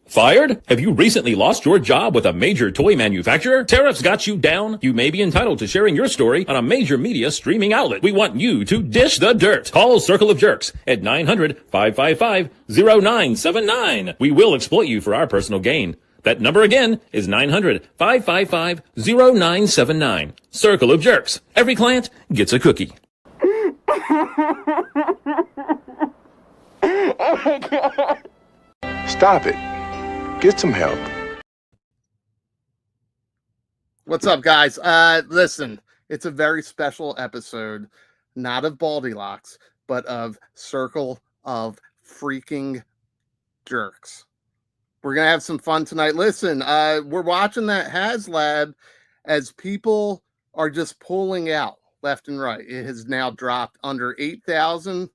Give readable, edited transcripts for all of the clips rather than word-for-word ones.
Fired? Have you recently lost your job with a major toy manufacturer? Tariffs got you down? You may be entitled to sharing your story on a major media streaming outlet. We want you to dish the dirt. Call Circle of Jerkz at 900-555-0979. We will exploit you for our personal gain. That number again is 900-555-0979. Circle of Jerkz. Every client gets a cookie. Stop it. Get some help. What's up, guys? Listen, it's a very special episode, not of Baldylocks, but of Circle of freaking Jerkz. We're going to have some fun tonight. Listen, we're watching that Haslab as people are just pulling out left and right. It has now dropped under 8,000.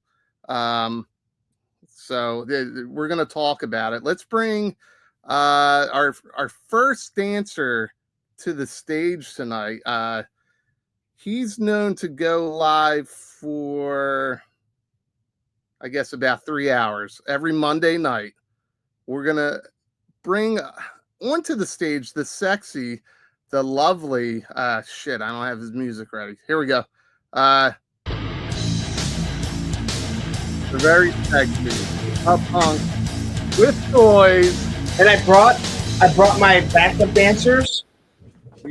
So we're going to talk about it. Let's bring our first dancer to the stage tonight. He's known to go live for, I guess, about 3 hours every Monday night. We're going to bring onto the stage the sexy, the lovely, shit, I don't have his music ready. Here we go. The very sexy, up punk with toys. And I brought my backup dancers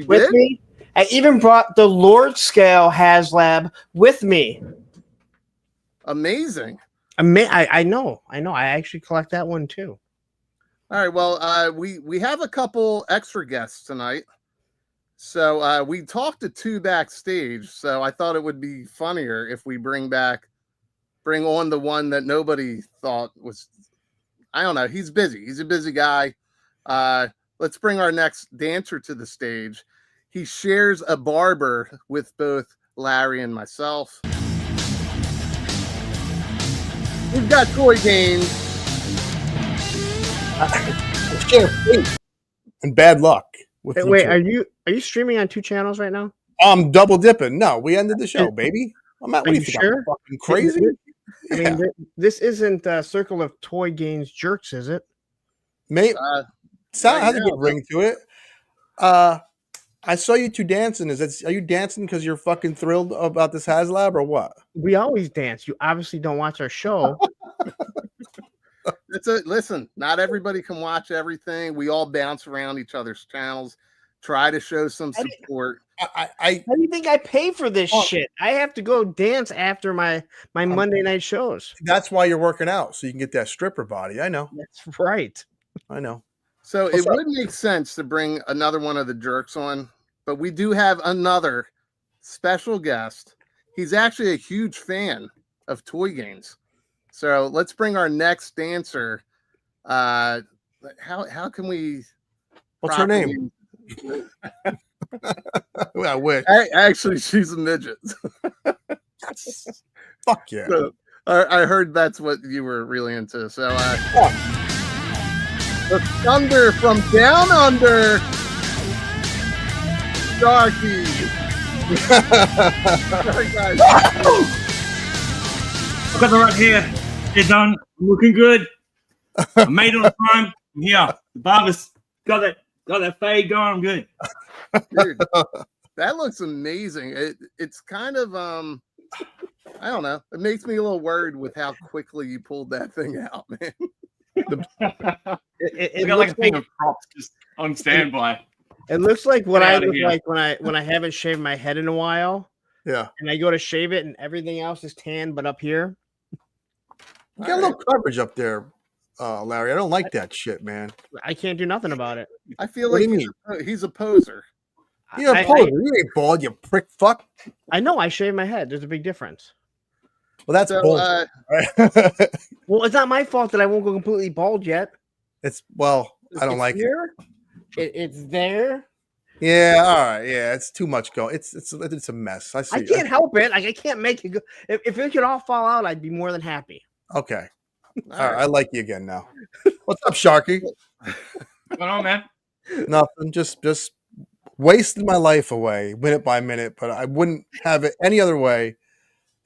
with me. I even brought the Lord Scale Haslab with me. Amazing. I know. I actually collect that one too. All right. Well, we have a couple extra guests tonight. So we talked to two backstage. So I thought it would be funnier if we bring on the one that nobody thought was. I don't know. He's busy. He's a busy guy. Let's bring our next dancer to the stage. He shares a barber with both Larry and myself. We've got Toy Games. And bad luck. Wait, are you streaming on 2 channels right now? I'm double dipping. No, we ended the show, baby. I'm not. What do you think? Sure? I'm fucking crazy. I mean, this isn't Circle of Toy Games Jerkz, is it? Mate, sound has a good ring to it. I saw you two dancing. Are you dancing because you're fucking thrilled about this Haslab or what? We always dance. You obviously don't watch our show. Listen, not everybody can watch everything. We all bounce around each other's channels, try to show some support. How do you think I pay for this shit? I have to go dance after my Monday night shows. That's why you're working out, so you can get that stripper body. I know. That's right. I know. So it would make sense to bring another one of the Jerkz on, but we do have another special guest. He's actually a huge fan of Toy Games. So let's bring our next dancer. How can we? What's her name? I wish. Actually, she's a midget. Fuck yeah. So, I heard that's what you were really into. So the Thunder from Down Under, Sharky. Sorry, guys. I've got the right hair. They're done. I'm looking good. I made it on time. I'm here. The barber's got that fade going. I'm good. Dude, that looks amazing. It's kind of I don't know. It makes me a little worried with how quickly you pulled that thing out, man. It got like a thing of props just on standby. It looks like what I look like when I haven't shaved my head in a while. Yeah. And I go to shave it and everything else is tan, but up here. You got a little coverage up there, Larry. I don't like that shit, man. I can't do nothing about it. I feel like he's a poser. You're a poser. You ain't bald, you prick fuck. I know. I shave my head. There's a big difference. Well, that's bullshit. Well, it's not my fault that I won't go completely bald yet. I don't like here. It's there. Yeah, all right. Yeah, it's too much going. It's a mess. I see. I can't help it. Like I can't make it go. If it could all fall out, I'd be more than happy. Okay. All right. I like you again now. What's up, Sharky? What's going on, man? Nothing. Just wasted my life away minute by minute, but I wouldn't have it any other way.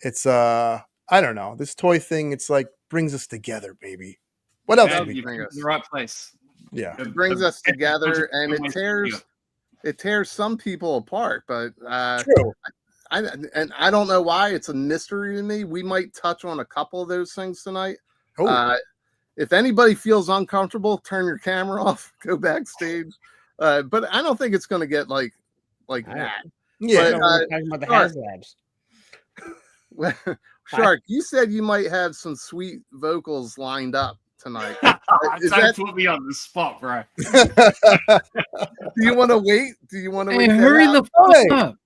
It's I don't know. This toy thing, it's like brings us together, baby. What else? Yeah, have we you're got? in the right place. Yeah. It brings us together, and it tears some people apart. But True. I don't know why. It's a mystery to me. We might touch on a couple of those things tonight. Oh. If anybody feels uncomfortable, turn your camera off, go backstage. But I don't think it's going to get like that. Yeah. But, we're talking about the Haslabs. Shark, you said you might have some sweet vocals lined up tonight. Don't put me on the spot, bro. Do you want to wait? Do you want to wait? Hurry the fuck up.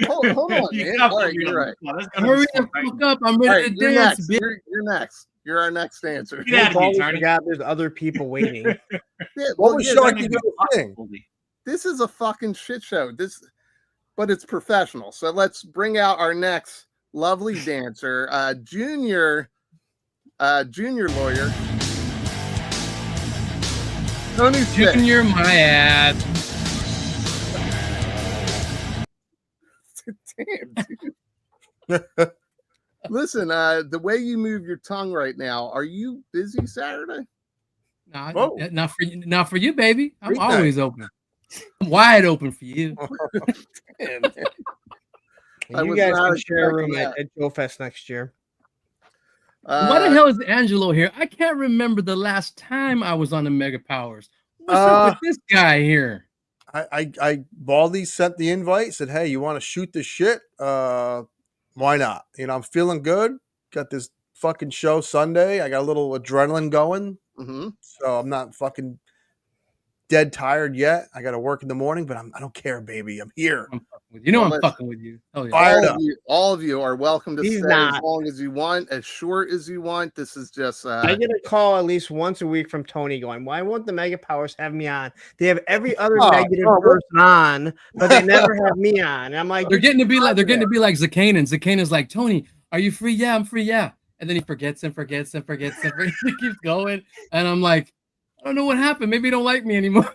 Hold on, You man. can't All put right, me on you're the right. spot. That's gonna Hurry be the so great. fuck up. I'm All ready right, to you're dance, next. bitch. You're next. You're our next answer. Get out of here, Tony. Forgot there's other people waiting. Yeah, What was yeah, Sharky gonna sing? this is a fucking shit show. But it's professional. So let's bring out our next lovely dancer, junior lawyer, Tony Stick. Junior, my ass. Damn, dude. Listen, the way you move your tongue right now, are you busy Saturday? Nah, Whoa. not for you, baby. I'm Weeknight. always open. I'm wide open for you. Damn, man. I You was guys not can share a room expecting at Joe Fest next year. Why the hell is Angelo here? I can't remember the last time I was on the Mega Powers. What's up with this guy here? I Baldy sent the invite, said, "Hey, you want to shoot the shit? Why not? You know, I'm feeling good. Got this fucking show Sunday. I got a little adrenaline going, so I'm not fucking dead tired yet. I got to work in the morning, but I don't care, baby. I'm here. I'm fucking with you. You know Well, I'm listen. fucking with you. Oh, yeah. Fired up. All of you are welcome to He's stay not. as long as you want, as short as you want. This is just I get a call at least once a week from Tony going, "Why won't the Mega Powers have me on? They have every other negative person on, but they never have me on." And I'm like, They're getting to be like Zakanin. Zakanan's like, Tony, are you free? Yeah, I'm free. Yeah. And then he forgets and forgets and forgets and he keeps going. And I'm like, I don't know what happened. Maybe you don't like me anymore.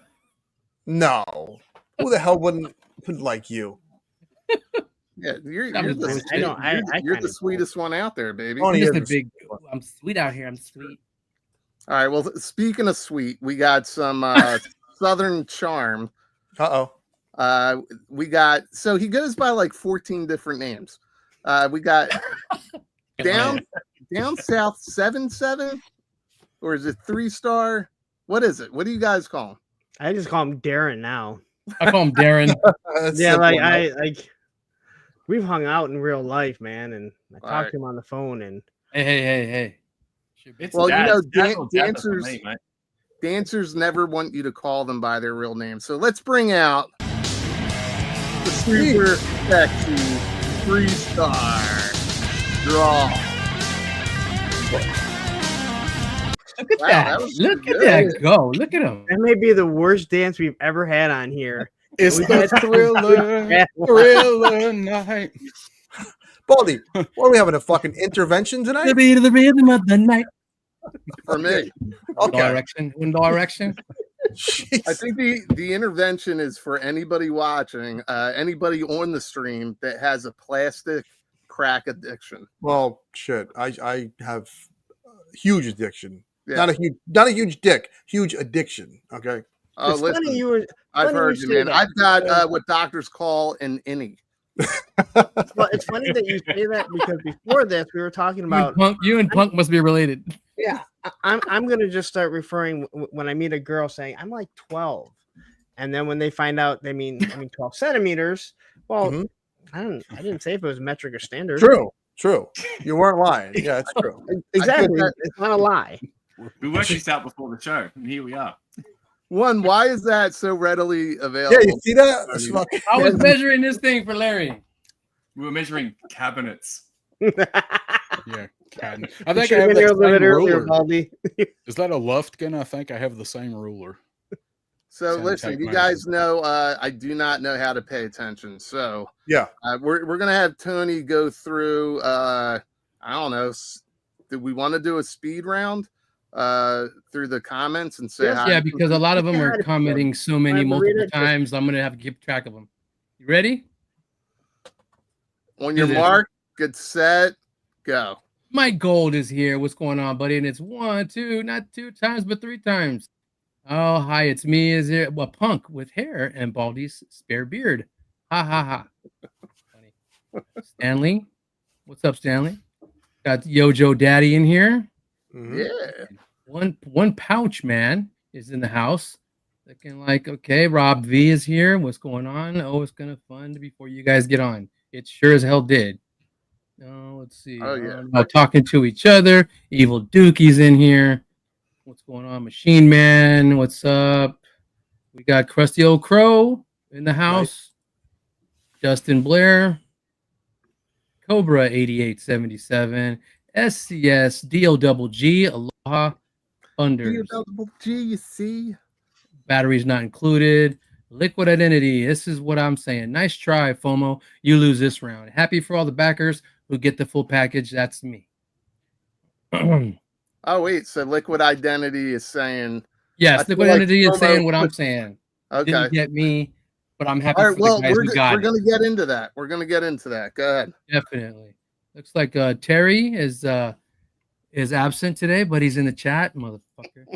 No, who the hell wouldn't like you? yeah, you're That was the, bullshit. I know, I you're kinda the sweetest one out there, baby. Tony I'm just is a big. I'm sweet out here. I'm sweet. All right. Well, speaking of sweet, we got some Southern Charm. We got, so he goes by like 14 different names. We got down south 7-7, or is it 3-star? What is it? What do you guys call him? I just call him Darren now. I call him Darren. Yeah, like we've hung out in real life, man, and I talked right. to him on the phone, and Hey. It's Well, you know, dazzle dancers- for me, mate. Dancers never want you to call them by their real name. So let's bring out the super sexy 3-star draw. Look at Wow, that. that was Look pretty at good. that go. Look at him. that may be the worst dance we've ever had on here. It's We the got- thriller night. Baldy, what are we having, a fucking intervention The tonight? beat of the rhythm of the night. For me. Okay. One direction. Jeez. I think the intervention is for anybody watching, anybody on the stream that has a plastic crack addiction. Well, shit. I have huge addiction. Yeah. Not a huge dick. Huge addiction. Okay. Oh, It's listen, funny you were. I've funny heard you you, say man. that. I've got what doctors call an innie. Well, it's funny that you say that because before this we were talking about. You and Punk must be related. Yeah, I'm gonna just start referring when I meet a girl saying I'm like 12, and then when they find out they mean 12 centimeters. Well, Mhm. I didn't say if it was metric or standard. True. You weren't lying. Yeah, it's true. Exactly. It's not a lie. We worked this out before the show, and here we are. One, why is that so readily available? Yeah, you see that? That's fucking- I was measuring this thing for Larry. We were measuring cabinets. Yeah, cabinet. I think I Should've have been here a that little same bit earlier, ruler. Baldy. Is that a Lufkin? I think I have the same ruler. So Sound listen, type you mine. guys know I do not know how to pay attention. So Yeah. we're gonna have Tony go through. I don't know. Do we want to do a speed round? through the comments and say Yes, hi. Yeah, because a lot of them are Yeah, commenting so many I'm multiple reading it. times. I'm gonna have to keep track of them. You ready? On your Is it- mark, get set, go. Mike Gold is here. What's going on, buddy? And it's 1, 2, not 2 times, but 3 times. Oh, hi, it's me. Is here? Well, Punk with hair and Baldy's spare beard. Ha ha ha. Funny. Stanley, what's up, Stanley? Got Yojo Daddy in here. Mhm. Yeah. One pouch man is in the house. Looking like okay. Rob V is here. What's going on? Oh, it's gonna fun before you guys get on. It sure as hell did. Oh, let's see. Oh, yeah. Talking to each other. Evil Dookie's in here. What's going on? Machine Man. What's up? We got Krusty Old Crow in the house. Justin Blair. Cobra 8877. SCS DOGG. Aloha. Thunders. G, you see? Batteries not included. Liquid Identity. This is what I'm saying. Nice try, FOMO. You lose this round. Happy for all the backers who get the full package. That's me. Oh, wait. So Liquid Identity is saying, Yes, I feel Liquid like Identity is FOMO saying what I'm put- saying. okay. Didn't get me, but I'm happy All for right. the Well, guys who got we're it. going to get into that. We're going to get into that. Go ahead. Definitely. Looks like Terry is absent today, but he's in the chat, motherfucker.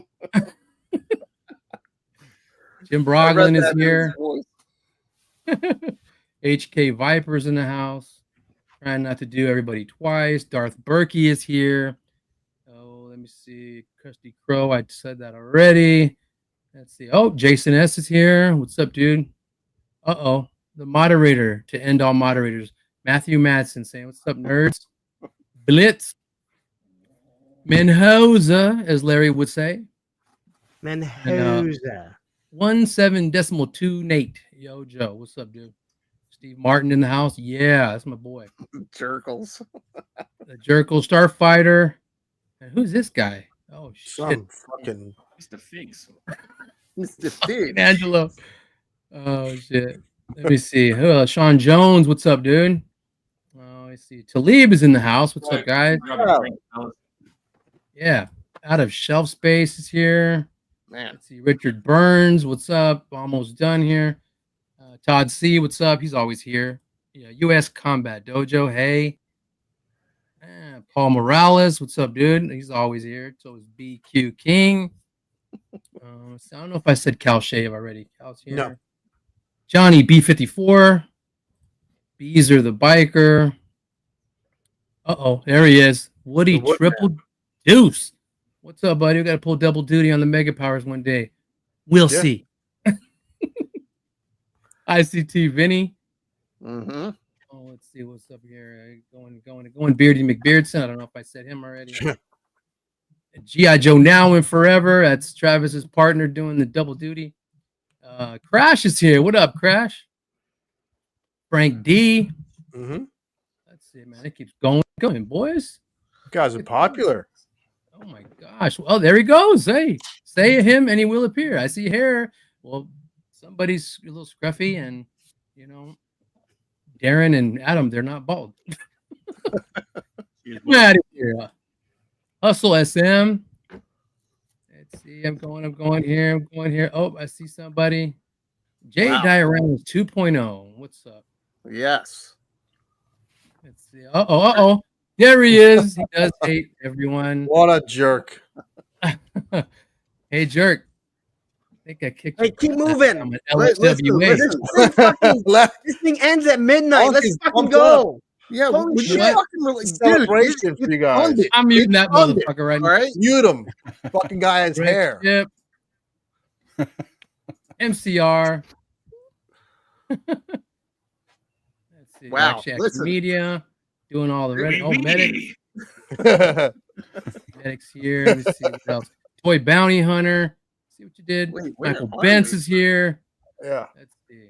Jim I read Broglin is that in his here. voice. HK Viper's in the house. Trying not to do everybody twice. Darth Berkey is here. Oh, let me see. Krusty Crow, I said that already. Let's see. Oh, Jason S is here. What's up, dude? Uh-oh. The moderator to end all moderators. Matthew Madsen saying, what's up, nerds? Blitz. Menhoza, as Larry would say. Menhoza. 17.2 Nate. Yo, Joe. What's up, dude? Steve Martin in the house. Yeah, that's my boy. Jerkles. The Jerkle Starfighter. And who's this guy? Oh, shit. Some fucking Mr. Figs. Mr. Fucking Fig. Angelo. Oh, shit. Let me see. Sean Jones. What's up, dude? Oh, I see. Talib is in the house. What's up, guys? Yeah. Out of Shelf Space is here. Man. Let's see. Richard Burns. What's up? Almost done here. Todd C. What's up? He's always here. Yeah. U.S. Combat Dojo. Hey. Paul Morales. What's up, dude? He's always here. So is BQ King. So I don't know if I said Cal Shave already. Cal's here. No. Johnny B54. Beezer the biker. Uh-oh, there he is. Woody The Woodman. Triple Deuce. What's up, buddy? We got to pull double duty on the Mega Powers one day. We'll Yeah. see. ICT Vinny. Mm-hmm. Oh, let's see what's up here. Going Beardy McBeardson. I don't know if I said him already. G.I. Joe Now and Forever. That's Travis's partner doing the double duty. Crash is here. What up, Crash? Frank D. Mm-hmm. Let's see, man. It keeps going, boys. Guys are popular. Oh my gosh. Well, there he goes. Hey, say him and he will appear. I see hair. Well, somebody's a little scruffy, and you know, Darren and Adam, they're not bald. Get out of here. Hustle SM. Let's see. I'm going here. Oh, I see somebody. Jay Wow. Dioramas 2.0. What's up? Yes. Let's see. Uh-oh. There he is. He does hate everyone. What a jerk. Hey, Jerk. I think I kicked Hey, you keep out. moving. I'm an Listen, LSWA. listen. This thing ends at midnight. Let's Monkeys, fucking thumbs go. Yeah, Holy would you shit. fucking really Celebration for you guys. fund it. I'm muting that Fund it, motherfucker right all now. right? Mute him. Fucking guy has Rick hair. Chip. MCR. Let's see. Wow, Black Shack listen. Media. Doing all the red. Oh, Medic. Medic's here. Let me see what else. Toy Bounty Hunter. See what you did. Wait, where Michael are Bentz you? is here. Yeah. Let's see.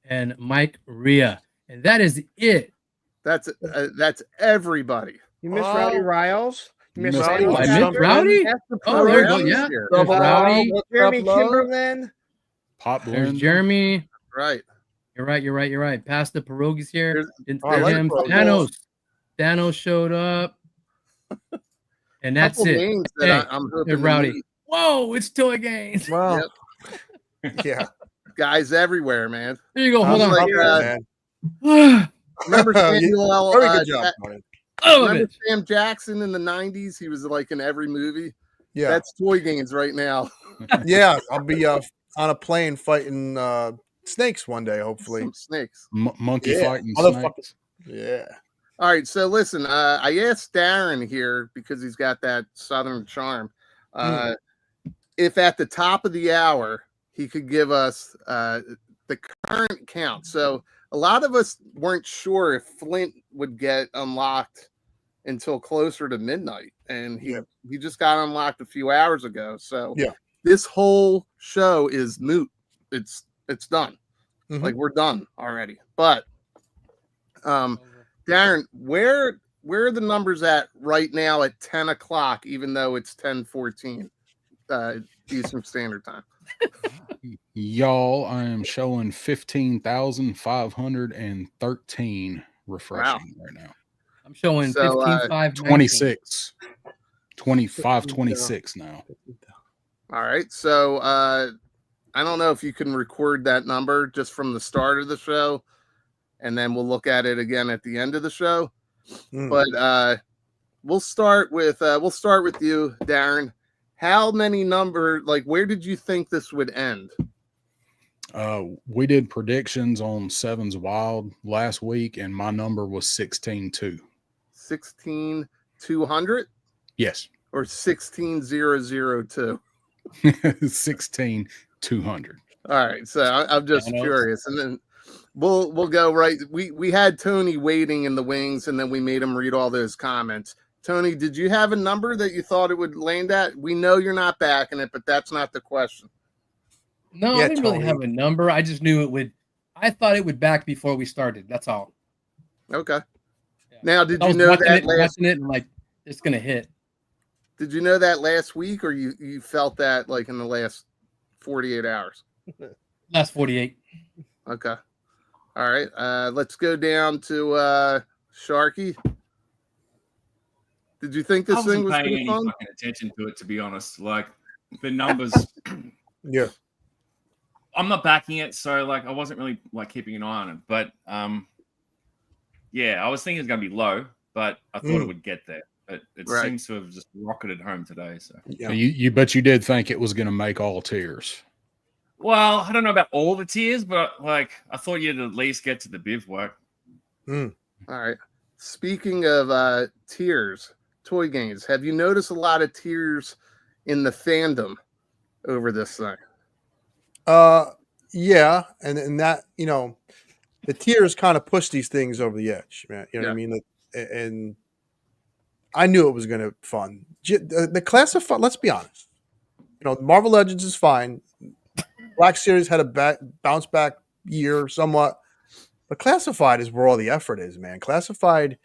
And Mike Rhea. And that is it. That's everybody. You miss Oh. Rowdy Riles. You miss Missed Rowdy out. I Something. missed Rowdy. Oh, there you go. Rowdy's Yeah. here. There's Rowdy. Jeremy Up, love. Kimberlin. Pop There's blend. Jeremy. Right. You're right. Pasta Pierogi's here. There's- Didn't I see like him. Pierogi. Thanos showed up. And that's Couple it. names that Hey, I'm hey, hoping to Rowdy. meet. Whoa, it's Toy Gaines. Well, Yep. yeah. Guys everywhere, man. There you go. Hold I'm on. like, man. Remember Samuel? Very good job, Brian. Remember Sam Jackson in the '90s? He was like in every movie. Yeah, That's Toy Gaines right now. yeah. I'll be on a plane fighting snakes one day, hopefully. Some snakes. Monkey fighting motherfuckers. snakes. Yeah. All right, so listen, I asked Darren here because he's got that Southern charm. If at the top of the hour he could give us the current count. So a lot of us weren't sure if Flint would get unlocked until closer to midnight, and he just got unlocked a few hours ago. So this whole show is moot. It's done. Like we're done already. But Darren, where are the numbers at right now at 10 o'clock, even though it's 10:14 Eastern Standard Time? Y'all, I am showing 15,513 refreshing right now. I'm showing 15,519. 26. 2526 now. All right. So I don't know if you can record that number just from the start of the show, and then we'll look at it again at the end of the show. But we'll start with you, Darren. How many where did you think this would end? We did predictions on Sevens Wild last week, and my number was 16-2. 16,200? Yes. Or 16,002? 16,200. All right. So I'm just curious. And then we'll go right. We had Tony waiting in the wings, and then we made him read all those comments. Tony, did you have a number that you thought it would land at? We know you're not backing it, but that's not the question. No, I didn't really have a number. I just knew it would. I thought it would back before we started. That's all. Okay. Yeah. Now, did you know that watching it and like it's gonna hit? Did you know that last week, or you felt that like in the last 48 hours? Last 48. Okay. All right. Let's go down to Sharky. Did you think this thing was paying any fun? fucking attention to it, to be honest? Like the numbers. Yeah. I'm not backing it, so like I wasn't really like keeping an eye on it. But yeah, I was thinking it's gonna be low, but I thought it would get there. But it seems to have just rocketed home today. So yeah. You bet you did think it was gonna make all tiers. Well, I don't know about all the tiers, but like I thought you'd at least get to the bivouac. All right. Speaking of tiers, Toy Games, have you noticed a lot of tiers in the fandom over this thing? Yeah, and that, you know, the tiers kind of push these things over the edge, man. You know what I mean? And I knew it was going to fun. The classified, let's be honest. You know, Marvel Legends is fine. Black Series had a bounce back year somewhat, but classified is where all the effort is, man. Classified,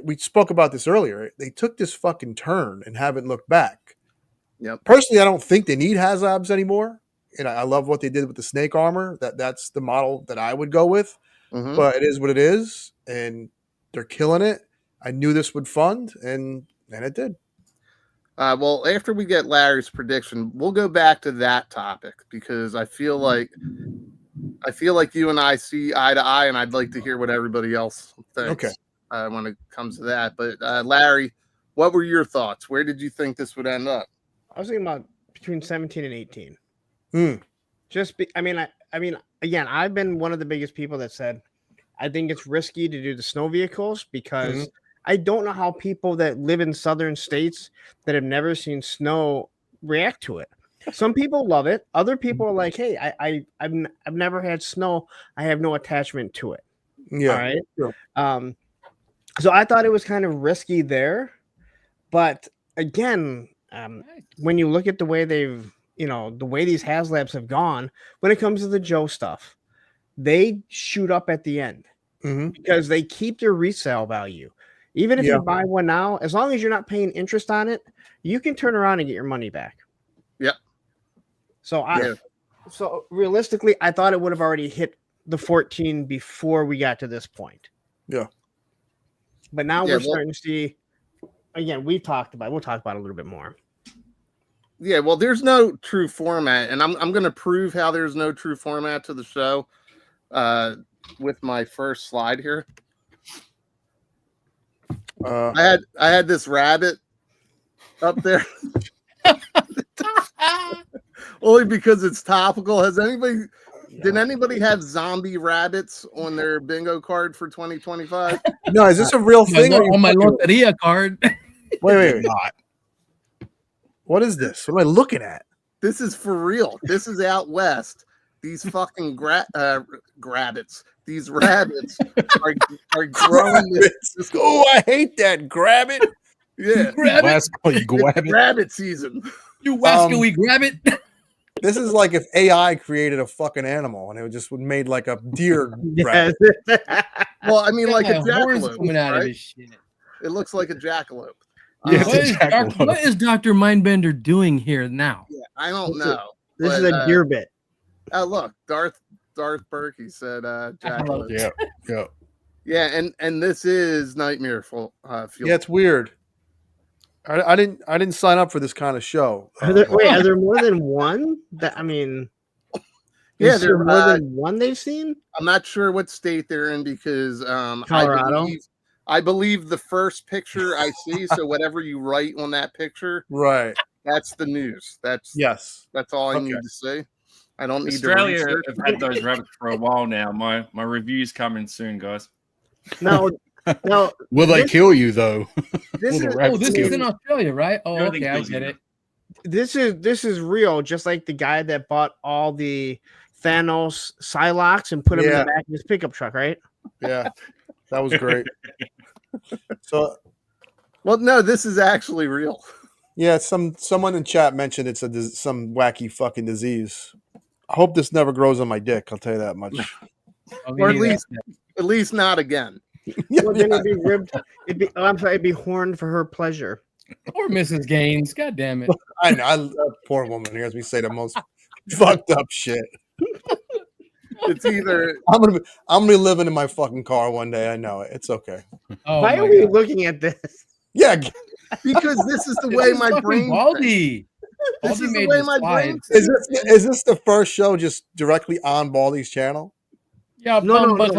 we spoke about this earlier. They took this fucking turn and haven't looked back. Yep. Personally, I don't think they need Haslabs anymore. And I love what they did with the snake armor. That's the model that I would go with. But it is what it is, and they're killing it. I knew this would fund, and it did. Well, after we get Larry's prediction, we'll go back to that topic because I feel like you and I see eye to eye, and I'd like to hear what everybody else thinks. Okay. When it comes to that, but Larry, what were your thoughts? Where did you think this would end up? I was thinking about between 17 and 18. I mean, again, I've been one of the biggest people that said I think it's risky to do the snow vehicles because I don't know how people that live in southern states that have never seen snow react to it. Some people love it. Other people are like, "Hey, I've never had snow. I have no attachment to it." Yeah. All right. Sure. So I thought it was kind of risky there, but again, when you look at the way the way these Haslabs have gone, when it comes to the Joe stuff, they shoot up at the end because they keep their resale value. Even if you buy one now, as long as you're not paying interest on it, you can turn around and get your money back. Yep. So so realistically, I thought it would have already hit the 14 before we got to this point. Yeah. But now we're starting to see again, we'll talk about it a little bit more. Yeah, well, there's no true format, and I'm going to prove how there's no true format to the show with my first slide here. I had this rabbit up there only because it's topical. Did anybody have zombie rabbits on their bingo card for 2025? No, is this a real thing? On my loteria card. Wait. Not. What is this? What am I looking at? This is for real. This is out west. These fucking rabbits. These rabbits are growing. Oh, I hate that. Grab it. Yeah. Grab it. Rabbit season. You wascally grab it. This is like if AI created a fucking animal and it just made like a deer rabbit. Well, I mean, like a horns jackalope. coming out of Right? his shit. It looks like a jackalope. Yeah, What is Dr. Mindbender doing here now? Yeah, I don't know. This is a deer bit. Oh, look, Darth Berkey said jackalope. Yeah. Yeah, and this is Nightmare Fuel. Yeah, it's weird. I didn't sign up for this kind of show. Are there more than one? Yeah, is there more than one they've seen? I'm not sure what state they're in because Colorado. I believe the first picture I see. So whatever you write on that picture, Right. that's the news. That's all I need to say. I don't need Australia to research. have had those rabbits for a while now. My review's coming soon, guys. No. Will they kill you though? This is in Australia, right? Oh, okay, I get it. This is real. Just like the guy that bought all the Thanos Psylocks and put them in the back of his pickup truck, right? Yeah, that was great. So, well, no, this is actually real. Yeah, someone in chat mentioned it's some wacky fucking disease. I hope this never grows on my dick. I'll tell you that much. Or at least not again. Well, then it'd be ribbed. It'd be horned for her pleasure. Poor Mrs. Gaines. God damn it. I know. That poor woman hears me say the most fucked up shit. It's either I'm gonna be living in my fucking car one day. I know it. It's okay. Oh, why are we looking at this? Yeah, because this is the way my brain. Baldy. This is the way my brain. Is this the first show just directly on Baldy's channel? Yeah, No. Elma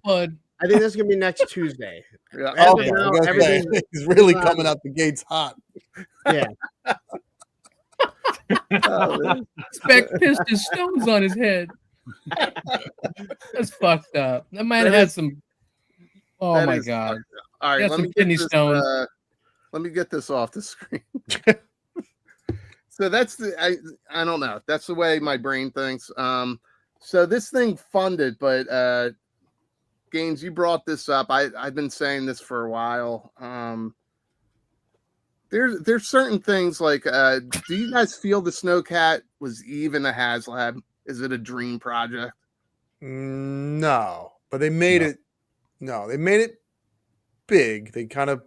Fudd. I think that's gonna be next Tuesday. Yeah. Okay, he's really coming out the gates hot. Yeah. Spec pissed his stones on his head. That's fucked up. That man had some. Oh my god! All right, let me get this off the screen. So that's I don't know. That's the way my brain thinks. So this thing funded, but Gaines, you brought this up. I've been saying this for a while. There's certain things like do you guys feel the SNOWCAT was even a Haslab? Is it a dream project? No, but they made it. No, they made it big. They kind of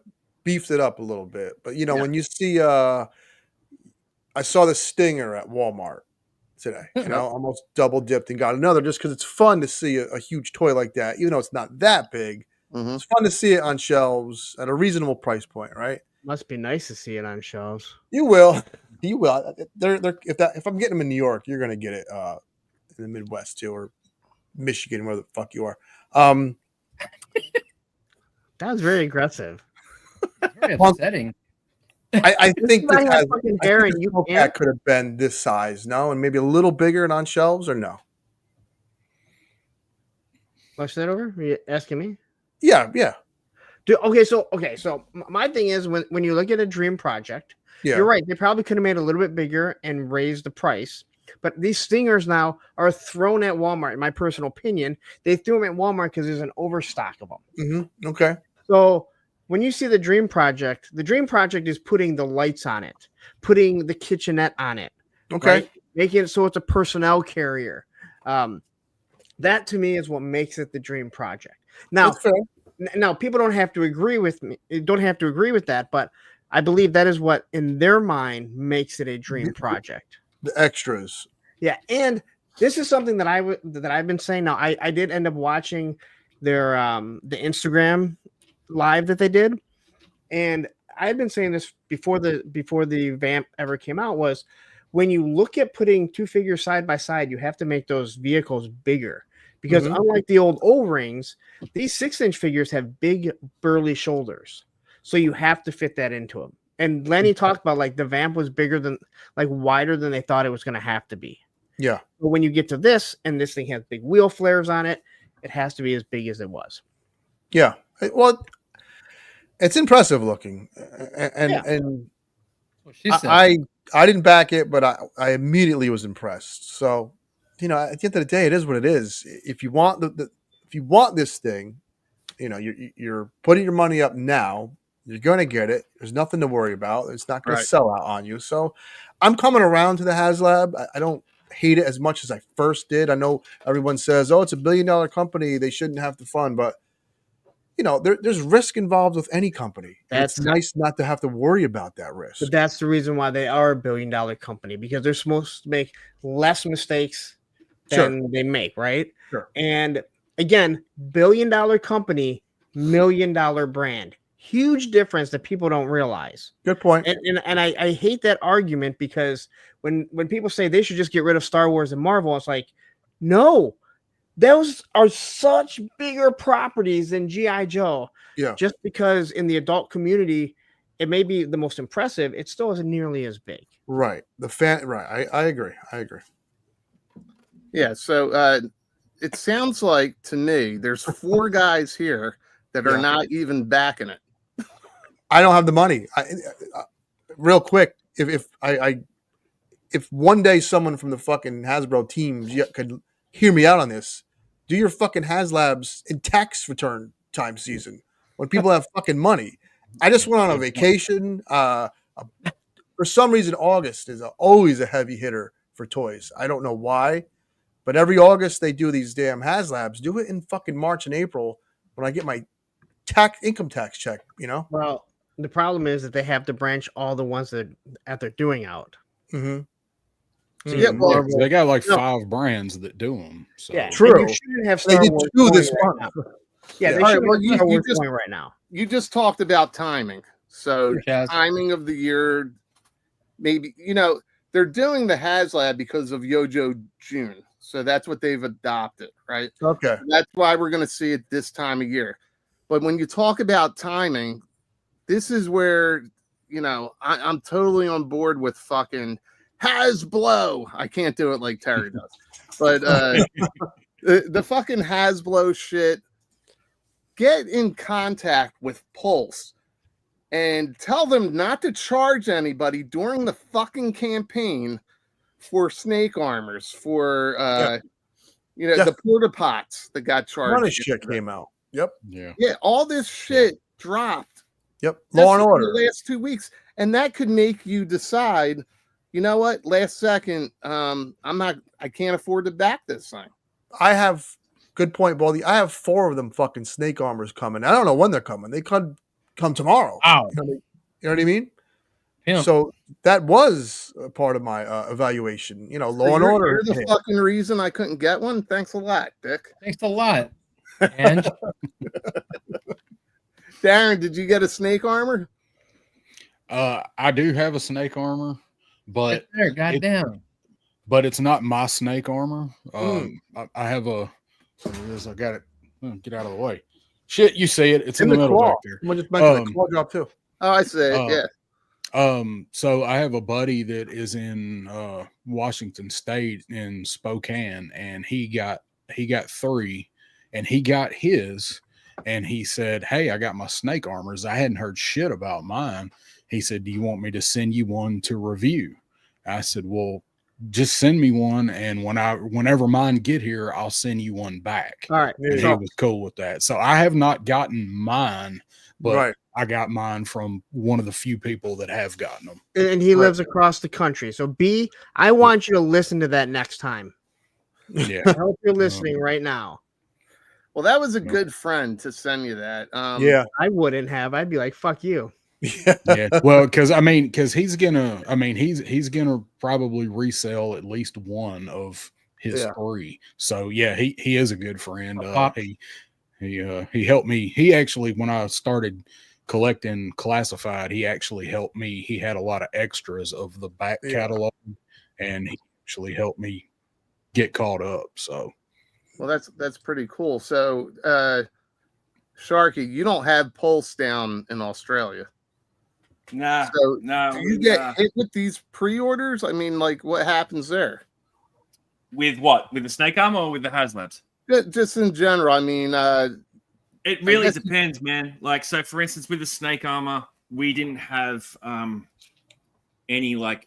beefed it up a little bit. But when you see, I saw the Stinger at Walmart today. Almost double dipped and got another just because it's fun to see a huge toy like that, even though it's not that big. Mm-hmm. It's fun to see it on shelves at a reasonable price point, right? Must be nice to see it on shelves. You will. If I'm getting them in New York, you're gonna get it in the Midwest too, or Michigan, where the fuck you are. That was very aggressive. Very upsetting. I think that could have been this size, no, and maybe a little bigger and on shelves, or no. Watch that over. Are you asking me? Yeah. Okay, so my thing is when you look at a dream project, you're right. They probably could have made it a little bit bigger and raised the price. But these Stingers now are thrown at Walmart. In my personal opinion, they threw them at Walmart because there's an overstock of them. Mm-hmm. Okay. So when you see the dream project is putting the lights on it, putting the kitchenette on it. Okay. Right? Making it so it's a personnel carrier. That to me is what makes it the dream project. Now people don't have to agree with me. Don't have to agree with that, but I believe that is what in their mind makes it a dream project. The extras. Yeah, and this is something that I've been saying. Now I did end up watching their the Instagram live that they did, and I've been saying this before the Vamp ever came out, was when you look at putting two figures side by side, you have to make those vehicles bigger because unlike the old O-rings, these 6-inch figures have big burly shoulders, so you have to fit that into them. And Lenny talked about like the Vamp was bigger than, like wider than they thought it was going to have to be. Yeah. But when you get to this, and this thing has big wheel flares on it, it has to be as big as it was. Yeah. Well, it's impressive looking, and She said. I didn't back it, but I immediately was impressed. So, you know, at the end of the day, it is what it is. If you want if you want this thing, you know, you're putting your money up now. You're going to get it. There's nothing to worry about. It's not going to sell out on you. So, I'm coming around to the Haslab. I don't hate it as much as I first did. I know everyone says, "Oh, it's $1 billion company. They shouldn't have to fund," but you know, there's risk involved with any company. It's nice not to have to worry about that risk. But that's the reason why they are $1 billion company, because they're supposed to make less mistakes than they make, right? Sure. And again, $1 billion company, $1 million brand. Huge difference that people don't realize. Good point. And I hate that argument, because when people say they should just get rid of Star Wars and Marvel, it's like, no. Those are such bigger properties than G.I. Joe. Yeah. Just because in the adult community, it may be the most impressive, it still isn't nearly as big. Right. Right. I agree. Yeah. So it sounds like to me there's 4 guys here that are not even backing it. I don't have the money. Real quick, if one day someone from the fucking Hasbro team could hear me out on this, do your fucking Haslabs in tax return time season when people have fucking money. I just went on a vacation. For some reason, August is always a heavy hitter for toys. I don't know why, but every August they do these damn Haslabs. Do it in fucking March and April when I get my income tax check, you know? Well, the problem is that they have to branch all the ones that they're doing out. Mm-hmm. So they got like 5 brands that do them. So. Yeah, true. You shouldn't have Star They did Wars 2 this right month. now. Yeah, they All right, should well, have Star Wars just going right now. You just talked about timing. So timing of the year, maybe, you know, they're doing the Haslab because of Yojo June. So that's what they've adopted, right? Okay. That's why we're going to see it this time of year. But when you talk about timing, this is where, you know, I'm totally on board with fucking Hasbro. I can't do it like Terry does. But the fucking Hasbro shit, get in contact with Pulse and tell them not to charge anybody during the fucking campaign for snake armors, for you know, the porta pots that got charged. None of shit came out. Yep. Yeah, all this shit dropped. Yep. Law and Order. The last 2 weeks. And that could make you decide, you know what, last second, I can't afford to back this thing. I have, good point, Baldy. I have 4 of them fucking snake armors coming. I don't know when they're coming. They could come tomorrow. Wow. You know what I mean? Yeah. So that was a part of my evaluation. You know, Law and Order. You're the fucking reason I couldn't get one. Thanks a lot, Dick. Thanks a lot. And Darren, did you get a snake armor? I do have a snake armor, but there, goddamn. But it's not my snake armor. I have a. I got it. Get out of the way. Shit, you see it? It's in the middle claw. back there. Someone just mentioned the claw drop too. Oh, I see it. Yeah. So I have a buddy that is in Washington State in Spokane, and he got 3, and he got his, and he said, "Hey, I got my snake armors. I hadn't heard shit about mine." He said, "Do you want me to send you one to review?" I said, "Well, just send me one, and whenever mine get here, I'll send you one back." All right. And he was cool with that. So I have not gotten mine, but I got mine from one of the few people that have gotten them. And he lives across the country. So B, I want you to listen to that next time. Yeah. I hope you're listening right now. Well, that was a good friend to send you that. Yeah. I wouldn't have. I'd be like, fuck you. Yeah. Well, because he's gonna probably resell at least one of his 3. So yeah, he is a good friend. He helped me. He actually, when I started collecting classified, he actually helped me. He had a lot of extras of the back catalog, and he actually helped me get caught up. So, well, that's pretty cool. So, Sharky, you don't have Pulse down in Australia. Nah, So no. do you get hit with these pre-orders? I mean, like, what happens there? With what? With the Snake Armor or with the Haslabs? Just in general. I mean, it really depends, man. Like, so for instance, with the Snake Armor, we didn't have any like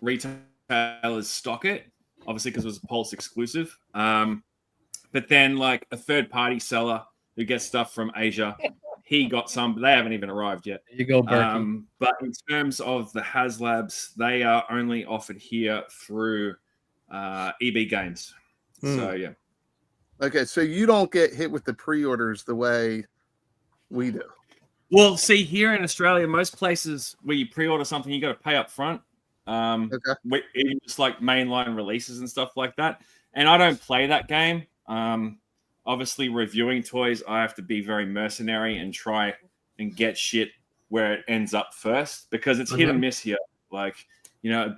retailers stock it, obviously because it was a Pulse exclusive. But then like a third-party seller who gets stuff from Asia, he got some, but they haven't even arrived yet. There you go, Berkey. But in terms of the Haslabs, they are only offered here through EB Games. So yeah. Okay, so you don't get hit with the pre-orders the way we do. Well, see, here in Australia, most places where you pre-order something, you got to pay up front. Even just like mainline releases and stuff like that. And I don't play that game. Obviously, reviewing toys, I have to be very mercenary and try and get shit where it ends up first, because it's hit and miss here. Like, you know, a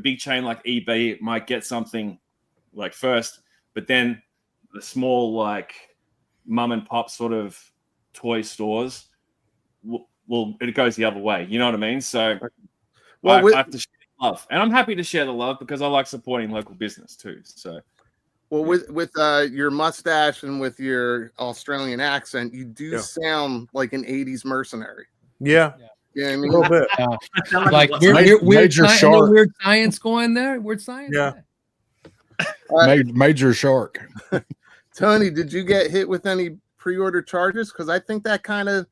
big chain like eBay might get something like first, but then the small like mum and pop sort of toy stores will it goes the other way. You know what I mean? So I have to share love, and I'm happy to share the love because I like supporting local business too. So. Well, with your mustache and with your Australian accent, you do sound like an '80s mercenary. Yeah. Yeah, I mean, a little bit. Like weird science going there. Weird science. Yeah. Major Shark. Tony, did you get hit with any pre-order charges? Because I think that kind of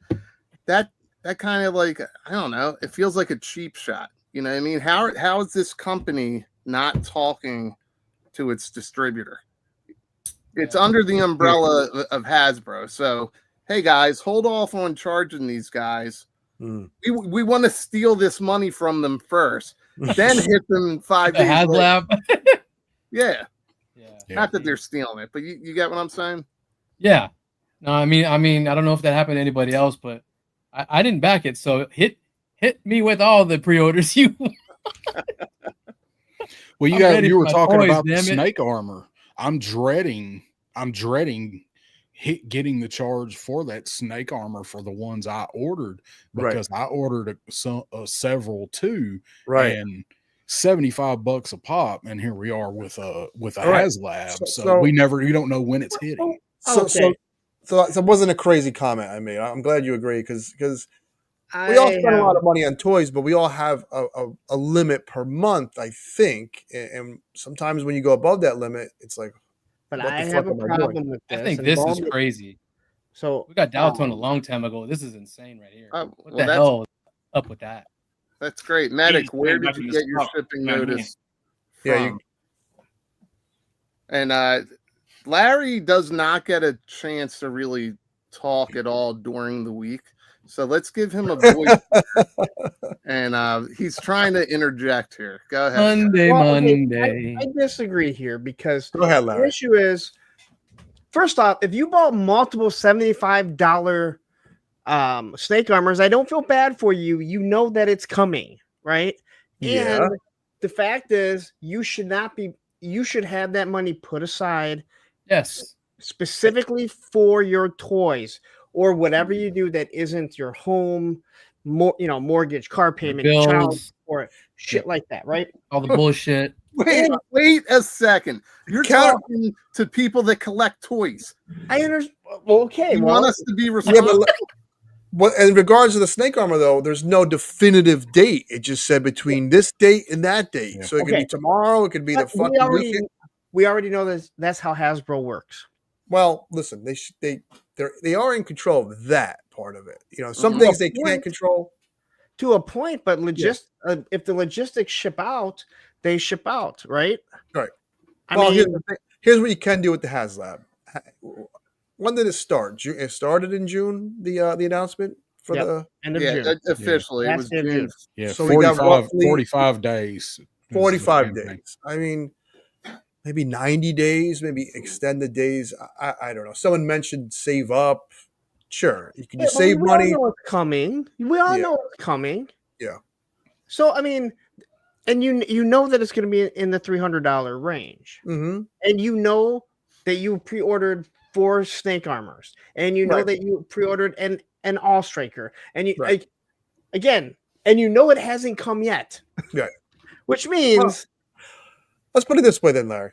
like, I don't know, it feels like a cheap shot. You know what I mean? How is this company not talking to its distributor? It's under the umbrella of Hasbro. So, hey guys, hold off on charging these guys. We want to steal this money from them first, then hit them 5 days Haslab. Yeah. Not that they're stealing it, but you get what I'm saying? Yeah. No, I mean, I don't know if that happened to anybody else, but I didn't back it. So hit me with all the pre-orders you. Well, you were talking about the Snake Armor. I'm dreading getting the charge for that Snake Armor for the ones I ordered, because I ordered several too, and $75 a pop, and here we are with a Haslab. So we don't know when it's hitting. So it wasn't a crazy comment I made. I'm glad you agree, because we all spend a lot of money on toys, but we all have a limit per month, I think. And sometimes when you go above that limit, it's like, but I have a problem with this. I think this is crazy. So we got Dalton a long time ago. This is insane right here. What the hell is up with that? That's great. Medic, where did you get your shipping notice? Yeah. And Larry does not get a chance to really talk at all during the week. So let's give him a voice. And he's trying to interject here. Go ahead. Monday. I disagree here, because go ahead, Larry. The issue is, first off, if you bought multiple $75 Snake Armors, I don't feel bad for you. You know that it's coming, right? Yeah. And the fact is, you should have that money put aside. Yes. Specifically for your toys or whatever you do that isn't your home, mortgage, car payment, child support, shit like that, right? All the bullshit. Wait a second. You're talking to people that collect toys. I understand. Well, okay. You want us to be responsible. But in regards to the Snake Armor, though, there's no definitive date. It just said between this date and that date. Yeah. So it could be tomorrow. It could be the fucking weekend. We already know that's how Hasbro works. Well, listen, they are in control of that part of it. You know, some things they can't control to a point, but if the logistics ship out, they ship out, right? Right. Here's what you can do with the Haslab. When did it start? It started in June. The announcement for the end of June. Officially, it was June. Yeah, so 45 days. 45 days. I mean, maybe 90 days, maybe extended days. I don't know. Someone mentioned save up. Sure, you can Yeah, just but save we all money. know it's coming. We all Yeah. know it's coming. Yeah. So I mean, and you know that it's going to be in the $300 range, Mm-hmm. and you know that you pre-ordered 4 snake armors, and you know Right. that you pre-ordered an all striker, and you Right. again, and you know it hasn't come yet. Right. Which means Let's put it this way, then, Larry.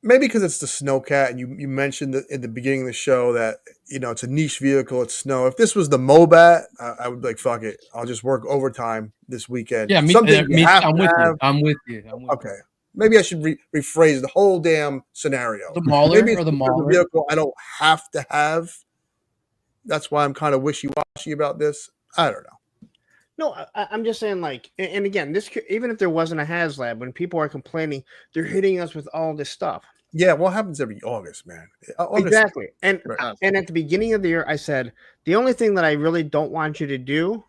Maybe because it's the SNOWCAT, and you mentioned at the beginning of the show that it's a niche vehicle. It's snow. If this was the Mobat, I would be like, fuck it. I'll just work overtime this weekend. Yeah, Something you have I'm to with have. you. I'm with you. I'm with Okay. Maybe I should rephrase the whole damn scenario. The Mauler Maybe it's or the because Mauler? vehicle I don't have to have. That's why I'm kind of wishy-washy about this. I don't know. no, I'm just saying, like, and again, this even if there wasn't a Haslab, when people are complaining, they're hitting us with all this stuff. Yeah, what happens every August, man? August, Exactly. And Right. and at the beginning of the year, I said the only thing that I really don't want you to do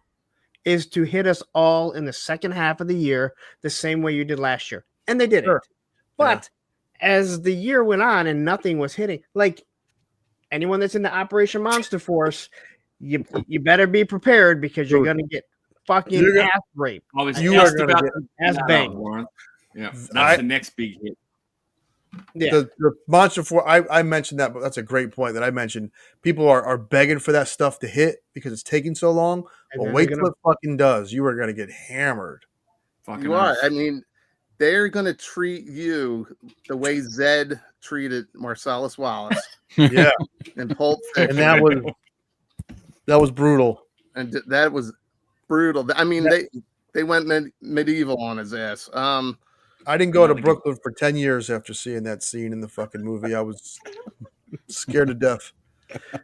is to hit us all in the second half of the year the same way you did last year, and they did Sure. it. But as the year went on and nothing was hitting, like anyone that's in the Operation Monster Force, you better be prepared because you're Dude. gonna get fucking You're gonna- ass raped. I was You just are gonna about get to ass bring that up, banged. Warren. Yeah, that's I- the next big hit. Yeah. The Monster Force, I mentioned that, but that's a great point that I mentioned. People are begging for that stuff to hit because it's taking so long. And Well, then wait they're till it fucking does. You are going to get hammered. Fucking You are. oath. I mean, they're going to treat you the way Zed treated Marcellus Wallace Yeah, and Pulp and Fiction. that was brutal. And that was brutal. I mean, they went medieval on his ass. I didn't go to Not a good- Brooklyn for 10 years after seeing that scene in the fucking movie. I was scared to death.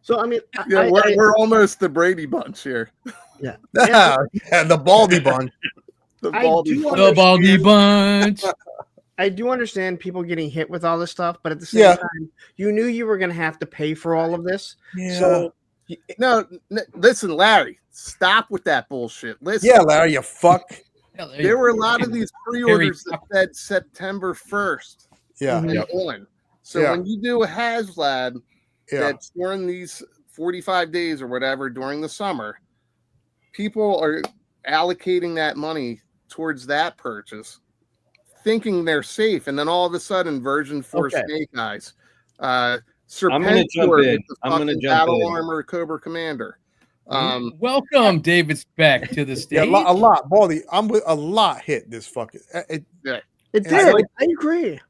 So I mean, Yeah, we're almost the Brady Bunch here. yeah. Yeah, the Baldy Bunch. The I Baldy do Bunch. The Baldy Bunch. I do understand people getting hit with all this stuff, but at the same Yeah. time, you knew you were going to have to pay for all of this. Yeah. So No, listen, Larry, stop with that bullshit. Listen, Yeah, Larry, you fuck. there were a lot of these pre-orders that said September 1st Yeah. and Yep. on. So Yeah. when you do a Haslab Yeah. that's during these 45 days or whatever during the summer, people are allocating that money towards that purchase, thinking they're safe, and then all of a sudden, version 4 Okay. Snake Eyes, gonna Serpentor jump with in. the I'm gonna fucking jump battle in. armor Cobra Commander. Welcome, David Speck, to the Yeah, stage. a lot. Baldy, I'm with a lot hit this fucking. it And did. I agree.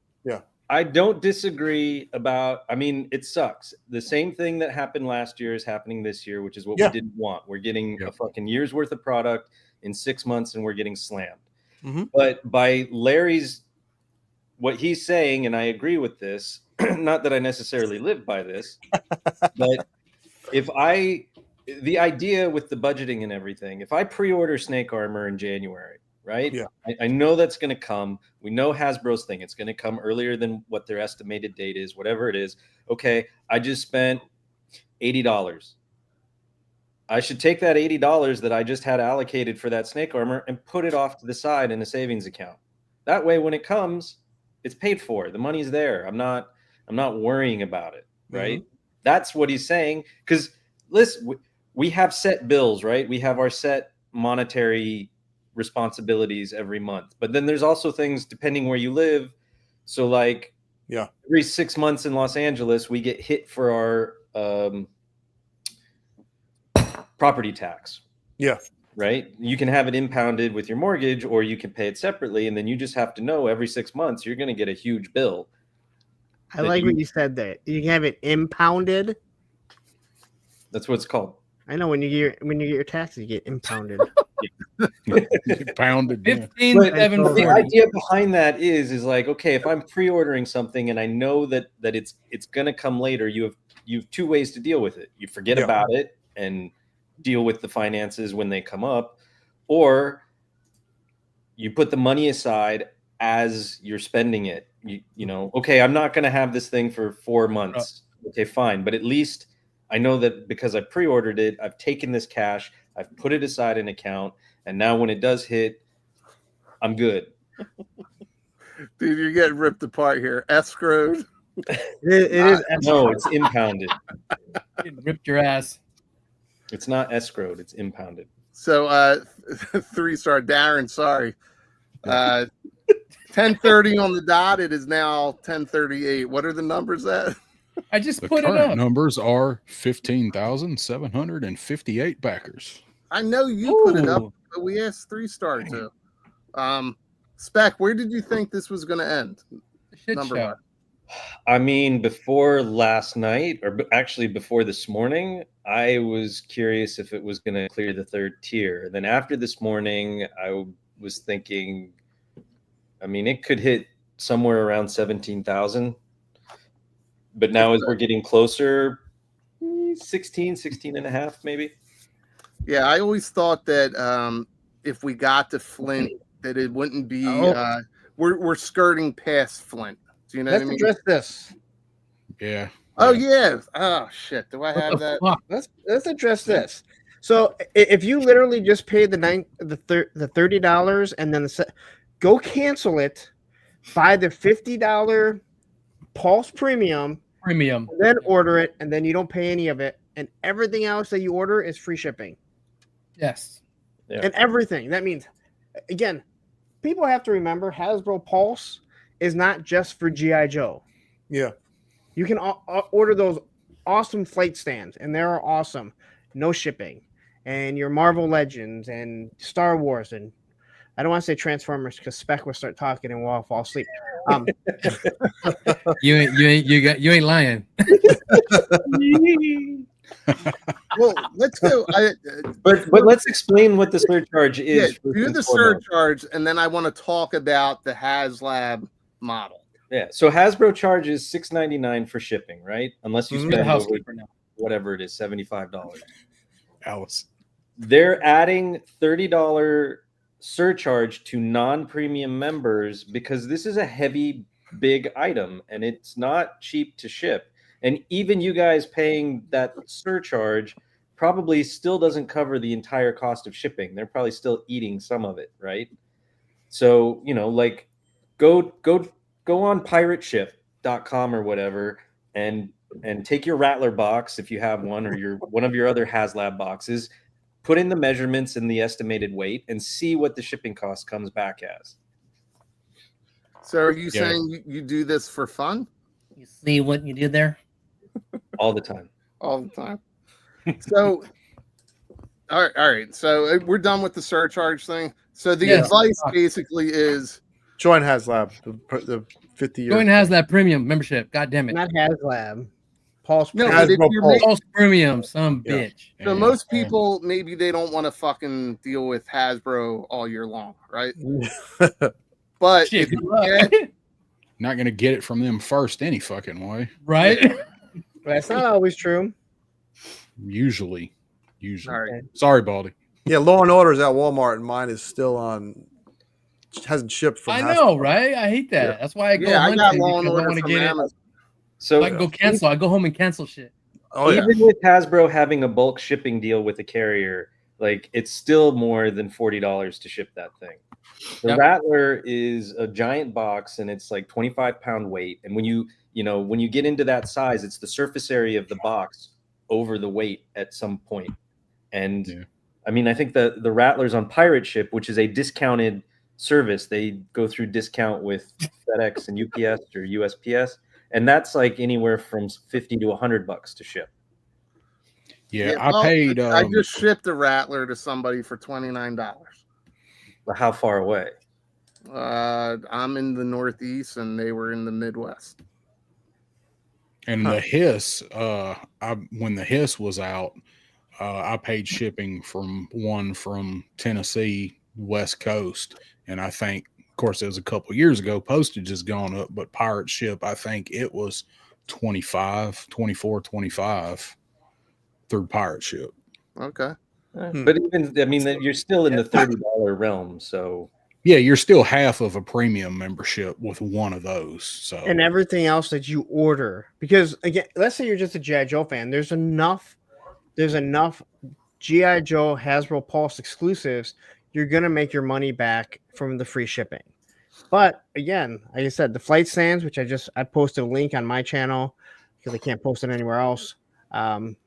I don't disagree about. I mean, it sucks. The same thing that happened last year is happening this year, which is what Yeah. we didn't want. We're getting Yep. a fucking year's worth of product in 6 months, and we're getting slammed. Mhm. But by Larry's, what he's saying, and I agree with this. Not that I necessarily live by this, but the idea with the budgeting and everything, if I pre-order Snake Armor in January, right? Yeah. I know that's going to come. We know Hasbro's thing. It's going to come earlier than what their estimated date is, whatever it is. Okay, I just spent $80. I should take that $80 that I just had allocated for that Snake Armor and put it off to the side in a savings account. That way, when it comes, it's paid for. The money's there. I'm not worrying about it, right? That's what he's saying. Because listen, we have set bills, right? We have our set monetary responsibilities every month. But then there's also things depending where you live. So like every 6 months in Los Angeles, we get hit for our property tax. Yeah. Right? You can have it impounded with your mortgage or you can pay it separately. And then you just have to know every 6 months you're going to get a huge bill. I like what you said there. You can have it impounded. That's what it's called. I know when you get your taxes, you get impounded. Pounded. Yeah. 15,740. The idea behind that is like, okay, if I'm pre-ordering something and I know that it's going to come later, you have two ways to deal with it. You forget about it and deal with the finances when they come up, or you put the money aside as you're spending it. You know, okay, I'm not going to have this thing for 4 months. Okay, fine. But at least I know that because I pre-ordered it, I've taken this cash, I've put it aside in an account, and now when it does hit, I'm good. Dude, you're getting ripped apart here. Escrowed. It is. No, it's impounded. It ripped your ass. It's not escrowed, it's impounded. So 3-star Darren, sorry. 10:30 on the dot. It is now 10:38. What are the numbers at? I just The put it current up. numbers are 15,758 backers. I know you put it up, but we asked 3-star too. Spec, where did you think this was going to end? Number one. I mean, before last night, or actually before this morning, I was curious if it was going to clear the third tier. Then after this morning, I was thinking, I mean, it could hit somewhere around 17,000. But now as we're getting closer, 16 and a half, maybe. Yeah, I always thought that if we got to Flint, that it wouldn't be. We're skirting past Flint. Do you know what I mean? Let's address this. Yeah. Oh yeah. Oh shit. Do I have that? Let's address this. So if you literally just paid the $30 and then go cancel it, buy the $50 Pulse Premium, then order it, and then you don't pay any of it, and everything else that you order is free shipping. Yes. Yeah. And everything. That means, again, people have to remember Hasbro Pulse is not just for G.I. Joe. Yeah. You can order those awesome flight stands, and they're awesome. No shipping. And your Marvel Legends and Star Wars, and I don't want to say Transformers because Spec will start talking and we'll all fall asleep. You ain't lying. Well, let's go. But let's explain what the surcharge is. Yeah, do the surcharge, and then I want to talk about the Haslab model. Yeah, so Hasbro charges $6.99 for shipping, right? Unless you spend over, whatever it is, $75. Alice. They're adding $30 surcharge to non-premium members because this is a heavy, big item, and it's not cheap to ship. And even you guys paying that surcharge probably still doesn't cover the entire cost of shipping. They're probably still eating some of it, right? So, you know, like go on pirateship.com or whatever and take your Rattler box if you have one, or one of your other Haslab boxes, put in the measurements and the estimated weight and see what the shipping cost comes back as. So are you saying you do this for fun? You see what you did there? All the time. All the time. So, all right. So we're done with the surcharge thing. So the advice basically is join Haslab, the 50-year. Join Haslab Premium membership. God damn it. Not Haslab. Pulse Pulse Premium, bitch. So most people, maybe they don't want to fucking deal with Hasbro all year long, right? But if you not going to get it from them first any fucking way. Right? That's not always true. Usually. Right. Sorry, Baldy. Yeah, Law and Order is at Walmart, and mine is still on. Hasn't shipped from. I know, right? I hate that. Yeah. That's why I go. I got Law and Order I want to from get Amazon. it. So I can go cancel. I go home and cancel shit. Oh, even with Hasbro having a bulk shipping deal with a carrier, like it's still more than $40 to ship that thing. The Rattler is a giant box, and it's like 25-pound weight. And when you get into that size, it's the surface area of the box over the weight at some point. And I mean, I think the Rattler's on Pirate Ship, which is a discounted service. They go through discount with FedEx and UPS or USPS, and that's like anywhere from $50 to $100 to ship. Yeah, I paid. I just shipped a Rattler to somebody for $29. How far away? I'm in the Northeast, and they were in the Midwest. And the Hiss, when the Hiss was out, I paid shipping from Tennessee, West Coast, and I think, of course, it was a couple years ago. Postage has gone up, but Pirate Ship, I think it was $24.25 through Pirate Ship. Okay. But even, I mean, you're still in the $30 realm. So yeah, you're still half of a premium membership with one of those. So and everything else that you order, because again, let's say you're just a G.I. Joe fan. There's enough G.I. Joe Hasbro Pulse exclusives. You're gonna make your money back from the free shipping. But again, like I said, the flight stands, which I posted a link on my channel because I can't post it anywhere else.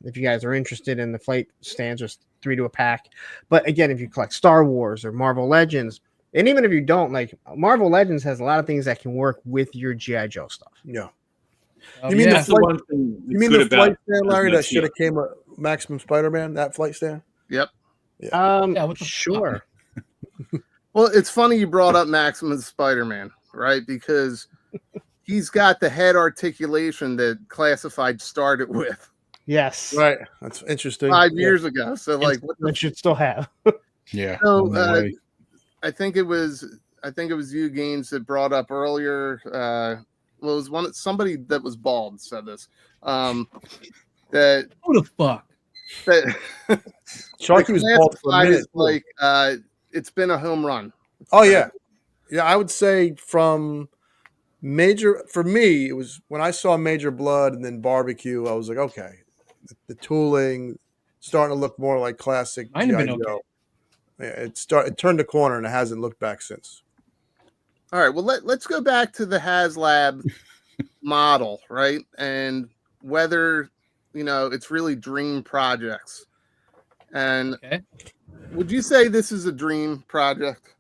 If you guys are interested in the flight stands, there's 3 to a pack. But again, if you collect Star Wars or Marvel Legends, and even if you don't, like Marvel Legends has a lot of things that can work with your G.I. Joe stuff. Yeah. Oh, You mean yeah. the flight stand, Larry, that should have came with Maximum Spider-Man, that flight stand? Yep. Yeah, what the Sure. Well, it's funny you brought up Maximus Spider-Man, right? Because he's got the head articulation that Classified started with Yes. Right. That's interesting. 5 years ago. So, like, what the That should still have. Yeah. So, no way. I think it was you, Gaines, that brought up earlier. Well, it was somebody that was bald said this. That Who the fuck? that Sharky was bald for a Classified minute. is like it's been a home run. Oh yeah, yeah. I would say from Major, for me, it was when I saw Major Blood and then Barbecue. I was like, okay, the tooling starting to look more like classic Might have been G.I. okay. Joe. Yeah, it turned the corner and it hasn't looked back since. All right, well let's go back to the Haslab model, right? And whether it's really dream projects. And Okay. would you say this is a dream project?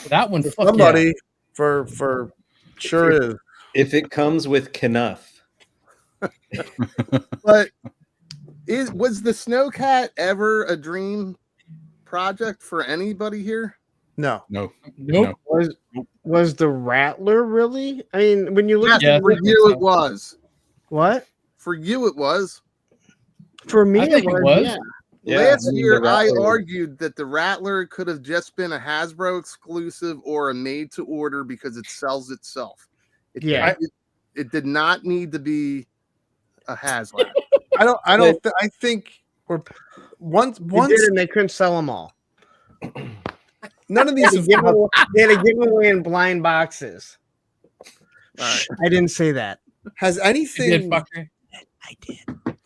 That one, For fuck somebody, yeah. for sure is. If it comes with Knuff. But was the SNOWCAT ever a dream project for anybody here? No. No. Nope. Was the Rattler really? I mean, when you look at Yeah, For you, it was. what? For you, it was. For me, I think it was. yeah. Last year, the I Rattler- argued that the Rattler could have just been a Hasbro exclusive or a made to order because it sells itself. Yeah. It did not need to be a Haslab. I think we're once They did, and they couldn't sell them all. none of these They had to give them away in blind boxes. All right. I didn't say that. has You did, anything fucker. I did.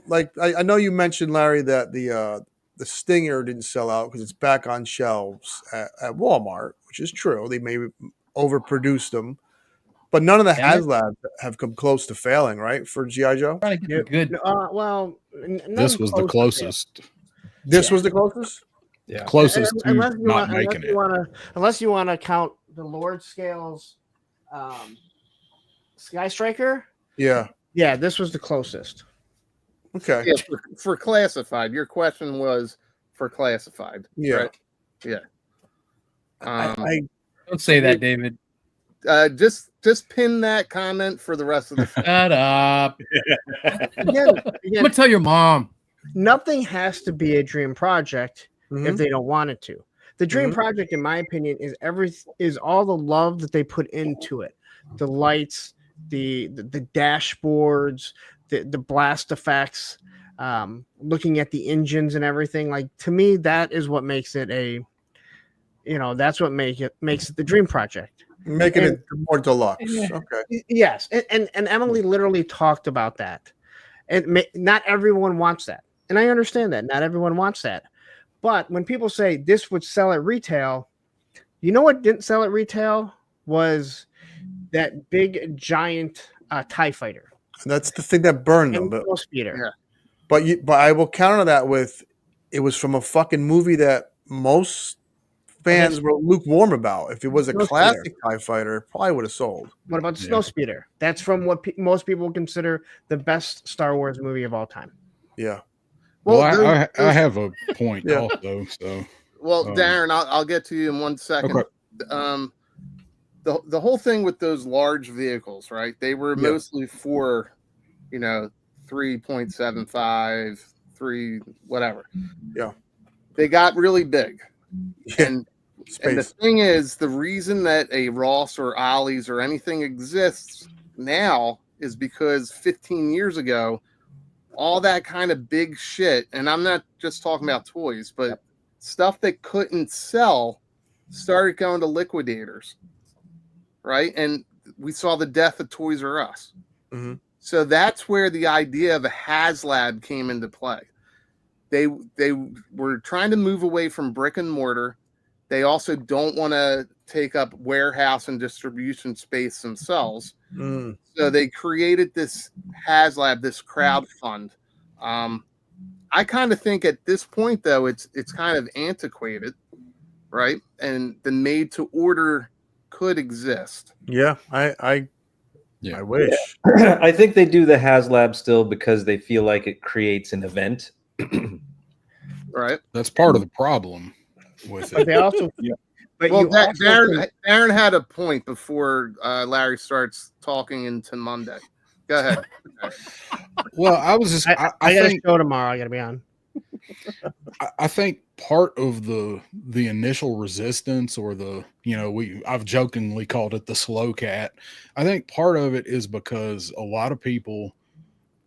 like I know you mentioned, Larry, that the Stinger didn't sell out because it's back on shelves at Walmart, which is true. They may overproduced them, but none of the Damn it. Haslabs have come close to failing, right? For GI Joe, Trying to get good. Well, This was the closest. this was the closest. Yeah. Closest to unless you not want, making it. unless you want to count the Lord Scales, Sky Striker. Yeah. Yeah, this was the closest. Okay. Yeah, for Classified. Your question was for Classified. Yeah. Right? Yeah. I Don't say that, David. Just pin that comment for the rest of the show. Shut up. Again, I'm gonna tell your mom. nothing has to be a dream project Mhm. if they don't want it to. The dream Mhm. project, in my opinion, is all the love that they put into it. The lights, the dashboards, the blast effects, looking at the engines and everything. Like, to me, that is what makes it that's what makes it the dream project. making And- it more deluxe. Yeah. Okay. Yes, and Emily literally talked about that. And not everyone wants that, and I understand that. Not everyone wants that, but when people say this would sell at retail, you know what didn't sell at retail was that big giant TIE fighter. And that's the thing that burned them. And But Snow Speeder. Yeah. but I will counter that with it was from a fucking movie that most fans were lukewarm about. If it was a Snow classic TIE fighter, it probably would have sold. What about Snow Speeder? That's from what most people consider the best Star Wars movie of all time. Yeah. Well, those- I have a point Yeah. also. So Well, Darren, I'll get to you in 1 second. Okay. The whole thing with those large vehicles, right? They were Yeah. mostly for, 3.75, 3, whatever. Yeah. They got really big. Yeah. And the Space. thing is, the reason that a Ross or Ollie's or anything exists now is because 15 years ago, all that kind of big shit, and I'm not just talking about toys, but stuff that couldn't sell started going to liquidators, right? And we saw the death of Toys R Us. Mhm. So that's where the idea of a Haslab came into play. They were trying to move away from brick and mortar. They also don't want to take up warehouse and distribution space themselves. Mm. So they created this Haslab, this crowd fund I kind of think at this point though, it's kind of antiquated, right? And the made to order could exist. Yeah, I wish. I think they do the Haslab still because they feel like it creates an event. Right. That's part of the problem with But it. they also, but Well, you also Darren had a point before Larry starts talking into Monday. Go ahead. Well, I was just, I I got a think, show tomorrow. I got to be on. I think part of the initial resistance, or the, I've jokingly called it the slow cat. I think part of it is because a lot of people,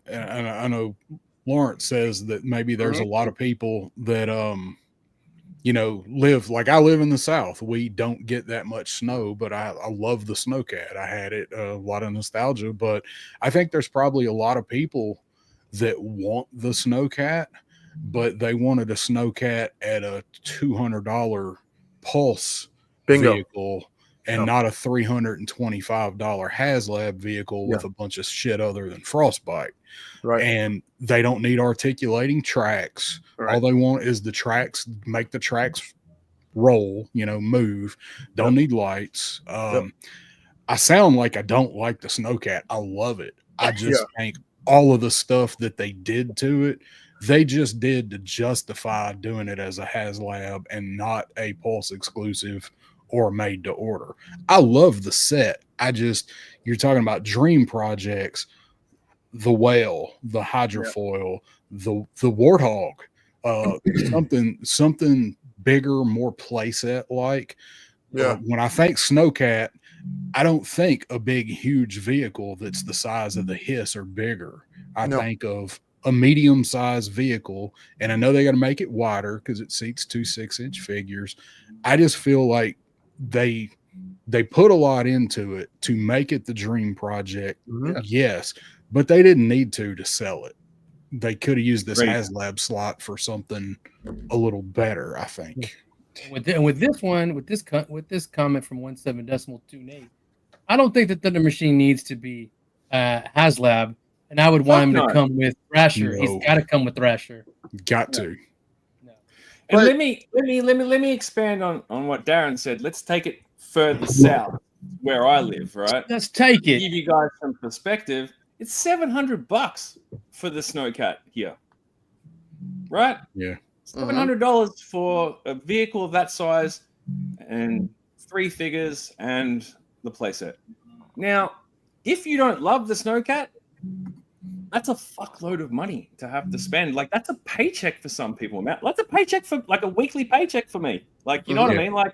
and I know Lawrence says that maybe there's a lot of people that live like I live in the South. We don't get that much snow, but I love the SNOWCAT. I had it, a lot of nostalgia, but I think there's probably a lot of people that want the SNOWCAT, but they wanted a SNOWCAT at a $200 Pulse Bingo. vehicle and not a $325 Haslab vehicle with a bunch of shit other than frostbite. Right. And they don't need articulating tracks. Right. All they want is the tracks, make the tracks roll, move. Don't need lights. I sound like I don't like the SNOWCAT. I love it. I just think all of the stuff that they did to it, they just did to justify doing it as a Haslab and not a Pulse exclusive or made to order. I love the set. You're talking about dream projects, the whale, the hydrofoil, the warthog, something bigger, more playset like. When I think SNOWCAT, I don't think a big, huge vehicle that's the size of the Hiss or bigger. I think of a medium-sized vehicle, and I know they got to make it wider because it seats 2 6-inch figures. I just feel like they put a lot into it to make it the dream project. Yes, but they didn't need to sell it. They could have used this Haslab slot for something a little better, I think. With this comment from 17.28, I don't think that Thunder Machine needs to be Haslab, and I would want him to come with Thrasher. No. He's got to come with Thrasher. Got to. And let me expand on what Darren said. Let's take it further south, where I live. Right. Let's take it. To give you guys some perspective. It's $700 for the SNOWCAT here. Right. Yeah. $700 for a vehicle of that size and 3 figures and the playset. Now, if you don't love the SNOWCAT, that's a fuckload of money to have to spend. Like, that's a paycheck for some people, man. That's a paycheck for, like, a weekly paycheck for me. Like, you know what I mean? Like,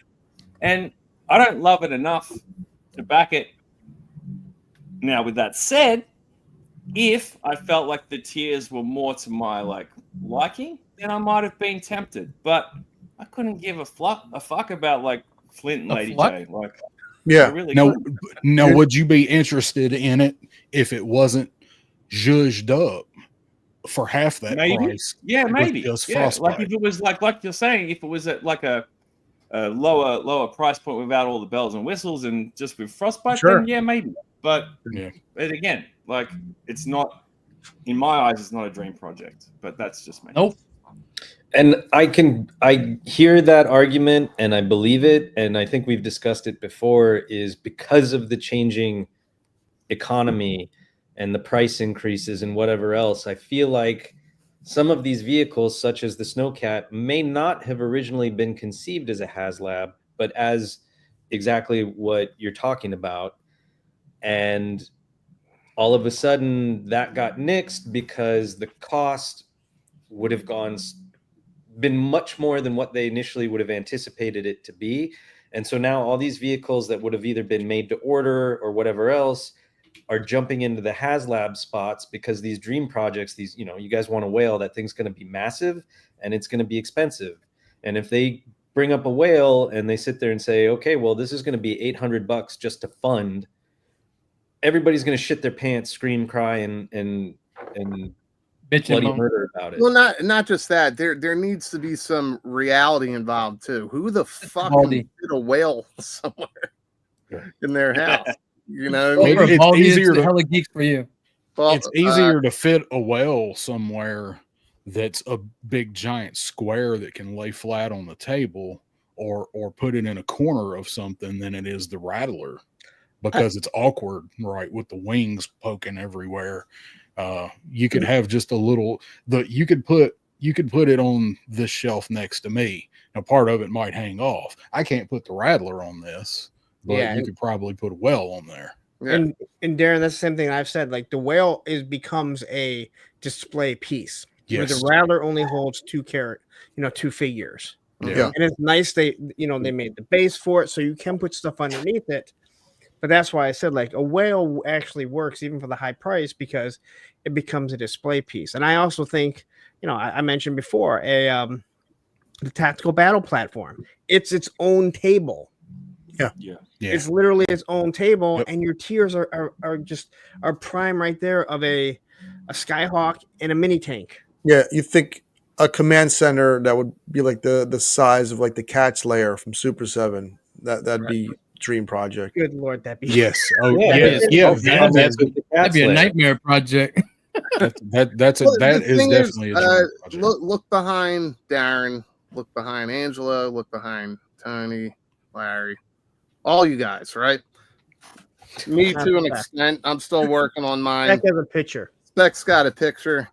and I don't love it enough to back it. Now, with that said, if I felt like the tiers were more to my liking, then I might have been tempted. But I couldn't give a fuck about Flint and Lady J. I really no. Would you be interested in it if it wasn't zhuzhed up for half that price? Yeah, maybe. Just like if it was like you're saying, if it was at a lower price point without all the bells and whistles and just with frostbite, then yeah, maybe. But again, it's not, in my eyes, it's not a dream project. But that's just me. Nope. And I hear that argument and I believe it. And I think we've discussed it before, is because of the changing economy and the price increases and whatever else. I feel like some of these vehicles, such as the SNOWCAT, may not have originally been conceived as a Haslab, but as exactly what you're talking about. And all of a sudden that got nixed because the cost would have been much more than what they initially would have anticipated it to be. And so now all these vehicles that would have either been made to order or whatever else are jumping into the Haslab spots because these dream projects, you guys want a whale, that thing's going to be massive and it's going to be expensive. And if they bring up a whale and they sit there and say, okay, well, this is going to be $800 just to fund, everybody's going to shit their pants, scream, cry, and bitch bloody murder about it. Well, not just that. There needs to be some reality involved too. Who the fuck did a whale somewhere in their house? You know, maybe it's easier to hella geeks for you. Well, it's easier to fit a well somewhere that's a big giant square that can lay flat on the table or put it in a corner of something than it is the rattler, because it's awkward, right, with the wings poking everywhere. You could have just a little you could put it on this shelf next to me. Now part of it might hang off. I can't put the rattler on this, but you could probably put a well on there. Yeah. And Darren, that's the same thing I've said. Like the whale becomes a display piece. Yes. Where the rattler only holds two figures. Yeah. And it's nice they made the base for it so you can put stuff underneath it. But that's why I said like a whale actually works even for the high price because it becomes a display piece. And I also think, I mentioned before the tactical battle platform. It's its own table. Yeah. It's literally its own table, and your tiers are prime right there of a Skyhawk and a mini tank. Yeah, you think a command center that would be like the size of like the catch layer from Super 7. That'd be dream project. Good Lord, that'd be that'd be a nightmare project. That is definitely a dream project. Look behind Darren, look behind Angelo, look behind Tony, Larry, all you guys, right? Me to an extent. I'm still working on mine. Spec has a picture. Spec's got a picture.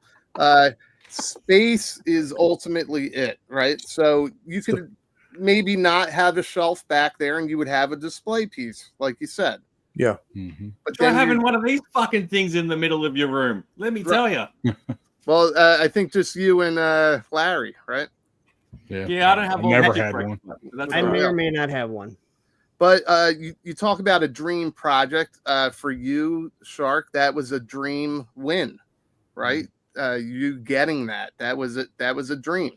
Space is ultimately it, right? So you could maybe not have a shelf back there and you would have a display piece, like you said. Yeah. Mm-hmm. But try having one of these fucking things in the middle of your room. Let me tell you. Well, I think just you and Larry, right? Yeah, I don't have never had one. I may or may not have one. But you talk about a dream project for you, Shark. That was a dream win, right? You getting that was a dream.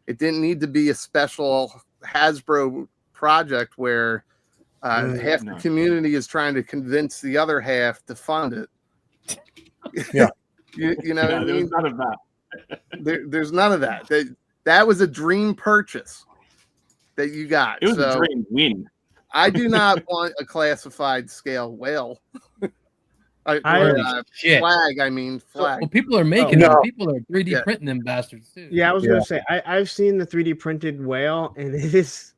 It didn't need to be a special Hasbro project where half the community is trying to convince the other half to fund it. Yeah, you know what I mean? There's none of that. There's none of that. That was a dream purchase that you got. It was a dream win. I do not want a classified scale whale. Flag. I mean flag. Well, people are making them. People are 3D printing them bastards too. Yeah, I was gonna say I've seen the 3D printed whale, and it's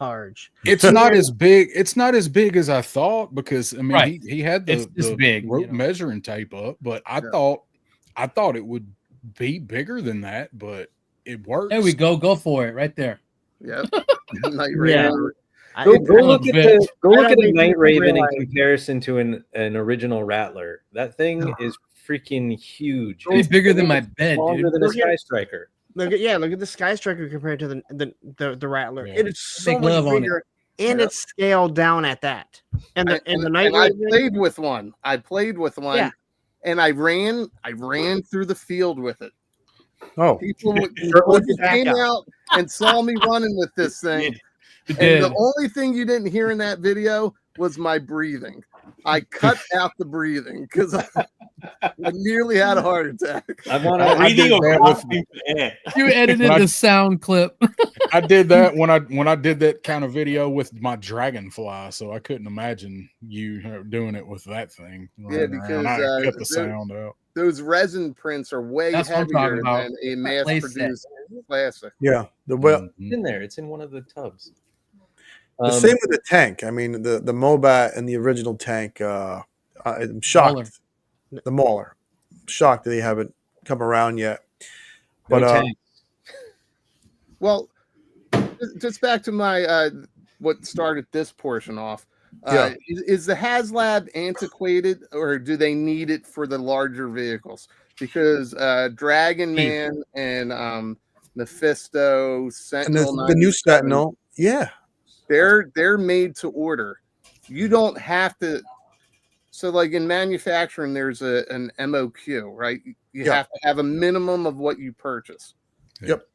large. It's not as big. It's not as big as I thought because I mean he had the big rope measuring tape up, but I thought it would be bigger than that, but it works. There we go. Go for it right there. Yep. Go look at the Night Raven in comparison to an original Rattler. That thing is freaking huge. It's bigger than my bed, longer dude. than a Sky Striker. Look at the Sky Striker compared to the Rattler. Yeah. It is so much bigger, and it's scaled down at that. And the Night Raven. I played with one. And I ran through the field with it. Oh, people came out and saw me running with this thing. And the only thing you didn't hear in that video was my breathing. I cut out the breathing because I nearly had a heart attack. You edited the sound clip. I did that when I did that kind of video with my Dragonfly, so I couldn't imagine you doing it with that thing. Yeah, because I cut the sound out. Those resin prints are way heavier than a mass-produced plastic. Yeah, it's in there. It's in one of the tubs. The same with the tank. I mean, the Mobat and the original tank. I'm shocked. Mauler. The Mauler. I'm shocked that they haven't come around yet. But well, just back to my what started this portion off. Is the Haslab antiquated, or do they need it for the larger vehicles? Because Dragon Man and Mephisto, Sentinel, and the new Sentinel, they're made to order. You don't have to. So, like in manufacturing, there's an MOQ, right? You have to have a minimum of what you purchase. Yep.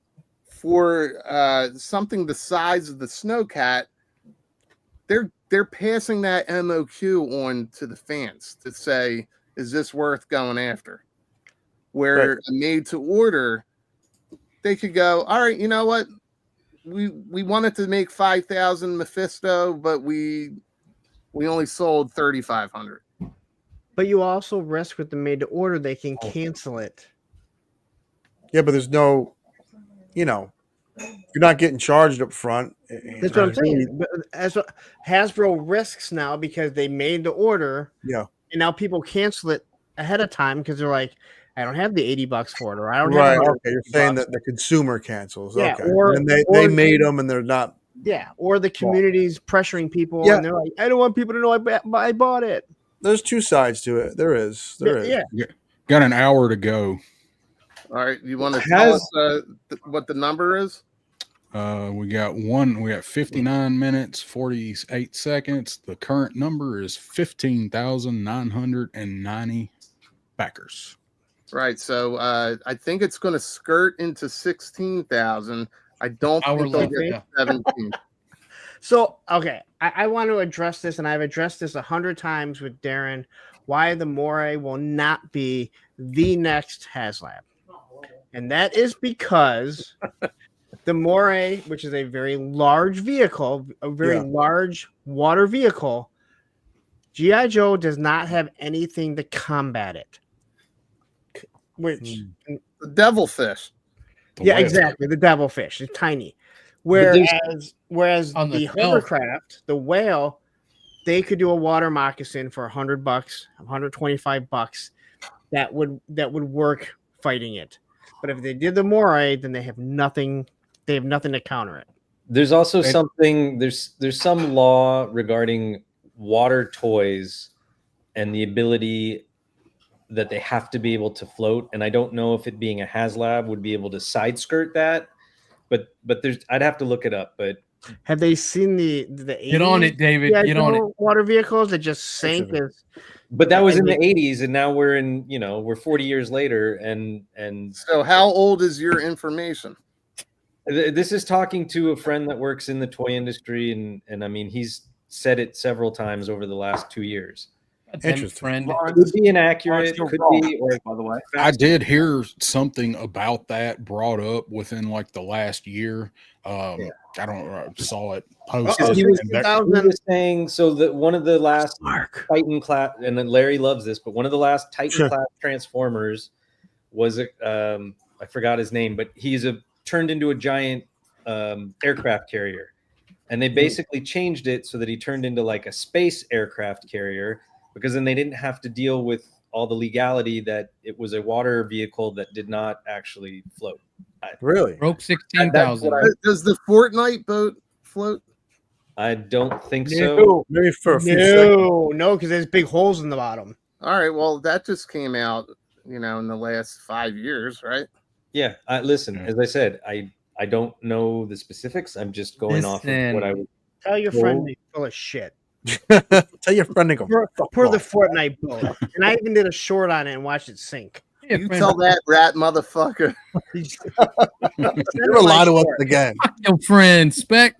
For something the size of the SNOWCAT, they're passing that MOQ on to the fans to say, is this worth going after? Where a made to order, they could go, all right, you know what? We wanted to make 5,000 Mephisto, but we only sold 3,500. But you also risk with the made to order, they can cancel it. Yeah, but there's no, you're not getting charged up front. That's what I'm saying. But that's what Hasbro risks now because they made the order. Yeah. And now people cancel it ahead of time because they're like, I don't have the $80 for it, or I don't Right. have Okay. You're saying that the consumer cancels. Yeah, Okay. or- and or- they made them and they're not. Yeah, or the community's pressuring people, Yeah. and they're like, "I don't want people to know I bought it." There's two sides to it. There is. Yeah. Got an hour to go. All right, you want to tell us what the number is? We got 59 minutes, 48 seconds. The current number is 15,990 backers. Right. So I think it's going to skirt into 16,000. I don't think they'll get 17. So, okay, I want to address this, and I've addressed this 100 times with Darren, why the Moray will not be the next Haslab. And that is because the Moray, which is a very large vehicle, a very large water vehicle, G.I. Joe does not have anything to combat it. Which the devilfish. Exactly. The devilfish is tiny. Whereas the hovercraft, the whale, they could do a water moccasin for $100, $125. That would work fighting it. But if they did the Moray, then they have nothing. They have nothing to counter it. There's also something. There's some law regarding water toys and the ability that they have to be able to float. And I don't know if it being a Haslab would be able to side skirt that. But I'd have to look it up. But have they seen the get on it, David? Get on it. Water vehicles that just sank But that was in the 80s, and now we're 40 years later, and so how old is your information? This is talking to a friend that works in the toy industry, and I mean he's said it several times over the last 2 years. Interesting. Friend. Could be inaccurate. Could be, or, by the way. I did hear something about that brought up within like the last year. I saw it posted. He was saying so that one of the last Titan class, and then Larry loves this, but one of the last Titan class Transformers was I forgot his name, but he's turned into a giant aircraft carrier, and they basically changed it so that he turned into like a space aircraft carrier. Because then they didn't have to deal with all the legality that it was a water vehicle that did not actually float. Really? Broke 16,000. Does the Fortnite boat float? I don't think so. Maybe for a few seconds. No, because there's big holes in the bottom. All right. Well, that just came out, in the last 5 years, right? Yeah. Listen, as I said, I don't know the specifics. I'm just going off of what I would tell your friend he's full of shit. Tell your friend to go pour the Fortnite boat. And I even did a short on it and watched it sink. You tell that rat motherfucker. Never lie to us again. Your friend, Spec.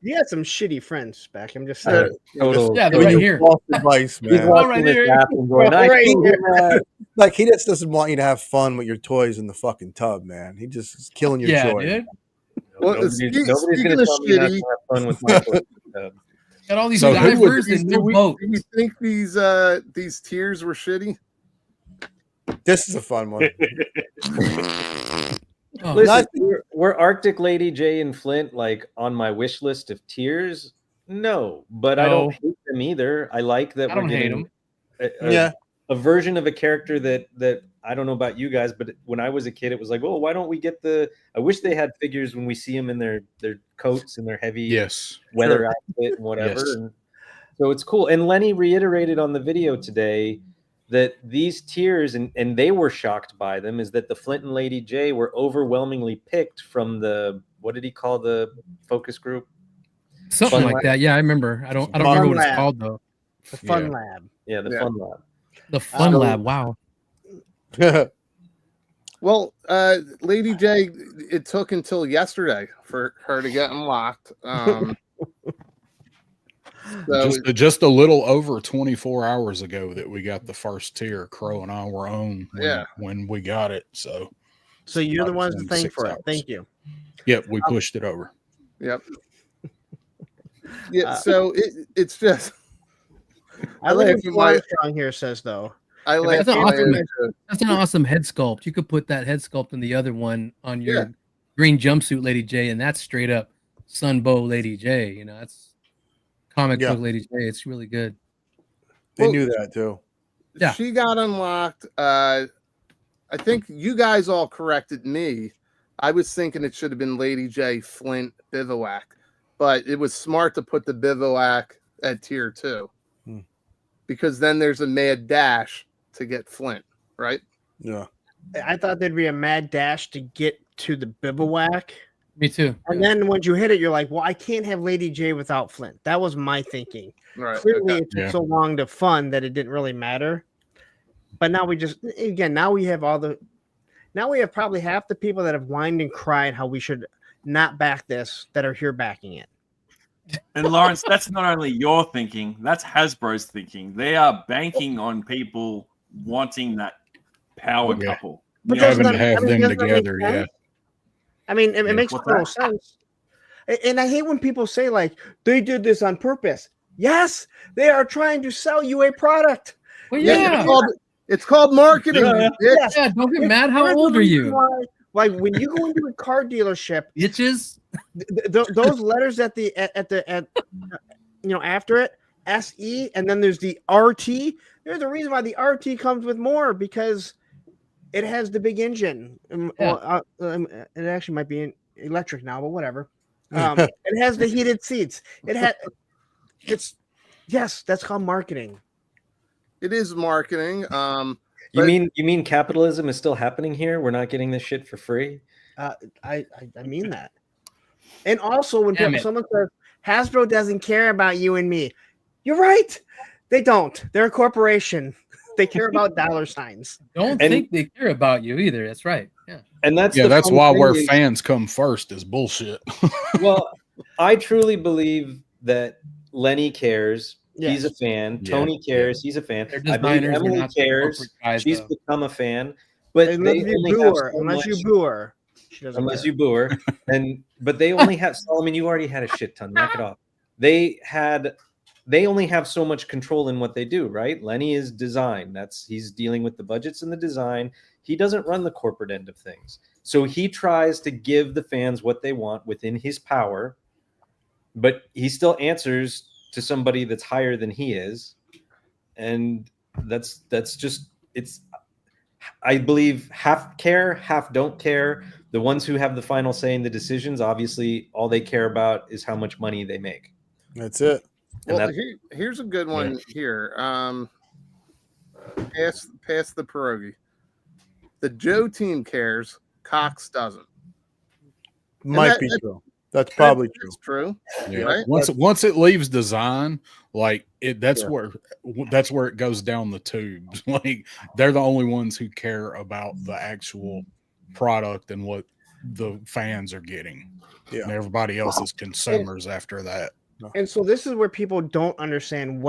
You had some shitty friends, Spec. I'm just saying. Yeah, they're right here. Advice, man. He's watching this app and going, Right here. Like he just doesn't want you to have fun with your toys in the fucking tub, man. He just is killing your joy. Dude. Well, nobody's speaking going to of tell me not shitty, to have fun with my toys. Got all these So who would- divers and no boat. do you think these tiers were shitty? This is a fun one. Oh, Listen, were Arctic Lady, Jay, and Flint like on my wish list of tiers? No, but I don't hate them either. I like that I we're don't hate getting them. a version of a character that I don't know about you guys, but when I was a kid, it was like, oh, why don't we get I wish they had figures when we see them in their coats and their heavy weather outfit and whatever. Yes. And so it's cool. And Lenny reiterated on the video today that these tiers, and they were shocked by them, is that the Flint and Lady J were overwhelmingly picked from what did he call the focus group? Something Fun like Lab. that. Yeah, I remember. I don't remember what it's called though. The Fun Lab. Yeah, the Fun Lab. The Fun Lab. Wow. Well, Lady J, it took until yesterday for her to get unlocked. Just a little over 24 hours ago that we got the first tier. Crow and I were on when we got it. So you're the ones to thank 6 for it. hours. Thank you. Yep, we pushed it over. Yep. Yeah. So it's just I like what Armstrong here says though. I like that's an awesome head sculpt. You could put that head sculpt in the other one on your green jumpsuit, Lady J, and that's straight up Sunbow Lady J. You know, that's comic book Lady J. It's really good. They knew that too. Yeah, she got unlocked. I think you guys all corrected me. I was thinking it should have been Lady J, Flint, Bivouac, but it was smart to put the Bivouac at tier 2 because then there's a mad dash to get Flint, right? Yeah. I thought there'd be a mad dash to get to the Bivouac. Me too. And then once you hit it, you're like, well, I can't have Lady J without Flint. That was my thinking. Right. Clearly, it took so long to fund that it didn't really matter. But now we just, again, now we have probably half the people that have whined and cried how we should not back this that are here backing it. And Lawrence, that's not only your thinking, that's Hasbro's thinking. They are banking on people wanting that power couple. But having to have them together, yeah. I mean, it makes total sense. And I hate when people say, like, they did this on purpose. Yes, they are trying to sell you a product. Well, yeah. It's called marketing. Yeah, don't get mad. How old are you? Like when you go into a car dealership, bitches. Those letters at after it, SE, and then there's the RT. There's a reason why the RT comes with more because it has the big engine. It actually might be electric now, but whatever. It has the heated seats. That's called marketing. It is marketing. You mean capitalism is still happening here? We're not getting this shit for free. I mean that. And also, when someone says Hasbro doesn't care about you and me, you're right. They don't. They're a corporation. They care about dollar signs. Don't think they care about you either. That's right. Yeah. And that's why where fans come first is bullshit. Well, I truly believe that Lenny cares. Yes. He's a fan. Tony cares. He's a fan. I believe Emily cares. She's become a fan. But unless you boo her. Unless you boo her. But they only have Solomon, you already had a shit ton. Knock it off. They only have so much control in what they do, right? Lenny is design. He's dealing with the budgets and the design. He doesn't run the corporate end of things. So he tries to give the fans what they want within his power, but he still answers to somebody that's higher than he is. And that's just, I believe half care, half don't care. The ones who have the final say in the decisions, obviously all they care about is how much money they make. That's it. Well, here's a good one here. Pass the pierogi. The Joe team cares. Cox doesn't. Might be true. That's probably true. It's true. Yeah. Right? Once it leaves design, like that's where it goes down the tubes. Like they're the only ones who care about the actual product and what the fans are getting. Yeah. And everybody else is consumers after that. And so this is where people don't understand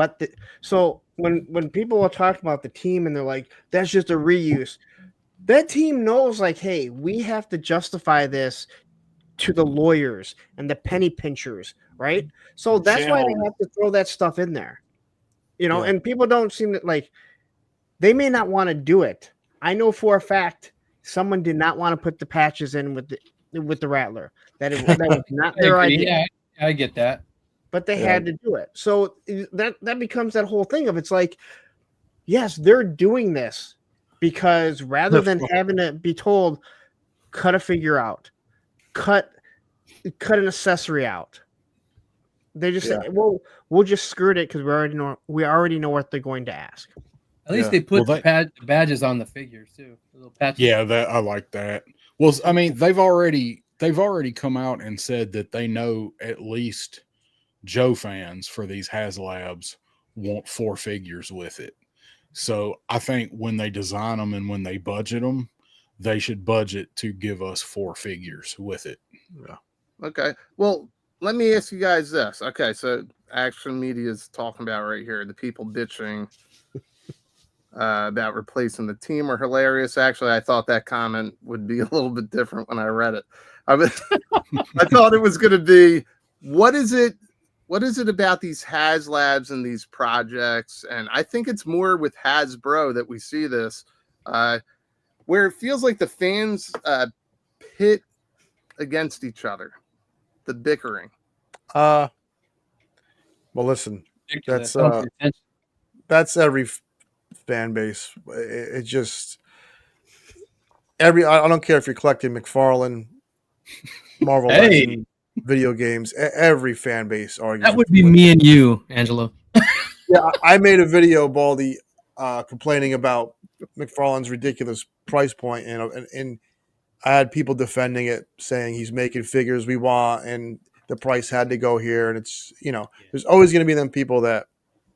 so when people are talking about the team and they're like, that's just a reuse. That team knows, like, hey, we have to justify this to the lawyers and the penny pinchers, right? So that's why they have to throw that stuff in there, and people don't seem to like, they may not want to do it. I know for a fact someone did not want to put the patches in with the Rattler. That was not their idea. Yeah, I get that. But they had to do it. So that becomes that whole thing of, it's like, yes, they're doing this because rather than having to be told, cut a figure out, cut an accessory out, they just say, well, we'll just skirt it because we already know what they're going to ask. At least they put the badges on the figures too. The little patches. Yeah, I like that. Well, I mean, they've already come out and said that they know at least Joe fans for these Haslabs want 4 figures with it. So I think when they design them and when they budget them, they should budget to give us 4 figures with it. Yeah. Okay. Well, let me ask you guys this. Okay, so Action Media is talking about right here. The people bitching about replacing the team are hilarious. Actually, I thought that comment would be a little bit different when I read it. I thought it was going to be, what is it what is it about these Haslabs and these projects? And I think it's more with Hasbro that we see this, where it feels like the fans pit against each other, the bickering. Well, listen, that's every fan base. It just I don't care if you're collecting McFarlane, Marvel Legends, video games. Every fan base argues. That would be me and you, Angelo. Yeah, I made a video, Baldy, complaining about McFarlane's ridiculous price point, and I had people defending it, saying he's making figures we want, and the price had to go here. And it's, there's always going to be them people that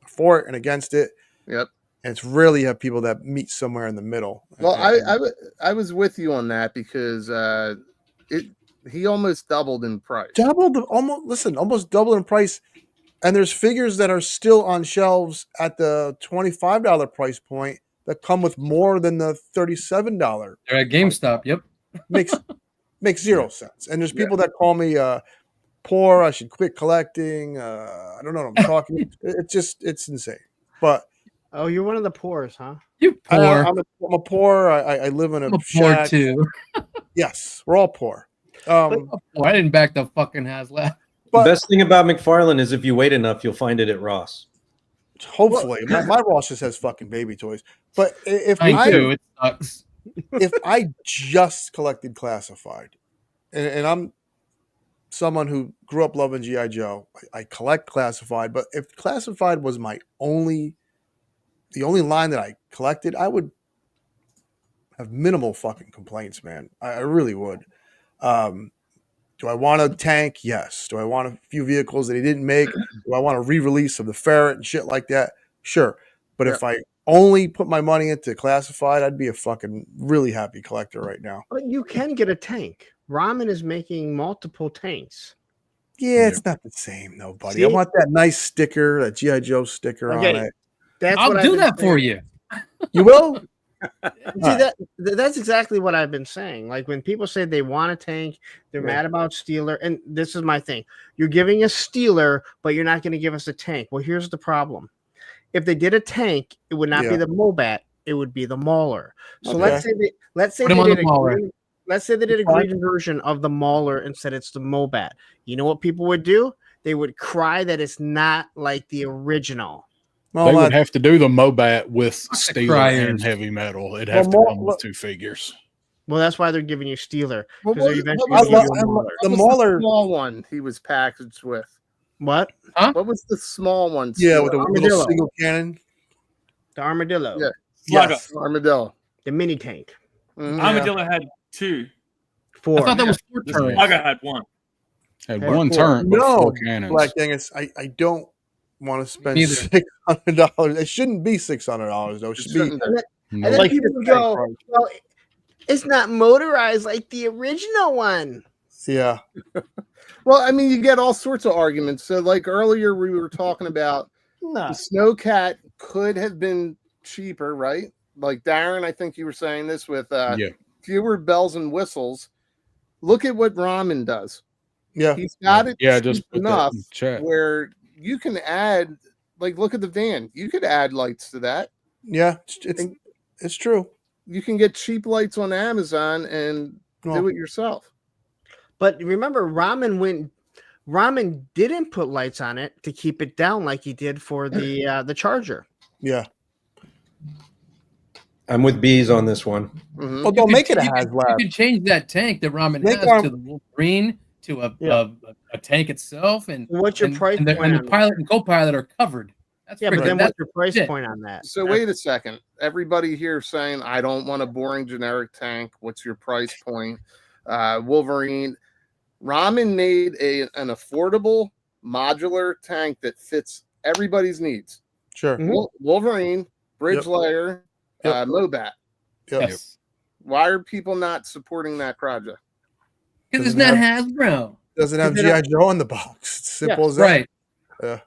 are for it and against it. Yep. And it's rarely have people that meet somewhere in the middle. Well, I was with you on that because he almost doubled in price. Almost doubled in price. And there's figures that are still on shelves at the $25 price point that come with more than the $37. They're at GameStop. Yep. Makes zero sense. And there's people that call me poor. I should quit collecting. I don't know what I'm talking. It's insane. But you're one of the poors, huh? You poor. I'm a poor. I live in a shack. Poor too. Yes, we're all poor. I didn't back the fucking Haslab. The best thing about McFarlane is if you wait enough, you'll find it at Ross. Hopefully, my Ross just has fucking baby toys. But if it sucks. If I just collected classified, and I'm someone who grew up loving G.I. Joe, I collect classified. But if classified was the only line that I collected, I would have minimal fucking complaints, man. I really would. Do I want a tank? Yes. Do I want a few vehicles that he didn't make? Do I want a re-release of the Ferret and shit like that? Sure. But if I only put my money into classified, I'd be a fucking really happy collector right now. But you can get a tank. Ramen is making multiple tanks. Yeah, it's not the same though, buddy. See? I want that nice sticker, that G.I. Joe sticker on it. I'll do that for you. You will? See, that's exactly what I've been saying. Like when people say they want a tank, they're mad about Steeler. And this is my thing. You're giving us Steeler, but you're not going to give us a tank. Well, here's the problem. If they did a tank, it would not be the Mobat. It would be the Mauler. So let's say they did a green version of the Mauler and said it's the Mobat. You know what people would do? They would cry that it's not like the original. Well, they would have to do the Mobat with steel and heavy metal. It'd have to come with two figures. Well, that's why they're giving you Steeler. The Mauler small one he was packaged with. What? Huh? What was the small one? Yeah, with the little single cannon. The Armadillo. Yeah. Yes, Armadillo. The mini tank. Armadillo had 2. 4. I thought that was 4 turns. Slugger had 1. Had 1 turn. No, 4 cannons. Black Dingus, I don't want to spend $600. It shouldn't be $600 though. It should be. And then people go, well, it's not motorized like the original one. Yeah. Well, I mean, you get all sorts of arguments. So, like earlier, we were talking about the SNOWCAT could have been cheaper, right? Like Darren, I think you were saying this with fewer bells and whistles. Look at what Ramen does. Yeah, he's got it. Yeah, just enough where you can add. Like, look at the van. You could add lights to that. Yeah, it's true. You can get cheap lights on Amazon and do it yourself. But remember, Ramen didn't put lights on it to keep it down like he did for the Charger. Yeah. I'm with Bees on this one. Mm-hmm. Well, don't make it a Haslab. You could change that tank that Ramen has to the Wolverine to a tank itself, and what's your price point? And the pilot and co-pilot are covered. That's but then what's your price point on that? So wait a second. Everybody here saying I don't want a boring generic tank. What's your price point? Wolverine. Ramen made an affordable modular tank that fits everybody's needs. Sure. Wolverine, bridge layer, Mobat. Yes. Why are people not supporting that project? Because it's not Hasbro. Doesn't have G.I. Joe on the box. It's simple as that. Right. Yeah.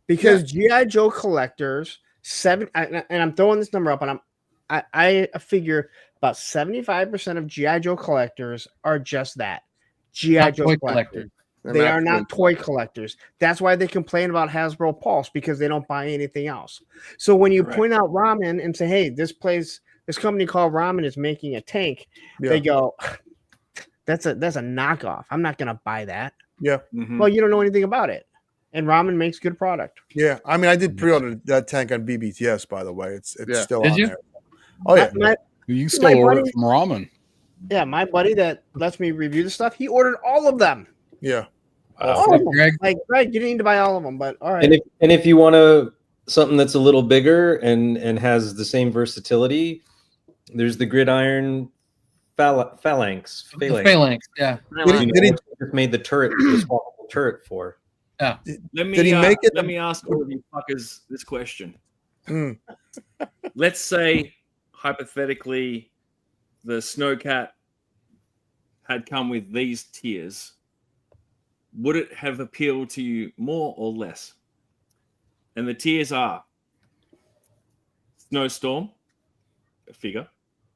Because G.I. Joe collectors, and I'm throwing this number up, and I figure about 75% of G.I. Joe collectors are just that. G.I. Joe collectors. They are not toy collectors. That's why they complain about Hasbro Pulse, because they don't buy anything else. So when you point out Ramen and say, "Hey, this company called Ramen is making a tank," they go, "That's a knockoff. I'm not gonna buy that." Yeah. Well, you don't know anything about it, and Ramen makes good product. Yeah, I mean, I did pre-order that tank on BBTS, by the way. It's still Did on you? there. Oh yeah, You can still order it from Ramen. Yeah, my buddy that lets me review the stuff, he ordered all of them. Yeah. All of them. Like, Greg, you didn't need to buy all of them, but all right. And if you want something that's a little bigger and has the same versatility, there's the Gridiron Phalanx. Phalanx, yeah. Did he just made the turret, the swappable turret for? Yeah. Let me Did he make it? Let me ask all of you fuckers this question. Mm. Let's say hypothetically the SNOWCAT had come with these tiers. Would it have appealed to you more or less? And the tiers Snowstorm, a figure.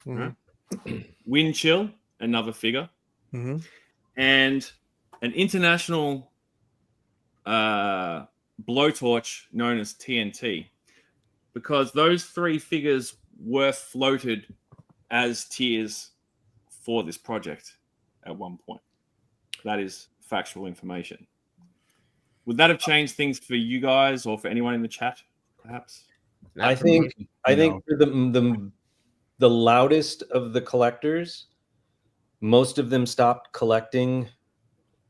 Right? Wind Chill, another figure. And an international blowtorch known as TNT. Because those 3 figures were floated as tiers for this project at one point. That is factual information. Would that have changed things for you guys or for anyone in the chat, perhaps? I think for the loudest of the collectors, most of them stopped collecting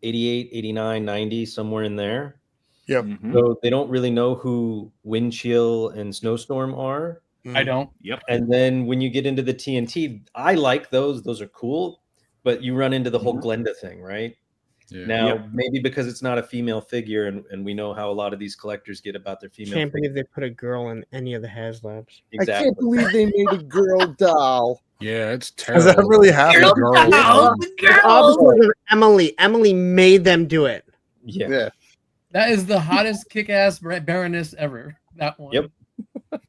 88, 89, 90, somewhere in there. Yep. So they don't really know who Wind Chill and Snowstorm are. I don't. Yep. And then when you get into the TNT, I like those. Those are cool. But you run into the whole Glenda thing, right? Yeah. Now, maybe because it's not a female figure, and we know how a lot of these collectors get about their female Can't figures. believe they put a girl in any of the Haslabs. Exactly. I can't believe they made a girl doll. Yeah, it's Does terrible. that really happen? Opposite of Emily. Emily made them do it. Yeah. That is the hottest kick-ass Baroness ever. That one. Yep.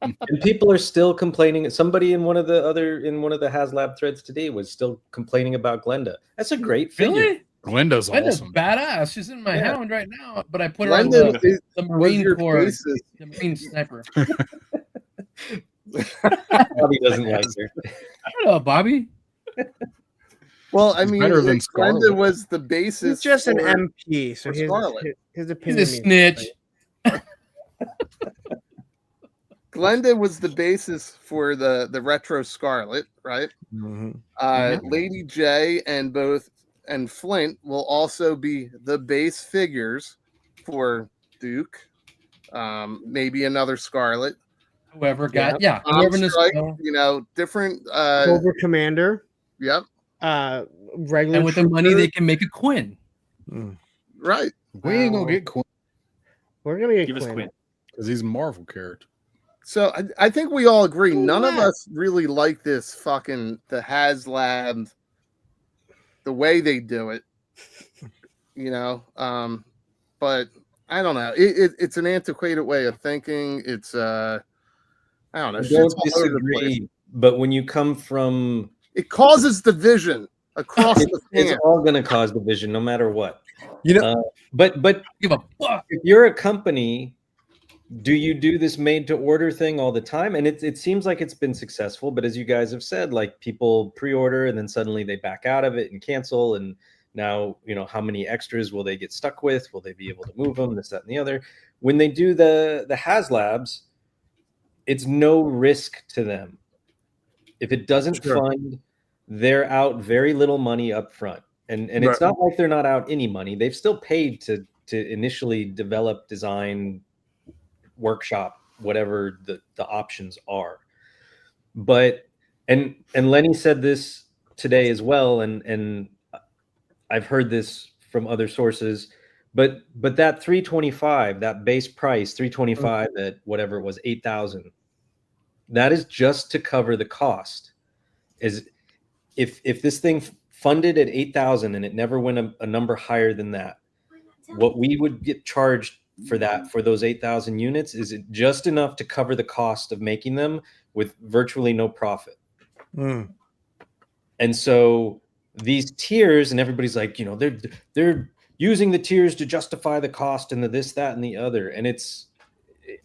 And people are still complaining. Somebody in one of the Haslab threads today was still complaining about Glenda. That's a great figure. Really? Glenda's awesome. Badass. She's in my hound right now, but I put her Glenda on the Marine Corps, basis. the Marine sniper. Bobby doesn't like her. Hello, Bobby. Well, I It's mean, better than Glenda Scarlet. was the basis. He's just an for- MP, so for Scarlet. his He's opinion. a snitch. Glenda was the basis for the retro Scarlet, right? Lady J and Flint will also be the base figures for Duke. Maybe another Scarlet. Whoever got Yeah. whoever in this Strike, different. Cobra Commander. Yep. Regular. and with the money they can make a Quinn. Right. We ain't gonna get Quinn We're gonna get Give us Quinn. Quinn. because he's a Marvel character. So I think we all agree. None of us really like this the Haslab, the way they do it. But I don't know. It's an antiquated way of thinking. It's I don't know. I shit's don't all over the place. disagree, but when you come from, It causes division across the it's fan. all going to cause division, no matter what. But Give a fuck. if you're a company, do you do this made to order thing all the time? And it seems like it's been successful, but as you guys have said, like people pre-order and then suddenly they back out of it and cancel. And now, how many extras will they get stuck with? Will they be able to move them? This, that, and the other. When they do the Haslabs, it's no risk to them. If it doesn't fund, they're out very little money up front. And it's not like they're not out any money. They've still paid to initially develop, design, workshop, whatever the options are. But and Lenny said this today as well, and I've heard this from other sources, but that 325, that base price 325, that whatever it was, 8,000, that is just to cover the cost. Is if this thing funded at 8,000 and it never went a number higher than that, what we would get charged for that, for those 8,000 units, is it just enough to cover the cost of making them with virtually no profit. And so these tiers, and everybody's like, they're using the tiers to justify the cost and the this, that, and the other. And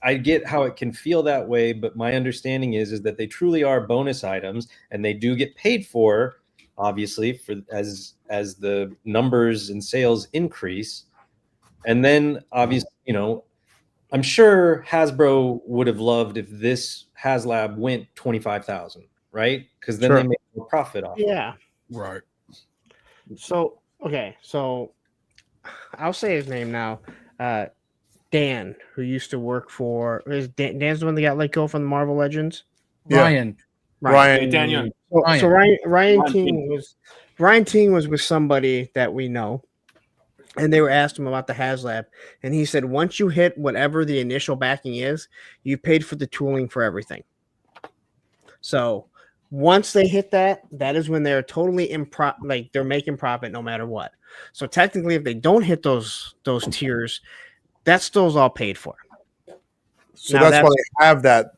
I get how it can feel that way, but my understanding is that they truly are bonus items, and they do get paid for, obviously, for as the numbers and sales increase. And then obviously, I'm sure Hasbro would have loved if this Haslab went 25,000, right? Because then they make more profit off. Yeah. Right. So I'll say his name now. Dan, who used to work for Dan's the one that got let go from the Marvel Legends. Ryan. Hey, Dan Young. So Ryan Ting was with somebody that we know, and they were asked him about the Haslab, and he said once you hit whatever the initial backing is, you paid for the tooling for everything. So once they hit that is when they're totally they're making profit no matter what. So technically, if they don't hit those tiers, that still's all paid for. So that's why they have that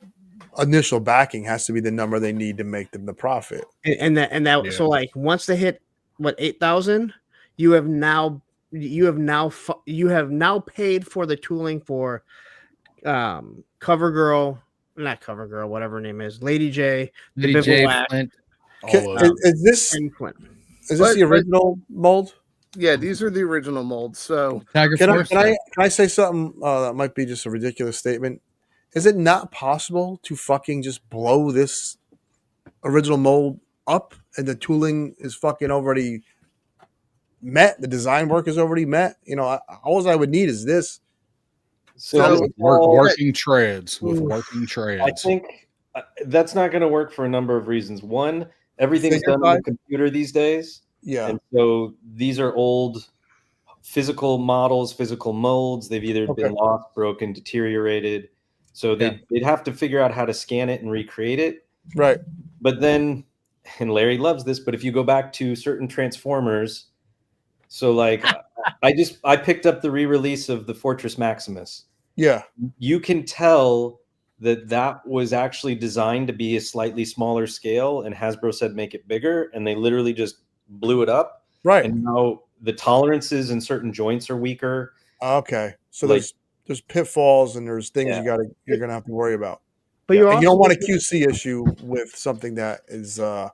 initial backing has to be the number they need to make them the profit. And that so like once they hit 8,000, you have now paid for the tooling for CoverGirl, not CoverGirl, whatever her name is, Lady J, Flint. Is this the original mold? Yeah, these are the original molds. So can I say something that might be just a ridiculous statement? Is it not possible to fucking just blow this original mold up and the tooling is fucking already met? The design work is already met. All I would need is this. So working treads with working treads. I think that's not going to work for a number of reasons. One, everything's done on the computer these days. Yeah. And so these are old physical models, physical molds. They've either been lost, broken, deteriorated. So they'd have to figure out how to scan it and recreate it. Right. But then, and Larry loves this, but if you go back to certain Transformers, so like I picked up the re-release of the Fortress Maximus. Yeah. You can tell that was actually designed to be a slightly smaller scale, and Hasbro said make it bigger, and they literally just blew it up. Right. And now the tolerances in certain joints are weaker. Okay. So there's pitfalls and there's things you're gonna have to worry about. But you don't want a QC issue with something that is but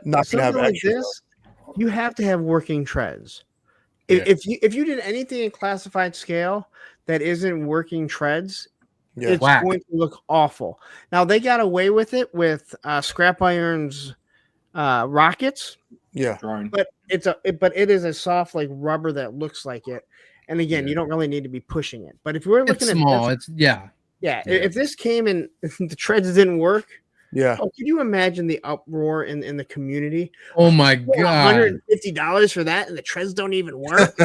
not gonna have like extra. This, you have to have working treads. If you did anything in classified scale that isn't working treads, it's going to look awful. Now they got away with it with Scrap Iron's rockets. Yeah. But it is a soft like rubber that looks like it. And again, you don't really need to be pushing it. But if we're looking at small, this, yeah. If this came and the treads didn't work, could you imagine the uproar in the community? Oh my god, $150 for that, and the treads don't even work.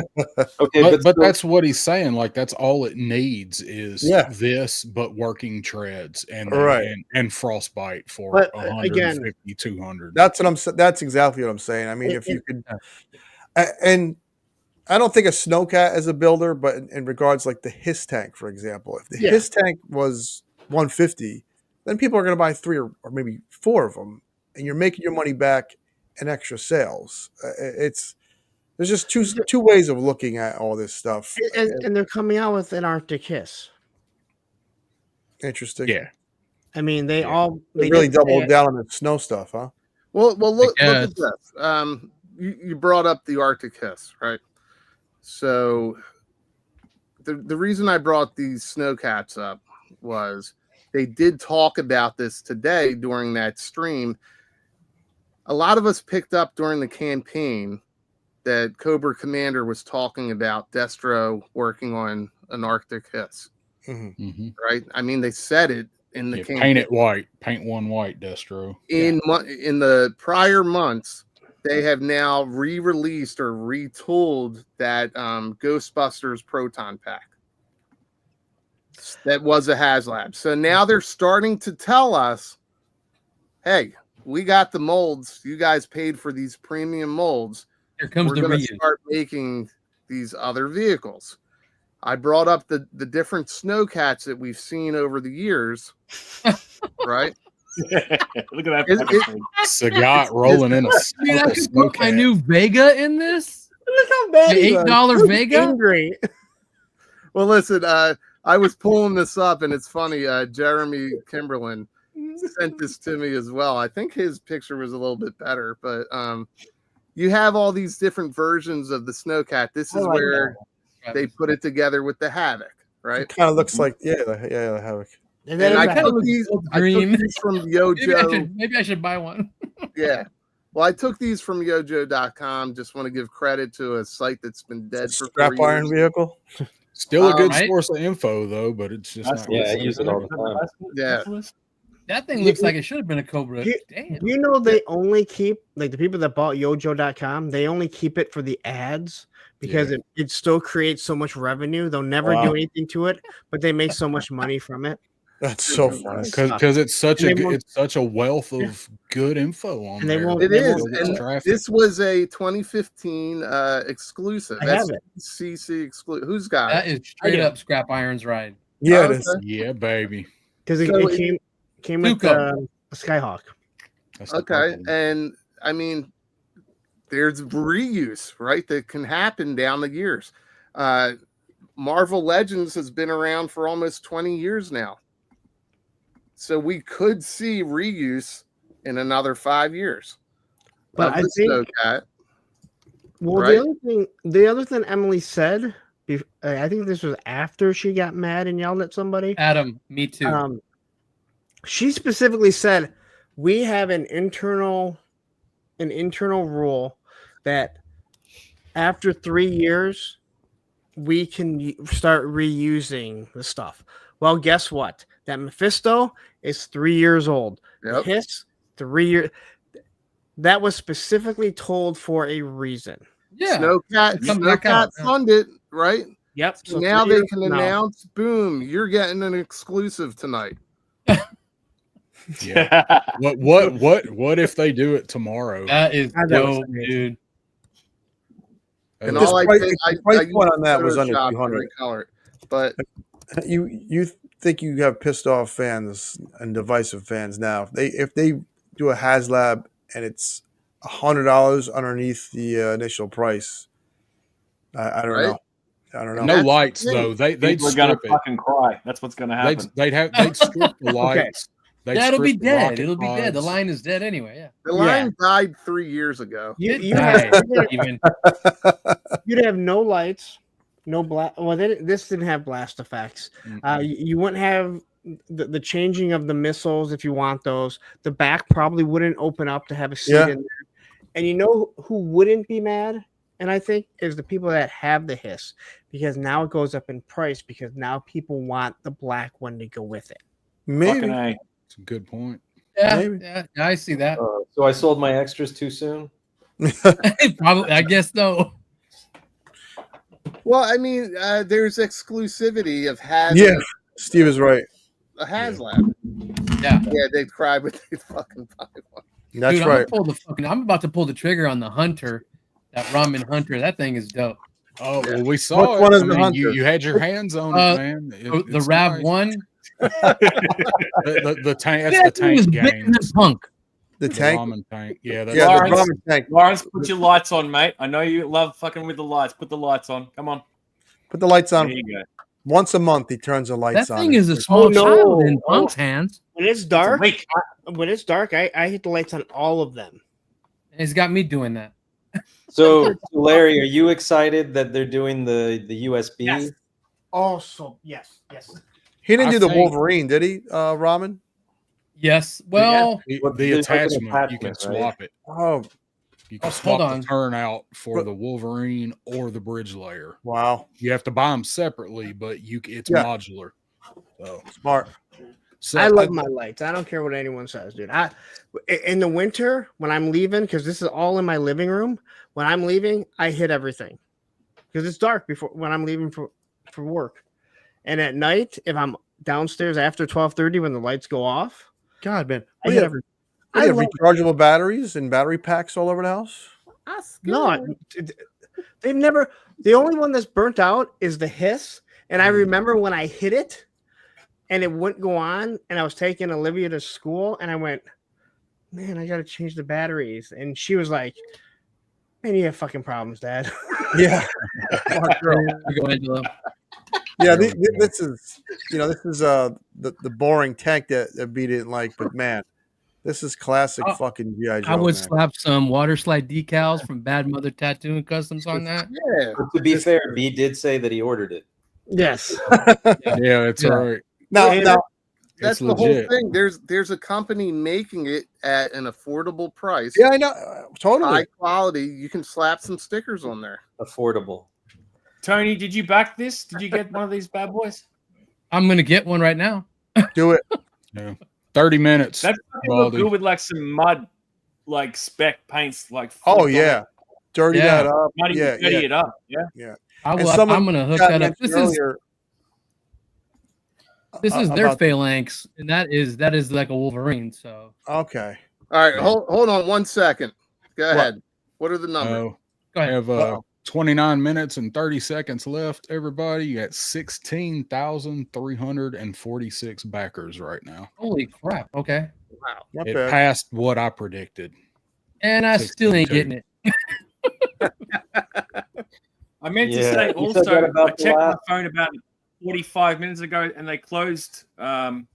but that's what he's saying. Like that's all it needs is this, but working treads and frostbite for 150, 200. That's exactly what I'm saying. I mean, if you could, and I don't think a SNOWCAT as a builder, but in regards like the HISS tank, for example, if the HISS tank was 150, then people are going to buy 3 or maybe 4 of them, and you're making your money back in extra sales. There's just two ways of looking at all this stuff, and they're coming out with an Arctic HISS. Interesting. Yeah, I mean they really doubled down on the snow stuff, huh? Well, look at this. You brought up the Arctic HISS, right? So the reason I brought these SNOWCATs up was they did talk about this today during that stream. A lot of us picked up during the campaign that Cobra Commander was talking about Destro working on an Arctic HISS, right? I mean, they said it in the campaign. Paint it white, paint one white, Destro. In the prior months, they have now re-released or retooled that Ghostbusters Proton Pack. That was a Haslab. So now they're starting to tell us, hey, we got the molds. You guys paid for these premium molds. Here comes We're going to start making these other vehicles. I brought up the different SNOWCATs that we've seen over the years, right? Look at that. Sagat rolling in a I could put my new Vega in this. Look how bad he was. $8 Vega. Angry. Well, listen, I was pulling this up, and it's funny. Jeremy Kimberlin sent this to me as well. I think his picture was a little bit better, but you have all these different versions of the SNOWCAT. This is where they put it together with the Havoc, right? It kind of looks like the Havoc. And I took these from Yojo. Maybe I should buy one. Yeah. Well, I took these from yojo.com. Just want to give credit to a site that's been dead for scrap iron vehicle. Still a good source of info, though, but it's just not. Yeah, I use it all the time. Yeah. That thing looks like it should have been a Cobra. Damn. You know, they only keep, like, the people that bought yojo.com, they only keep it for the ads because it still creates so much revenue. They'll never do anything to it, but they make so much money from it. That's so funny because it's such a wealth of good info on there. It is, and this was a 2015 exclusive. I have it. CC exclusive. Who's got that? It? Is straight up Scrap Iron's ride. Yeah, it is. Yeah, baby. Because it came with a Skyhawk. Okay, and I mean, there's reuse, right? That can happen down the years. Marvel Legends has been around for almost 20 years now. So we could see reuse in another 5 years. But I think SNOWCAT, well, the other thing Emily said, I think this was after she got mad and yelled at somebody. Adam, me too. She specifically said we have an internal rule that after 3 years we can start reusing the stuff. Well, guess what? That Mephisto is 3 years old. Yep. Hiss, 3 years. That was specifically told for a reason. Yeah. SNOWCAT funded, right? Yep. So now they can announce, boom, you're getting an exclusive tonight. Yeah. What if they do it tomorrow? That is dope, dude. And all I price point on that was under 200. But you think you have pissed off fans and divisive fans now. If they do a Haslab and it's $100 underneath the initial price, I don't know. I don't know. No lights though. They're gonna fucking cry. That's what's gonna happen. They'd strip the lights. That'll be dead. It'll be dead. The line is dead anyway. Yeah. The line died 3 years ago. You'd have no lights, no blast. Well, this didn't have blast effects. You wouldn't have the changing of the missiles if you want those. The back probably wouldn't open up to have a seat in there. And you know who wouldn't be mad? And I think is the people that have the hiss, because now it goes up in price because now people want the black one to go with it. Maybe. It's a good point. Yeah, I see that. So I sold my extras too soon? Probably, I guess so. Well, I mean, there's exclusivity of Haslab. Yeah, Steve is right. A Haslab. Yeah, they'd cry, but they'd fucking buy one. That's dude, right. I'm about to pull the trigger on the Hunter, that Ramen Hunter. That thing is dope. Oh, well, we saw Which one is it. the Hunter? You had your hands on it, man. The Rav nice. 1. the tank. That's the tank game. Punk. The tank. Ramen tank. Yeah, that's the Lawrence, ramen tank. Lawrence, put your lights on, mate. I know you love fucking with the lights. Put the lights on. Come on. Put the lights on. There you go. Once a month, he turns the lights on. That thing is a small child in Punk's hands. When it's dark, I hit the lights on all of them. It's got me doing that. So, Larry, are you excited that they're doing the USB? Yes. Also, yes. He didn't do the Wolverine, did he, Ramen? Yes. Well, the attachment, you can swap it. Oh, you can swap the turnout for the Wolverine or the bridge layer. Wow. You have to buy them separately, but it's modular. So smart. So I love my lights. I don't care what anyone says, dude. In the winter when I'm leaving, because this is all in my living room. When I'm leaving, I hit everything because it's dark when I'm leaving for work. And at night, if I'm downstairs after 12:30 when the lights go off, God, man, I hit everything. I have rechargeable batteries and battery packs all over the house. No, they've never. The only one that's burnt out is the hiss. And I remember when I hit it, and it wouldn't go on, and I was taking Olivia to school, and I went, "Man, I got to change the batteries." And she was like, "Man, you have fucking problems, Dad." Yeah. Go, Angelo. Yeah, this is the boring tank that B didn't like, but man, this is classic fucking G.I. Joe. I would man. slap some water slide decals from Bad Mother Tattoo and Customs on that. Yeah. But to be fair, B did say that he ordered it. Yes. Yeah, it's all right. Now, that's the whole thing. There's a company making it at an affordable price. Yeah, I know. Totally. High quality. You can slap some stickers on there. Affordable. Tony, did you back this? Did you get one of these bad boys? I'm gonna get one right now. Do it. Yeah. 30 minutes. That's look good with like some mud, like spec paints, like. Oh yeah, dirty that up. Dirty it up. Yeah. Yeah. I'm gonna hook that up. This is their phalanx, and that is like a Wolverine. So okay. All right, hold on 1 second. Go ahead. What are the numbers? Go ahead. I have 29 minutes and 30 seconds left. Everybody, you got 16,346 backers right now. Holy crap! Okay. Wow. It passed what I predicted, and I still ain't getting it. I meant to say also, I checked my phone about 45 minutes ago, and they closed the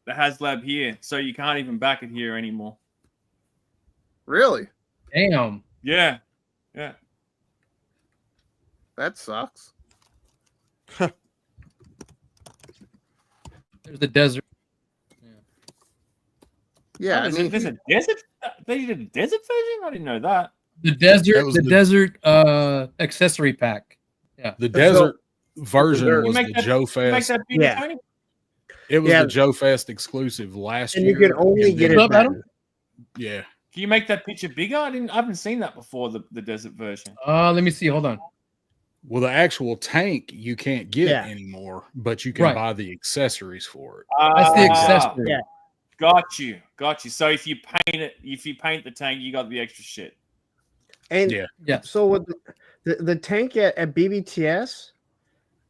Haslab here, so you can't even back it here anymore. Really? Damn. Yeah. Yeah. That sucks. There's the desert. Yeah, there's a desert. They did a desert version. I didn't know that. The desert accessory pack. Yeah. The desert version was the Joe Fest. Yeah. It was the Joe Fest exclusive last year. And you can only get it back. Yeah. Can you make that picture bigger? I haven't seen that before. The desert version. Let me see. Hold on. Well, the actual tank you can't get anymore, but you can buy the accessories for it. That's the accessory. Yeah. Got you. So if you paint the tank, you got the extra shit. And so with the tank at BBTS,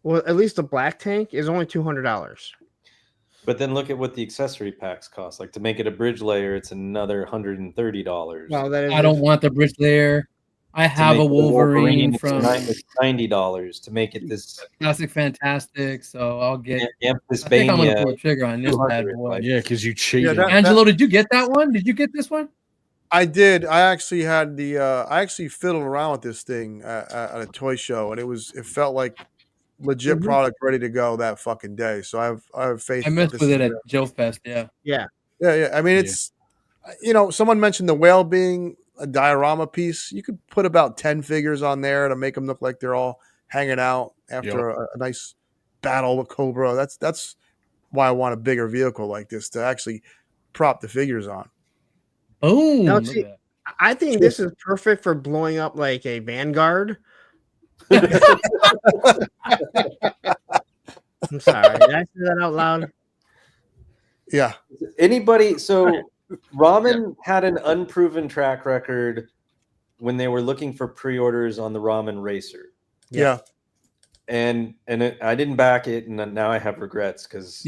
well, at least the black tank is only $200. But then look at what the accessory packs cost. Like to make it a bridge layer, it's another $130. Well, that is I don't want the bridge layer. I have a Wolverine from $90 to make it this classic, fantastic. So I'll get. This I think I'm gonna pull a trigger on this bad boy. Yeah, because you cheated. Angelo, did you get that one? Did you get this one? I did. I actually had I actually fiddled around with this thing at a toy show, and it felt like legit product ready to go that fucking day. So I have faith. I messed with it at Joe Fest. Yeah. I mean, it's someone mentioned the whale being a diorama piece. You could put about 10 figures on there to make them look like they're all hanging out after a nice battle with Cobra. That's why I want a bigger vehicle like this to actually prop the figures on. Boom. Now, see, I think this is perfect for blowing up like a Vanguard. I'm sorry. Did I say that out loud? Yeah. Anybody? So Ramen had an unproven track record when they were looking for pre-orders on the Ramen Racer. Yeah. And I didn't back it, and now I have regrets because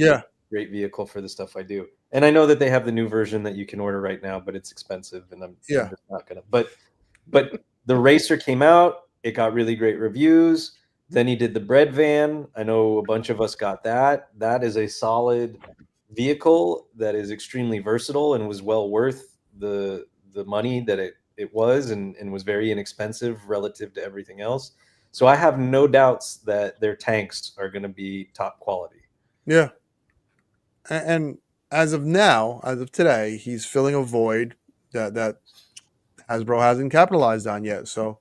great vehicle for the stuff I do. And I know that they have the new version that you can order right now, but it's expensive, and I'm just not gonna. But the Racer came out. It got really great reviews. Then he did the bread van. I know a bunch of us got that. That is a solid vehicle that is extremely versatile and was well worth the money that it was and was very inexpensive relative to everything else. So I have no doubts that their tanks are going to be top quality. Yeah. And as of now, as of today, he's filling a void that Hasbro hasn't capitalized on yet. So,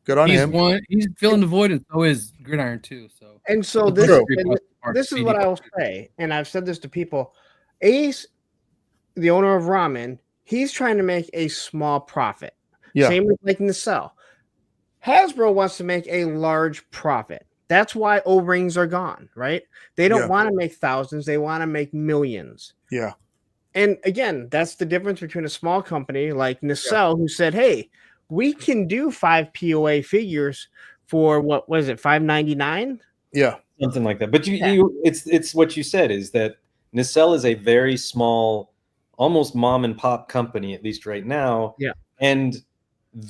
good on him. He's filling the void, and so is Gridiron too. So, and so this is what I will say, and I've said this to people. Ace, the owner of Ramen, he's trying to make a small profit. Yeah. Same with like Nacelle. Hasbro wants to make a large profit. That's why O-rings are gone, right? They don't want to make thousands. They want to make millions. Yeah. And again, that's the difference between a small company like Nacelle who said, hey, we can do 5 POA figures for what was it, $5.99? Yeah. Something like that. But it's what you said is that Nacelle is a very small, almost mom and pop company, at least right now. Yeah. And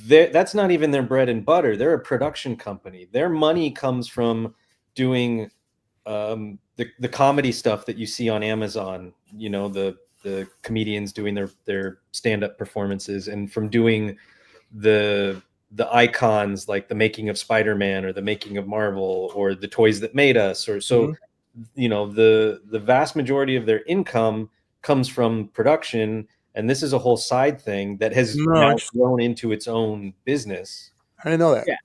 that's not even their bread and butter. They're a production company. Their money comes from doing the comedy stuff that you see on Amazon, you know, the comedians doing their stand-up performances, and from doing the icons like the making of Spider-Man or the making of Marvel or the toys that made us, or so you know, the vast majority of their income comes from production, and this is a whole side thing that has now grown into its own business. I didn't know that. Yeah.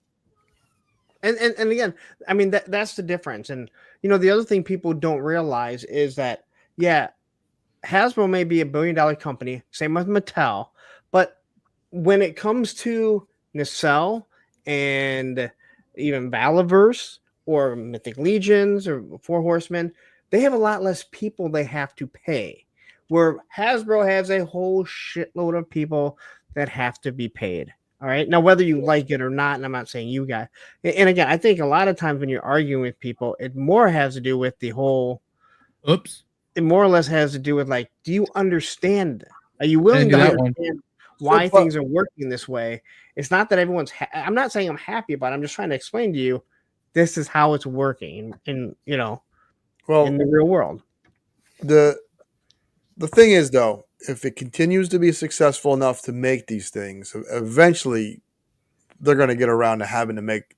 And again, I mean, that's the difference. And, you know, the other thing people don't realize is that, yeah, Hasbro may be $1 billion company, same with Mattel, but when it comes to Nacelle and even Valaverse or Mythic Legions or Four Horsemen, they have a lot less people they have to pay, where Hasbro has a whole shitload of people that have to be paid. All right. Now, whether you like it or not, and I'm not saying you guys, and again, I think a lot of times when you're arguing with people, it more has to do with the whole, it more or less has to do with, like, do you understand? Are you willing to understand why things are working this way? It's not that everyone's, I'm not saying I'm happy about it. I'm just trying to explain to you, this is how it's working in you know, in the real world. The thing is, though, if it continues to be successful enough to make these things, eventually they're going to get around to having to make.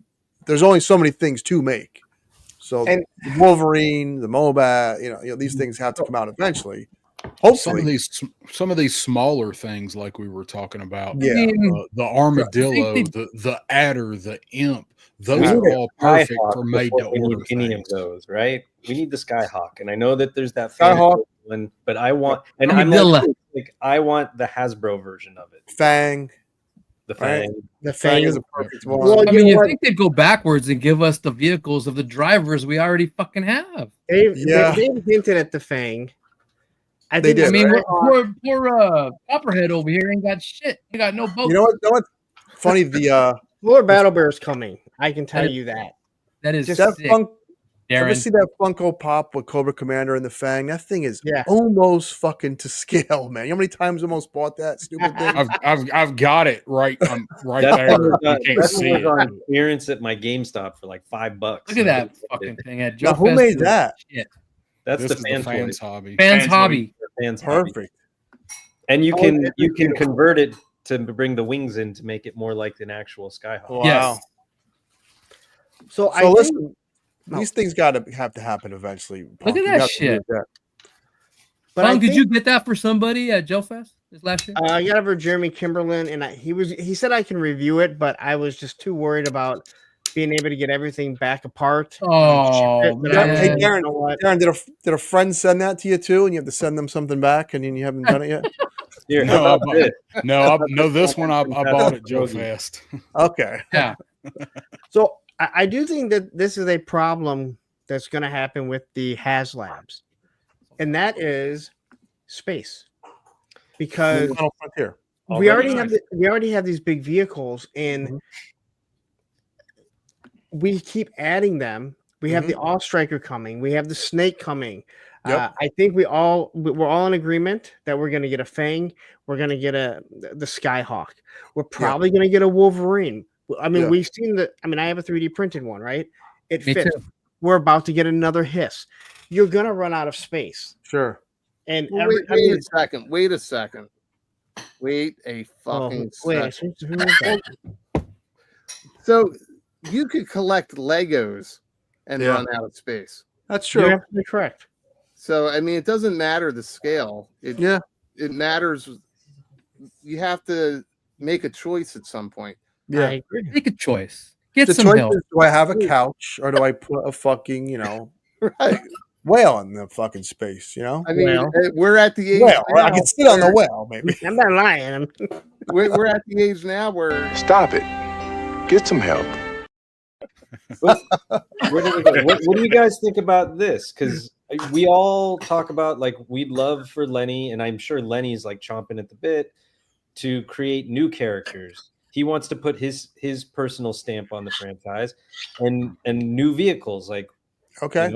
There's only so many things to make. So the Wolverine, the Mobat, you know, these things have to come out eventually. Hopefully, some of these smaller things, like we were talking about, the armadillo, the adder, the imp, those are all perfect for made to order. Any of those, right? We need the Skyhawk, and I know that there's that Skyhawk one, but I want, and I'm like, I want the Hasbro version of it. Fang. The Fang. The Fang is a perfect one. Well, I mean, you think they'd go backwards and give us the vehicles of the drivers we already fucking have? They've hinted at the Fang. I mean, poor Copperhead over here ain't got shit. He got no boat. You know what's funny? The Lord Battle Bear is coming. I can tell you that. That is just sick. Ever see that Funko Pop with Cobra Commander and the Fang? That thing is almost fucking to scale, man. You know how many times I almost bought that stupid thing? I've got it right there. You can't see it. On clearance at my GameStop for like $5. Look at that fucking thing. Now, who made that? That's the fans hobby. Fans hobby. Perfect. And you can convert it to bring the wings in to make it more like an actual Skyhawk. Wow. Yes. So listen, these things have to happen eventually. Look at that shit. But did you get that for somebody at Joe Fest this last year? I got it for Jeremy Kimberlin, and he said I can review it, but I was just too worried about being able to get everything back apart. Oh, hey, Darren, did a friend send that to you too, and you have to send them something back, and you haven't done it yet? Here, no, this one I bought at Joe Fest. Okay. Yeah. So I do think that this is a problem that's going to happen with the Haslabs, and that is space, because we already have these big vehicles, and we keep adding them. We have the All Striker coming. We have the Snake coming. Yep. I think we're all in agreement that we're going to get a Fang. We're going to get the Skyhawk. We're probably going to get a Wolverine. I mean, we've seen I have a 3D printed one, right? It fits. Too. We're about to get another Hiss. You're going to run out of space. Sure. And wait a second. Wait a second. Wait a fucking second. So you could collect Legos and run out of space. That's true. You're absolutely correct. So I mean, it doesn't matter the scale. It matters. You have to make a choice at some point. Yeah, I agree. Make a choice. Get the some choice help. is, do I have a couch or do I put a fucking whale in the fucking space? You know, I mean, we're at the age. I can sit on the whale, maybe. I'm not lying. We're at the age now where stop it. Get some help. What do you guys think about this? Because we all talk about, like, we'd love for Lenny, and I'm sure Lenny's like chomping at the bit to create new characters. He wants to put his personal stamp on the franchise and new vehicles. Like, okay,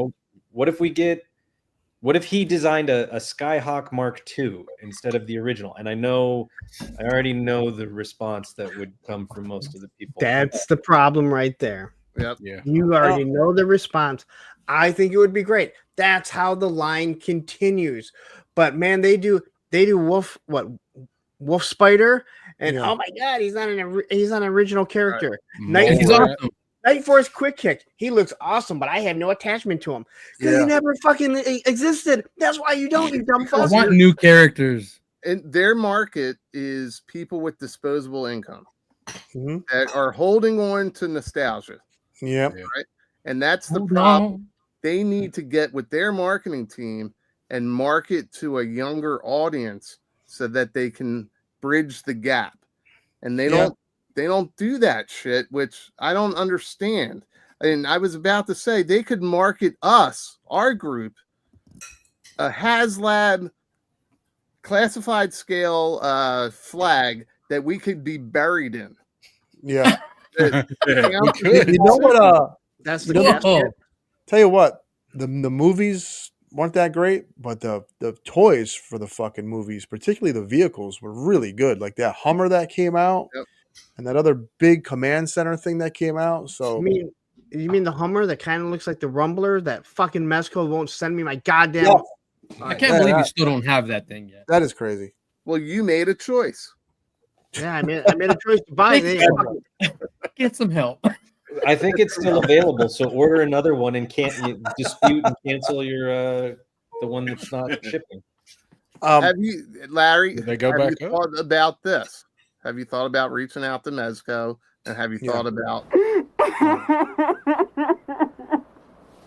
what if we get What if he designed a Skyhawk Mark II instead of the original? And I already know the response that would come from most of the people. That's the problem right there. Yep. Yeah. You already know the response. I think it would be great. That's how the line continues. But man, they do Wolf Spider, and oh my god, he's not an original character. Right. He's awesome. Night Force Quick Kick. He looks awesome, but I have no attachment to him because he never fucking existed. That's why you don't, you dumb fuck. I want new characters. And their market is people with disposable income that are holding on to nostalgia. Yep. Right. And that's the problem. They need to get with their marketing team and market to a younger audience so that they can bridge the gap. And they don't do that shit, which I don't understand. And I was about to say they could market us, our group, a Haslab classified scale flag that we could be buried in. Yeah. You know what? That's the tell you what, the movies weren't that great, but the toys for the fucking movies, particularly the vehicles, were really good. Like that Hummer that came out, and that other big command center thing that came out. So you mean the Hummer that kind of looks like the Rumbler? That fucking Mezco won't send me my goddamn. Yeah. I can't believe you still don't have that thing yet. That is crazy. Well, you made a choice. Yeah, I made a choice to buy it. Get some help. I think it's still available, so order another one and can't dispute and cancel your the one that's not shipping. Have you, Larry? They go back you thought about this? Have you thought about reaching out to Mezco? And have you thought about?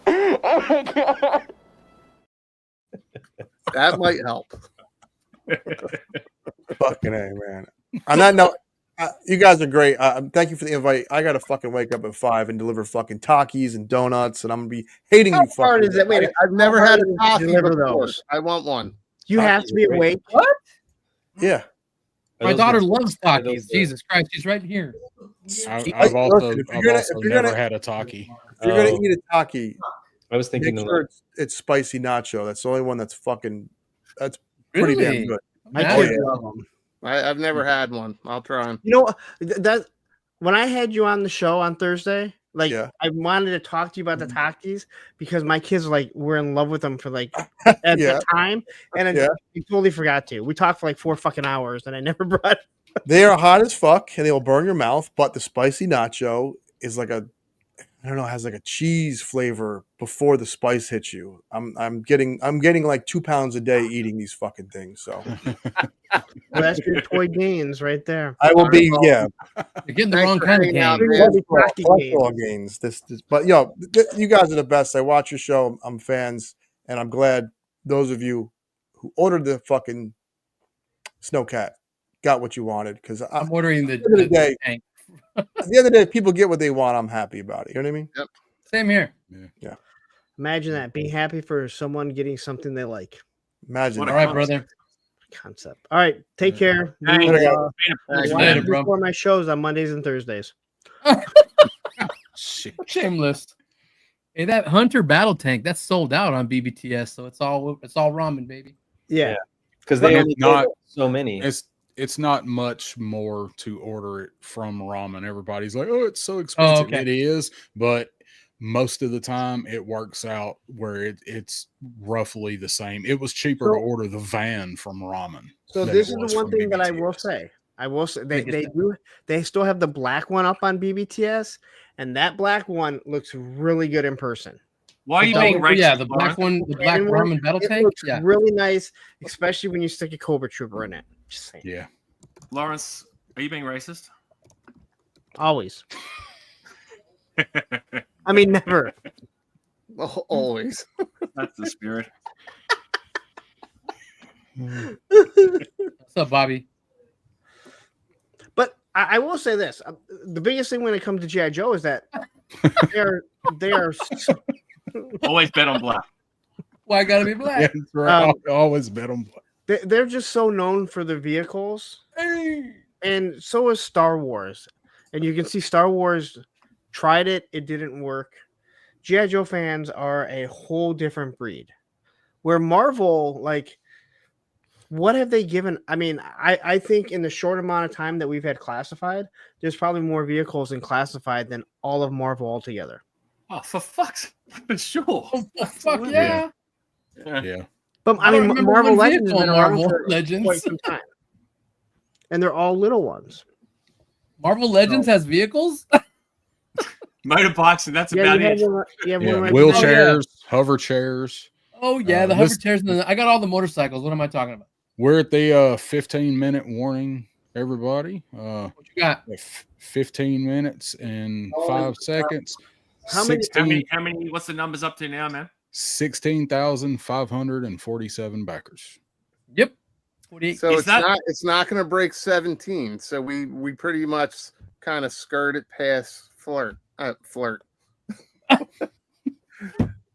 Oh my god! That might help. Fucking A, man. On that note, you guys are great. Thank you for the invite. I gotta fucking wake up at 5 and deliver fucking Takis and donuts, and I'm gonna be hating you. How hard is it? Wait, I've never had a Taki deliver before. those. I want one. You have to be awake. What? Yeah. My daughter loves Takis. Jesus Christ, she's right here. I've also never had a Taki. If you're gonna eat a Taki, I was thinking make sure it's spicy nacho. That's the only one that's fucking. That's pretty damn good. I've never had one. I'll try them. You know that when I had you on the show on Thursday, like I wanted to talk to you about the Takis because my kids were in love with them for at the time, and I totally forgot to. We talked for 4 fucking hours, and I never brought. They are hot as fuck, and they will burn your mouth. But the spicy nacho is has a cheese flavor before the spice hits you. I'm getting 2 pounds a day eating these fucking things. So Well, that's your toy gains right there. I will be You're getting the wrong kind of gains. But you guys are the best. I watch your show. I'm fans, and I'm glad those of you who ordered the fucking SNOWCAT got what you wanted. Because I'm ordering the tank. At the end of the day, if people get what they want, I'm happy about it. You know what I mean? Yep. Same here. Yeah. Imagine that. Being happy for someone getting something they like. Imagine. All right, brother. Concept. All right. Take care. Before my shows on Mondays and Thursdays. Shameless. Hey, that Hunter battle tank that's sold out on BBTS, so it's all ramen, baby. Yeah. Because they only not so many. It's not much more to order it from ramen. Everybody's like, oh, it's so expensive. It is, but most of the time it works out where it's roughly the same. It was cheaper to order the van from ramen. So this is the one thing that I will say. They still have the black one up on BBTS, and that black one looks really good in person. Why are you being racist? Yeah, the black one, the black ramen battle tank. Looks really nice, especially when you stick a Cobra Trooper in it. Just saying. Yeah. Lawrence, are you being racist? Always. I mean, never. Always. That's the spirit. What's up, Bobby? But I will say this: the biggest thing when it comes to GI Joe is that they are always bet on black. Why gotta be black? Yeah, that's right. Always bet on black. They're just so known for the vehicles, and so is Star Wars. And you can see Star Wars tried it; it didn't work. GI Joe fans are a whole different breed. Where Marvel, like, what have they given? I mean, I think in the short amount of time that we've had classified, there's probably more vehicles in classified than all of Marvel altogether. Oh, for fuck's sure. Oh, fuck yeah. Yeah. But I I don't mean, remember Marvel one Legends has vehicle been in around Marvel for Legends. quite some time, and they're all little ones. Marvel Legends has vehicles? Motorbikes, and that's about it. Wheelchairs, hover chairs. Oh yeah, the hover chairs. I got all the motorcycles. What am I talking about? We're at the 15-minute warning, everybody. What you got? 15 minutes and 5 seconds. How many? What's the numbers up to now, man? 16,547 backers. Yep. So it's not going to break 17. So we pretty much kind of skirted past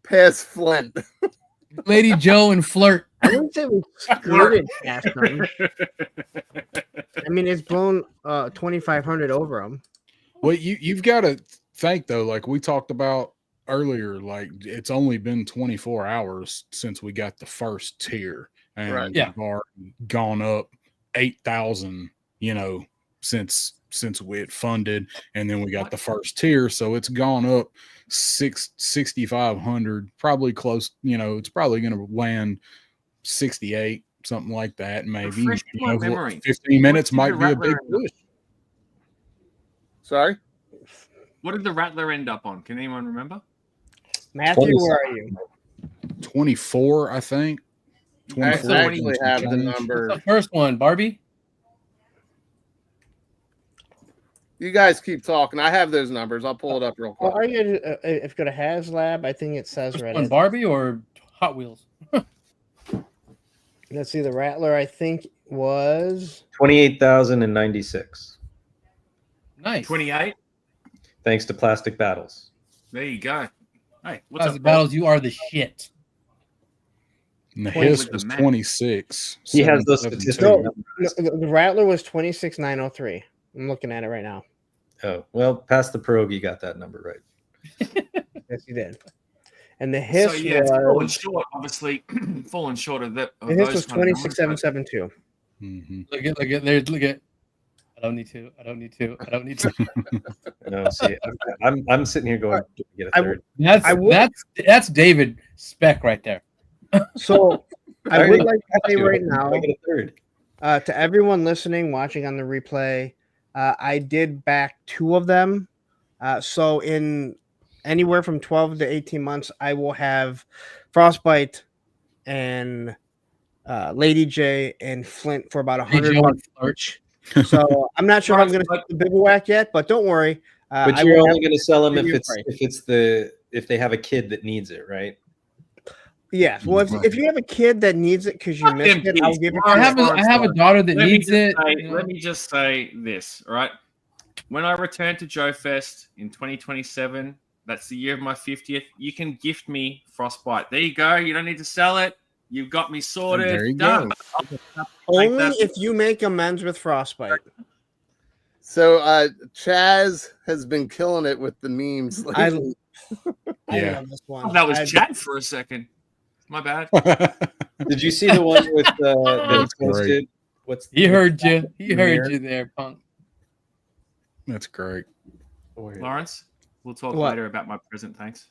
past Flint. Lady Joe and Flirt. I wouldn't say we skirted past them. I mean, it's blown 2,500 over them. Well, you've got to think though, like we talked about earlier, like it's only been 24 hours since we got the first tier, and we've already gone up 8,000. Since we had funded, and then we got the first tier, so it's gone up 6,500, probably close. It's probably going to land 68, something like that, maybe. 15 minutes might be a big push. Sorry, what did the Rattler end up on? Can anyone remember? Matthew, where are you? 24, I think. 24. I actually have the number. What's the first one, Barbie? You guys keep talking. I have those numbers. I'll pull it up real quick. Well, are you? If you go to Haslab, I think it says right. On Barbie or Hot Wheels? Let's see. The Rattler, I think, was 28,096. Nice. 28. Thanks to Plastic Battles. There you go. Hey, what's Plastic up, Battles? You are the shit. And the Hiss was 26. He has those statistics. No, the Rattler was 26,903. I'm looking at it right now. Oh, well, past the pierogi got that number right. Yes, you did. And the Hiss it's was falling short, obviously, falling short of that. The Hiss was 26,772. Mm-hmm. Look at there. Look at. I don't need to. No, see, I'm sitting here going to get a third. That's David Speck right there. So I would like to say right now, I get a third. To everyone listening, watching on the replay, I did back 2 of them. So in anywhere from 12 to 18 months, I will have Frostbite and Lady J and Flint for about $100 each. So I'm not sure if I'm going to take the bivouac yet, but don't worry. But you're only going to sell them if they have a kid that needs it, right? Yes. Well, if you have a kid that needs it because you missed it, I'll give it. I have a daughter that needs it. Let me just say this, all right? When I return to Joe Fest in 2027, that's the year of my 50th. You can gift me Frostbite. There you go. You don't need to sell it. You've got me sorted. There you Done. go. Only if you make amends with Frostbite. So Chaz has been killing it with the memes lately. I love this one. Oh, that was Chad for a second. My bad. Did you see the one with that posted? He heard you. He heard you there, punk. That's great. Lawrence, we'll talk later about my present. Thanks.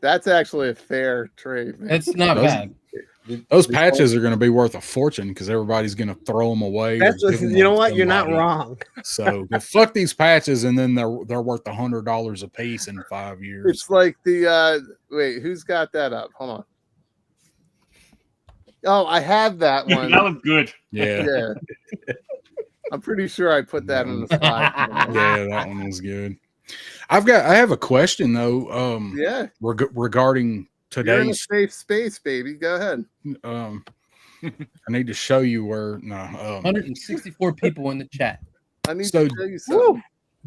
That's actually a fair trade, man. It's not bad. Those patches are going to be worth a fortune because everybody's going to throw them away. You know what? You're not wrong. So fuck these patches, and then they're worth $100 a piece in 5 years. It's like the wait, who's got that up? Hold on. Oh, I have that one. That was good. Yeah. I'm pretty sure I put that in the slide. Yeah, that one was good. I have a question though. Regarding today's. You're in a safe space, baby. Go ahead. I need to show you where. 164 people in the chat. I need to show you something.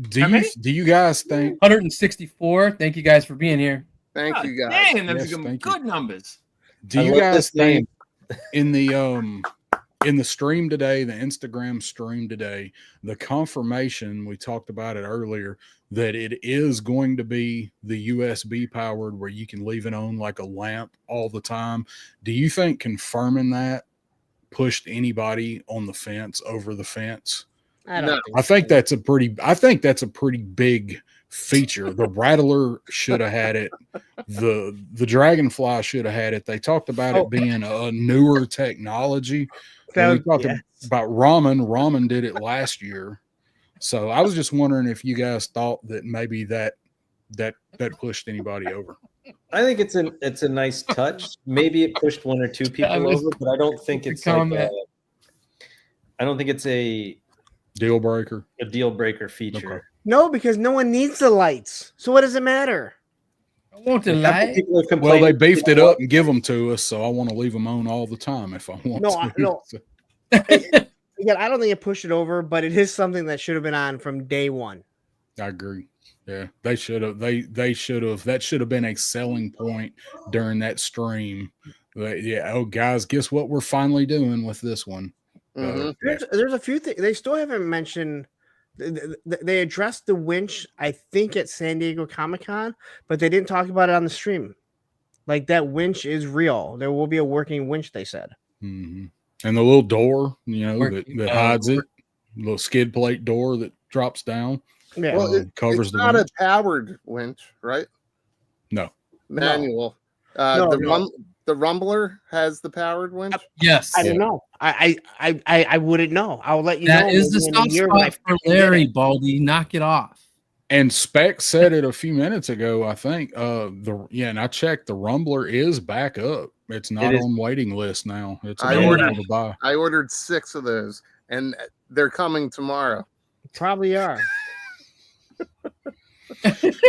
Do you guys think 164? Thank you guys for being here. Thank you guys. Man, those are good numbers. Do you guys think in the in the stream today, the Instagram stream today, the confirmation, we talked about it earlier, that it is going to be the USB powered where you can leave it on like a lamp all the time. Do you think confirming that pushed anybody on the fence over the fence? I think that's a pretty big feature. The Rattler should have had it. The Dragonfly should have had it. They talked about it being a newer technology. We talked about Ramen did it last year. So I was just wondering if you guys thought that maybe that pushed anybody over. I think it's a nice touch. Maybe it pushed one or two people over, but I don't think it's like I don't think it's a deal breaker. A deal breaker feature. Okay. No, because no one needs the lights. So what does it matter? I want the light. Well, they beefed it up and give them to us, so I want to leave them on all the time if I want to. No. Again, I don't think it pushed it over, but it is something that should have been on from day one. I agree. Yeah, they should have. They should have. That should have been a selling point during that stream. Oh, guys, guess what we're finally doing with this one? There's a few things they still haven't mentioned. They addressed the winch, I think, at San Diego Comic-Con, but they didn't talk about it on the stream. Like, that winch is real. There will be a working winch, they said. Mm-hmm. And the little door, that hides it, little skid plate door that drops down. Yeah, well, covers it's the not winch. a powered winch, right? No, manual. The Rumbler has the powered winch. Yes, I don't know. I wouldn't know. I'll let you know. That is the soft spot for Larry, Baldy. Knock it off. And Spec said it a few minutes ago, I think. And I checked. The Rumbler is back up. It's not on waiting list now. It's available to buy. I ordered 6 of those, and they're coming tomorrow. Probably are.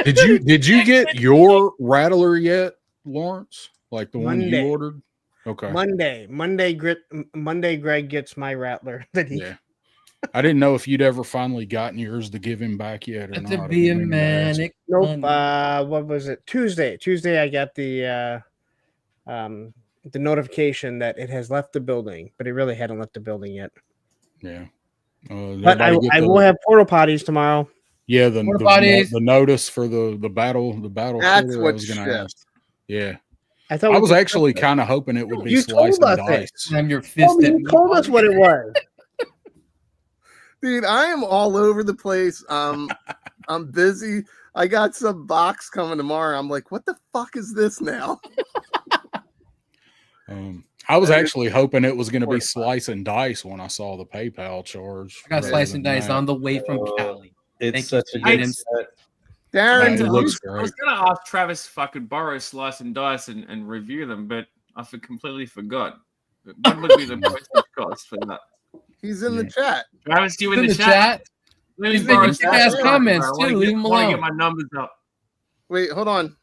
Did you get your Rattler yet, Lawrence? Like the one you ordered? Okay. Monday, Greg gets my Rattler. I didn't know if you'd ever finally gotten yours to give him back yet or not. To be a manic. Nope. What was it? Tuesday. I got the notification that it has left the building, but it really hadn't left the building yet. Yeah. But I will have porta potties tomorrow. Yeah, the notice for the battle. That's what I was going to ask. Yeah. I was actually kind of hoping it would be slice and dice. I'm your fist. You told us what it was. Dude, I am all over the place. I'm busy. I got some box coming tomorrow. I'm like, what the fuck is this now? I was actually hoping it was going to be slice and dice when I saw the PayPal charge. I got slice and dice on the way from Cali. It's such a good set. Darren, it looks I was going to ask Travis if I could borrow slice and dice and review them, but I completely forgot. What would be the postage cost for that? He's in the chat. Travis, you in the chat? He's making kick-ass comments too. Leave him I want to alone. get my numbers up. Wait, hold on.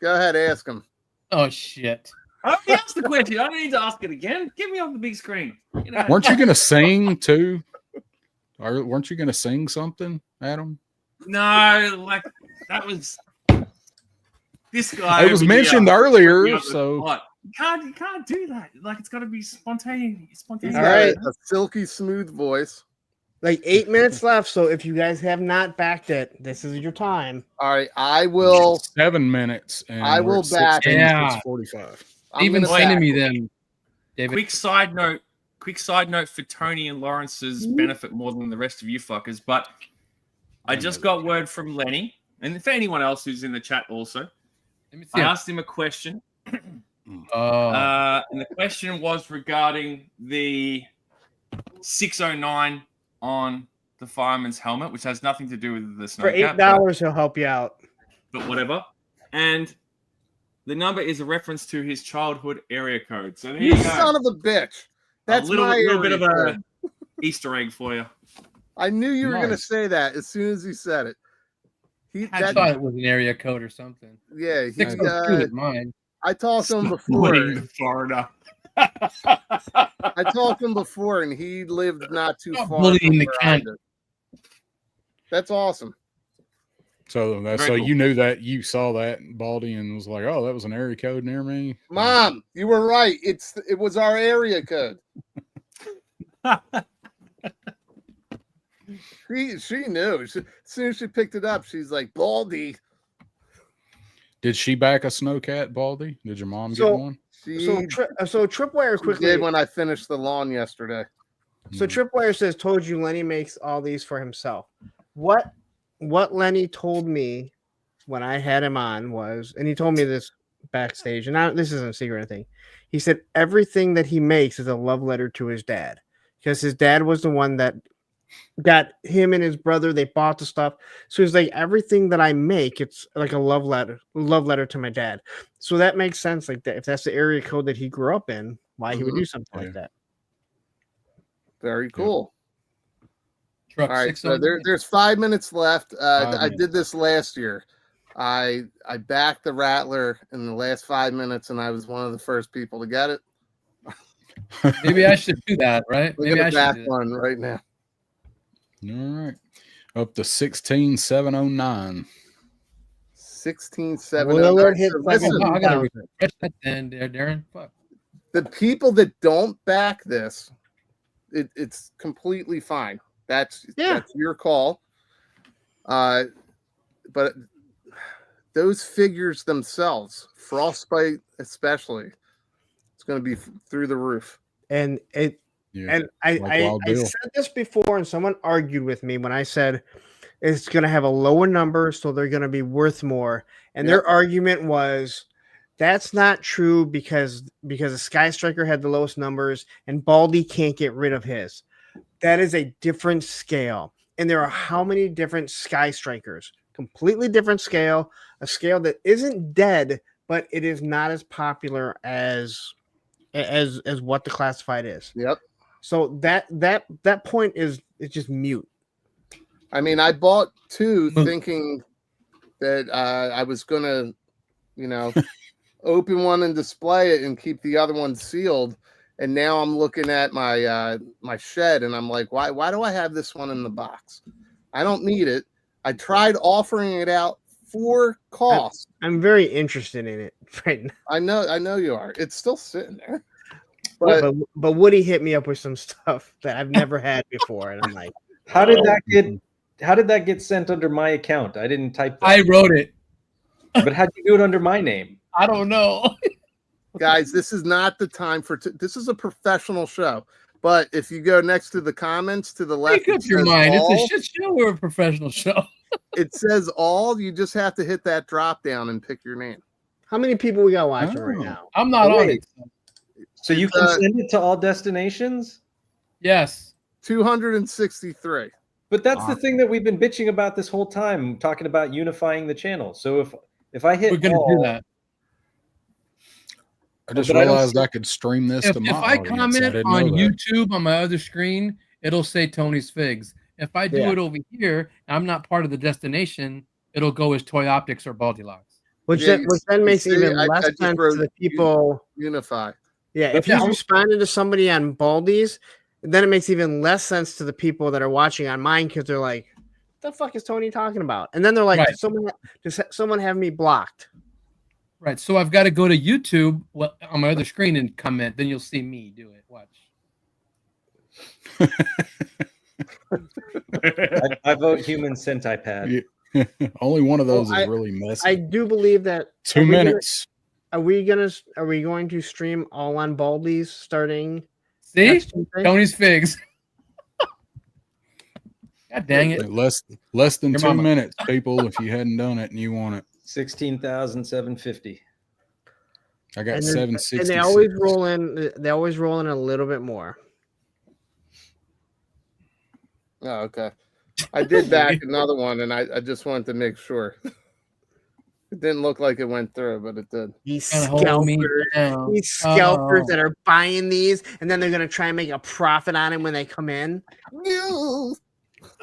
Go ahead, ask him. Oh shit! I already asked the question. I don't need to ask it again. Get me off the big screen. Weren't you going to sing too? Weren't you going to sing something, Adam? No, like that was this guy. It was mentioned earlier, so you can't do that. Like it's got to be spontaneous. All right, a silky smooth voice. Like 8 minutes left, so if you guys have not backed it, this is your time. All right, I will. 7 minutes. And I will back. 45. Even send me then, David. Quick side note for Tony and Lawrence's benefit more than the rest of you fuckers. But I just got word from Lenny, and for anyone else who's in the chat also, I asked him a question. And the question was regarding the 609 on the fireman's helmet, which has nothing to do with the SNOWCAT. For $8, he'll help you out. But whatever. And the number is a reference to his childhood area code. So there you go. Son of a bitch. That's a little bit of a code. Easter egg for you. I knew you were going to say that as soon as you said it. I thought it was an area code or something. Yeah, mine. I talked to him before. Florida. I talked to him before, and he lived not too far. Bullying the Kent. That's awesome. So Very so cool. you knew that, you saw that Baldy and was like, oh, that was an area code near me. Mom, you were right. It was our area code. She knew. As soon as she picked it up, she's like, Baldy. Did she back a SNOWCAT, Baldy? Did your mom get one? So Tripwire quickly did when I finished the lawn yesterday. So Tripwire says, told you Lenny makes all these for himself. What Lenny told me when I had him on was, and he told me this backstage, and this isn't a secret or anything. He said everything that he makes is a love letter to his dad, because his dad was the one that got him and his brother. They bought the stuff, so he's like, everything that I make, it's like a love letter to my dad. So that makes sense, like that. If that's the area code that he grew up in, why he would do something like that. Very cool. Truck All right, so there's 5 minutes left. I did this last year. I backed the Rattler in the last 5 minutes, and I was one of the first people to get it. Maybe I should do that, right? Maybe I should back do that. one right now. All right. Up to 16,709. 16,709. Listen, I gotta refresh that then, there, Darren. Fuck. the people that don't back this, it's completely fine. That's your call. But those figures themselves, Frostbite especially, it's going to be through the roof. And I said this before, and someone argued with me when I said it's going to have a lower number, so they're going to be worth more. And their argument was that's not true because the Sky Striker had the lowest numbers, and Baldy can't get rid of his. That is a different scale. And there are how many different Sky Strikers? Completely different scale, a scale that isn't dead, but it is not as popular as what the classified is. Yep. So that point is just mute. I mean, I bought two thinking that I was gonna, open one and display it and keep the other one sealed. And now I'm looking at my my shed and I'm like, why do I have this one in the box? I don't need it. I tried offering it out for cost. I'm very interested in it right now. I know you are. It's still sitting there. But Woody hit me up with some stuff that I've never had before, and I'm like, how did that get sent under my account? I didn't type that. I wrote it. But how'd you do it under my name? I don't know. Guys, this is not the time for this is a professional show. But if you go next to the comments to the left, make up your mind. It's a shit show or a professional show. It says all. You just have to hit that drop down and pick your name. How many people we got watching right now? I'm not on it. So you can send it to all destinations? Yes. 263. But that's the thing that we've been bitching about this whole time, talking about unifying the channel. So if I hit we're gonna do that. I just realized I could stream this to my If I audience. comment on YouTube on my other screen, it'll say Tony's Figs. If I do it over here, and I'm not part of the destination, it'll go as Toy Optics or Baldilocks. Which then makes even less sense to the people. Unify. Yeah, if he's responding to somebody on Baldy's, then it makes even less sense to the people that are watching on mine because they're like, "What the fuck is Tony talking about?" And then they're like, does someone have me blocked?" Right. So I've got to go to YouTube on my other screen and comment. Then you'll see me do it. Watch. I vote human centipad. Yeah. Only one of those is really messy. I do believe that 2 minutes. Are we going to stream all on Baldy's starting? See, Tony's Figs. God dang it! Less than 2 minutes, people. If you hadn't done it and you want it, 16,750. I got 760. And they always roll in. They always roll in a little bit more. Oh, okay. I did back another one, and I just wanted to make sure. It didn't look like it went through, but it did. These scalpers that are buying these, and then they're going to try and make a profit on it when they come in.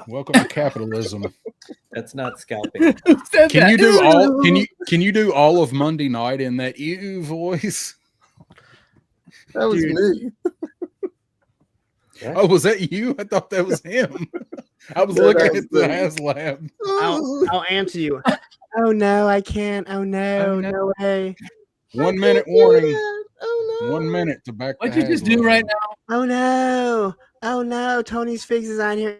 Welcome to capitalism. That's not scalping. Can you do all? Can you do all of Monday night in that ew voice? That was me. Oh, was that you? I thought that was him. I was looking at the Haslab. I'll answer you. Oh no, I can't. Oh no, no way. 1 minute warning. 1 minute to back. What'd you just do right now? Oh no. Oh no, Tony's Figs is on here.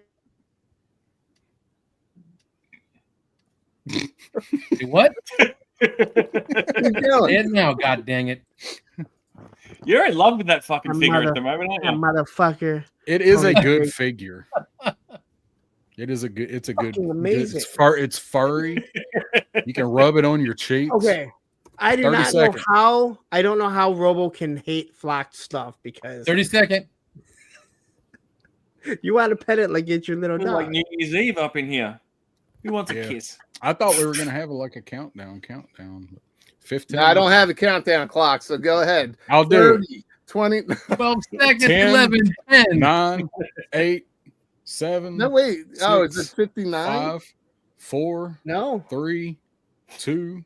What? Keep going. And now, god dang it. You're in love with that fucking A figure mother- at the moment, aren't A you? motherfucker. It is a Tony good Figs. figure. It is a good. It's a good. Fucking amazing. It's furry. You can rub it on your cheeks. Okay. I do 30 not seconds. know how. I don't know how Robo can hate flocked stuff because 30-second. you want to pet it like it's your little Feel dog. like New Year's Eve up in here. Who wants a Yeah. kiss? I thought we were gonna have like a countdown. 15. No, I don't have a countdown clock, so go ahead. I'll do it. 30, 20. 12 seconds. 10, 11, 10. 9, 8, 7. No, wait. Oh, is it 6, 59? 5, 4, No. 3, 2,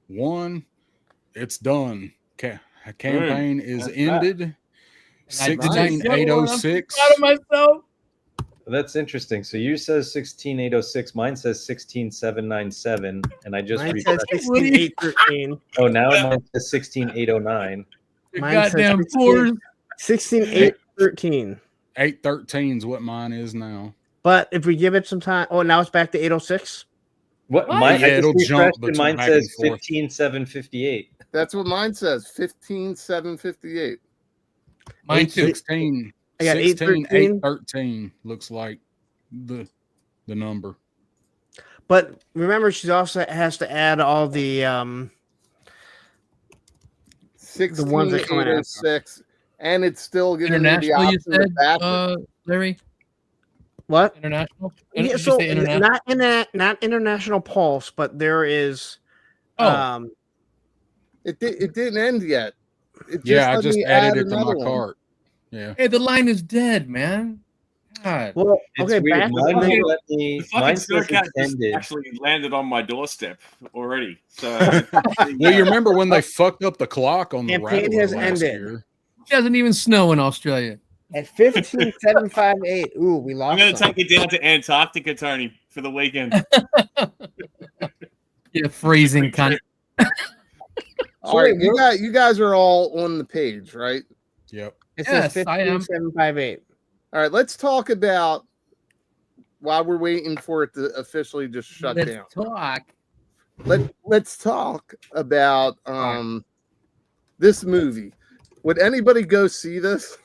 1. It's done. Campaign is ended. I did not say 16806. Proud of myself. That's interesting. So you says 16806. Mine says 16797, and I just Mine refreshed. says 16813. Oh, now mine says 16809. Your Mine says goddamn 16 fours. 16813. 813 is what mine is now. But if we give it some time, oh, now it's back to 806. What? What? Mine, Yeah, I just it'll jump refreshed and mine back and says forth. 15758. That's what mine says. 15758. Mine too. 16, I got 16, 813. 813 looks like the number. But remember, she also has to add all the ones that come in after. 16806. And it's still giving me the International, you option to said, back it. Larry? What? International? Yeah, Did you so say international? not international pulse, but there is. Oh. It didn't end yet. It Yeah, I let just me added add it to my another one. cart. Yeah. Hey, the line is dead, man. God. Well, It's okay, weird. back Mine Okay. won't let me. The fucking Mine says SNOWCAT it's just ended. actually landed on my doorstep already. So, Well, you remember when they fucked up the clock on the Campaign Rattler has last ended. year? It doesn't even snow in Australia. at 15758. Ooh, we lost. I'm going to some. take you down to Antarctica, Tony, for the weekend. You freezing cunt. All right, you guys are all on the page, right? Yep. It Yes, says I am. 15758. All right, let's talk about while we're waiting for it to officially just shut Let's down. talk. Let's talk about this movie. Would anybody go see this?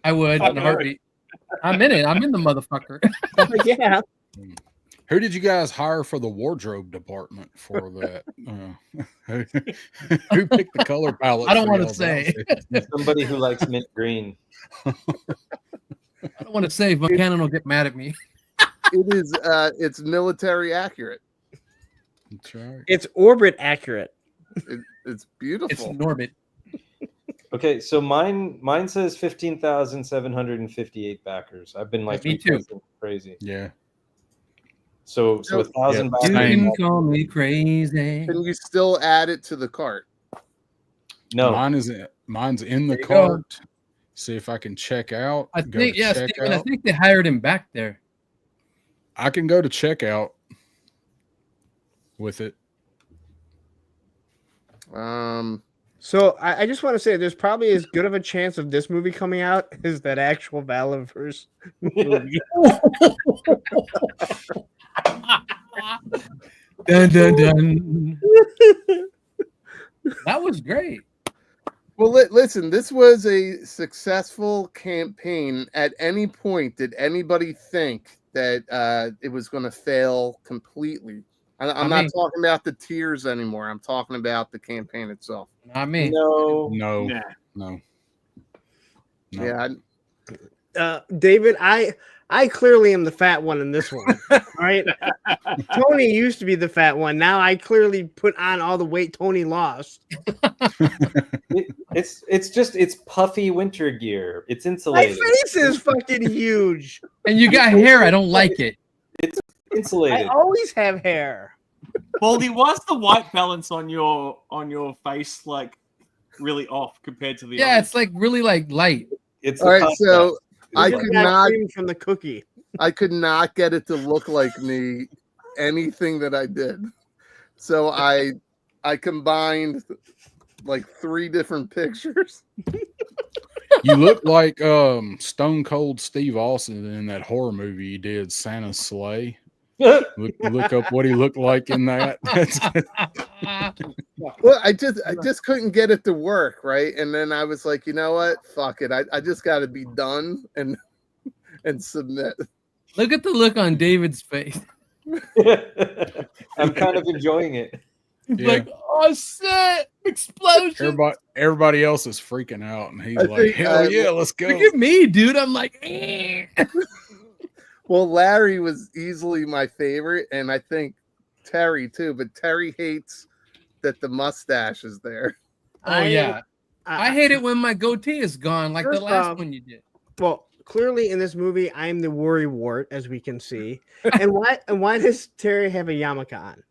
I would in a heartbeat. I'm in it. I'm in the motherfucker. Yeah. Who did you guys hire for the wardrobe department for that? Who picked the color palette? I don't for want to y'all's say. outfits? Somebody who likes mint green. I don't want to say, but Cannon will get mad at me. It is it's military accurate. That's right. It's orbit accurate. It's beautiful. It's in orbit. Okay, so mine says 15,758 backers. I've been like Me too. crazy. Yeah. So 1,000 You backers. can call me crazy. Can you still add it to the cart? No, Mine's in the There you go. cart. See if I can check out. I Go think, to yeah, checkout. Steven, I think they hired him back there. I can go to checkout with it. So I just want to say there's probably as good of a chance of this movie coming out as that actual Valorverse movie. Dun, dun, dun. That was great. Well, listen, this was a successful campaign. At any point, did anybody think that it was going to fail completely? I'm not talking about the tiers anymore. I'm talking about the campaign itself. Not me. no. No. Yeah, David, I clearly am the fat one in this one. Right? Tony used to be the fat one. Now I clearly put on all the weight Tony lost. It's puffy winter gear. It's My insulated. face is fucking huge. And you got hair. I don't like it. It's I insulated. always have hair. Baldy, why's the white balance on your face like really off compared to the Yeah, other? it's like really like light. It's all the right. contrast. So I It's could like- not. Cream from the cookie. I could not get it to look like me, anything that I did. So I combined like 3 different pictures. You look like Stone Cold Steve Austin in that horror movie he did, Santa's Sleigh. Look up what he looked like in that. Well, I just couldn't get it to work, right? And then I was like, you know what? Fuck it. I just got to be done and submit. Look at the look on David's face. I'm kind of enjoying it. He's like, oh shit, explosion. Everybody else is freaking out, and he's like, hell yeah, let's go. Look at me, dude. I'm like, eh. Well, Larry was easily my favorite, and I think Terry too, but Terry hates that the mustache is there. Oh yeah. I hate it when my goatee is gone, like the last one you did. Well, clearly in this movie, I'm the worry wart, as we can see. And why does Terry have a yarmulke on?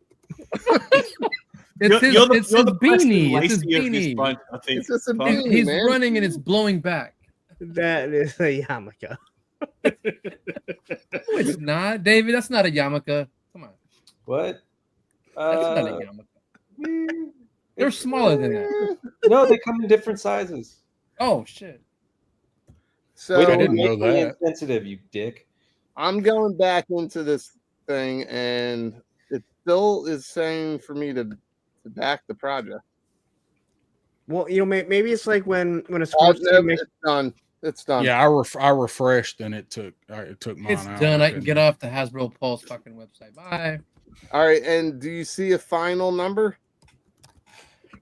It's his beanie. It's his beanie. beanie. I think. It's just a beanie, He's man. running and it's blowing back. That is a yarmulke. No, it's not, David. That's not a yarmulke. Come on. What? That's not a yarmulke. They're smaller than that. No, they come in different sizes. Oh shit. So Wait, I didn't know that. Insensitive, you dick. I'm going back into this thing, and it still is saying for me to back the project. Well, maybe it's like when a Oh, sports no, team makes it's done. It's done. Yeah, I refreshed, and it took mine It's out. done. I can get off the Hasbro Pulse fucking website. Bye. All right, and do you see a final number?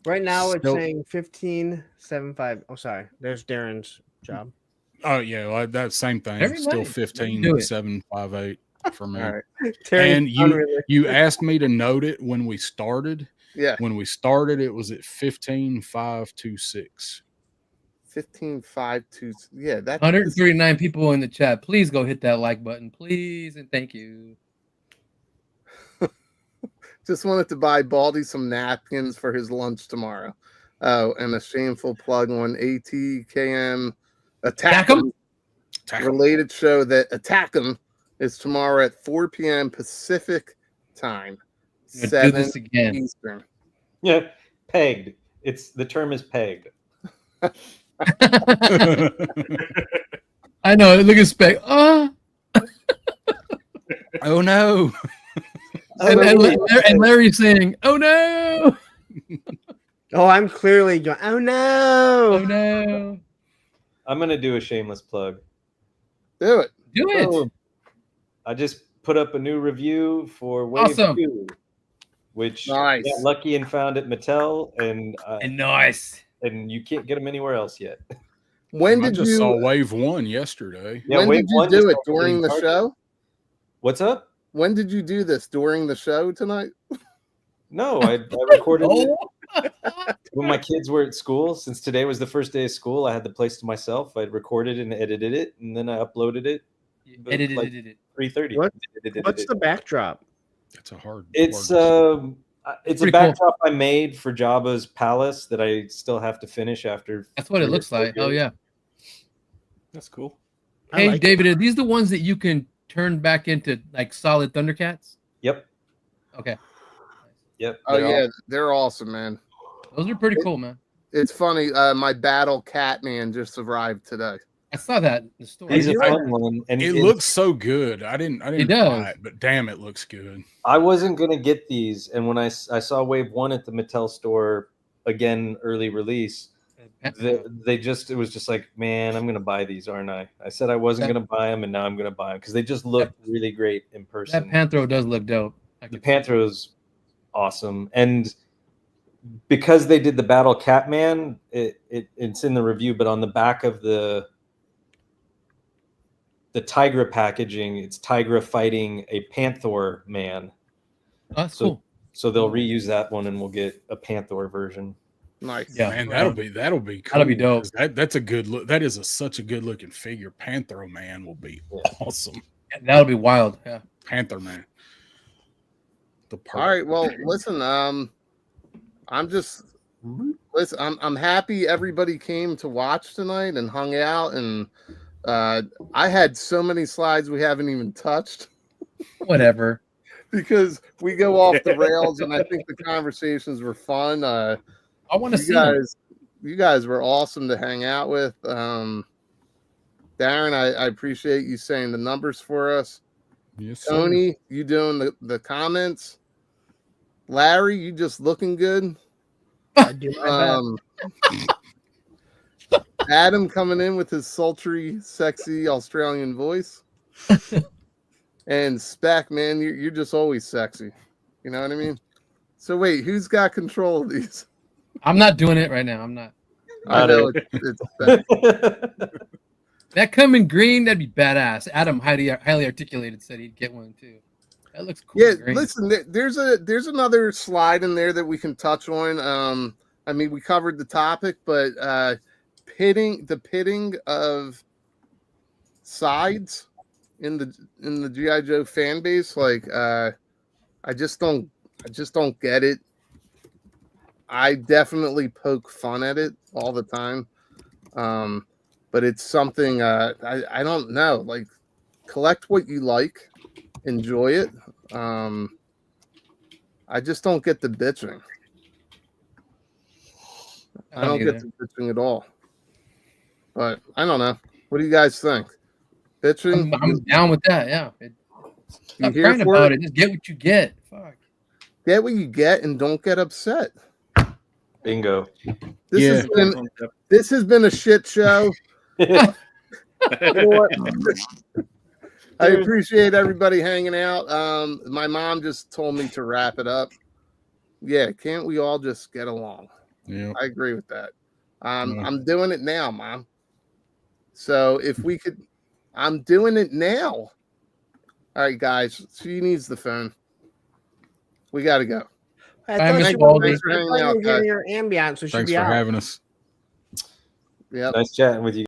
right now it's Nope. saying 15.75. Oh, sorry. There's Darren's job. Oh yeah, well, that same thing. Everybody, Still do it. 15,758 for me. All right. Terry's And you asked me to note it when we started. Yeah. When we started, it was at 15,526. 15.52. Yeah, that's 139 people in the chat. Please go hit that like button, please, and thank you. just wanted to buy Baldy some napkins for his lunch tomorrow. Oh, and a shameful plug on ATKM Attack 'em related show that Attack 'em is tomorrow at 4 p.m. Pacific time. Do 7 this again. Eastern. Yeah, pegged. The term is pegged. I know. Look at Spec. Oh no. And Larry's saying, "Oh no! Oh, I'm clearly going. Oh no! Oh no!" I'm gonna do a shameless plug. Do it. Do it. Oh, I just put up a new review for Wave 2, which I got lucky and found at Mattel, and nice. And you can't get them anywhere else yet. When I did just you saw Wave 1 yesterday? Yeah, when Wave did you 1 do just it? got During the Target. show? What's up? When did you do this? During the show tonight? No, I recorded it when my kids were at school. Since today was the first day of school, I had the place to myself. I recorded and edited it, and then I uploaded it. Edited like it. 3:30. What's the backdrop? That's a hard. It's word. it's Pretty a backdrop I made for Jabba's palace that I still have to finish after. That's what it looks like. Oh yeah. That's cool. Hey David, are these the ones that you can turn back into like solid Thundercats? Yep. Okay. Yep. Oh yeah, they're awesome, man. Those are pretty cool, man. It's funny. My Battle Catman just arrived today. I saw that in the store. He's a fun one, and It looks so good. I didn't It buy does. it, but damn, it looks good. I wasn't gonna get these, and when I saw Wave 1 at the Mattel store again, early release, it was just like, man, I'm gonna buy these, aren't I? I said I wasn't gonna buy them, and now I'm gonna buy them because they just look really great in person. That Panthro does look dope. The Panthro's awesome, and because they did the Battle Catman, it's in the review, but on the back of the Tigra packaging, it's Tigra fighting a Panther man. Oh, that's cool. So they'll reuse that one, and we'll get a Panther version. Nice. Yeah, Man, that'll be cool. That'll be dope. 'Cause that's a good look. That is such a good looking figure. Panther Man will be awesome. That'll be wild. Yeah. Panther Man. All right. Well, listen. I'm happy everybody came to watch tonight and hung out and I had so many slides we haven't even touched. Whatever. Because we go off the rails, and I think the conversations were fun. I want to see guys. You guys were awesome to hang out with. Darren, I appreciate you saying the numbers for us. Yes, Tony, you doing the comments. Larry, you just looking good. I do my best. Adam coming in with his sultry, sexy Australian voice. And Spec, man, you're just always sexy. You know what I mean? So wait, who's got control of these? I'm not doing it right now. I'm not. I know it's Spec. That come in green, that'd be badass. Adam, highly articulated, said he'd get one too. That looks cool. Yeah, green. listen, there's another slide in there that we can touch on. I mean, we covered the topic, but pitting of sides in the GI Joe fan base, like I just don't get it. I definitely poke fun at it all the time, but it's something I don't know. Like, collect what you like, enjoy it. I just don't get the bitching. I don't get the bitching at all. But I don't know. What do you guys think? Bitching? I'm down with that. Yeah. Stop here crying for about it? it. Just get what you get. Fuck. Get what you get and don't get upset. Bingo. This has been a shit show. You know what? I appreciate everybody hanging out. My mom just told me to wrap it up. Yeah, can't we all just get along? Yeah, I agree with that. I'm doing it now, Mom. So if we could, I'm doing it now. All right, guys. She needs the phone. We got to go. I thought you were hanging out, getting your ambiance, so she'd thanks be for out. having us. Yeah. Nice chatting with you.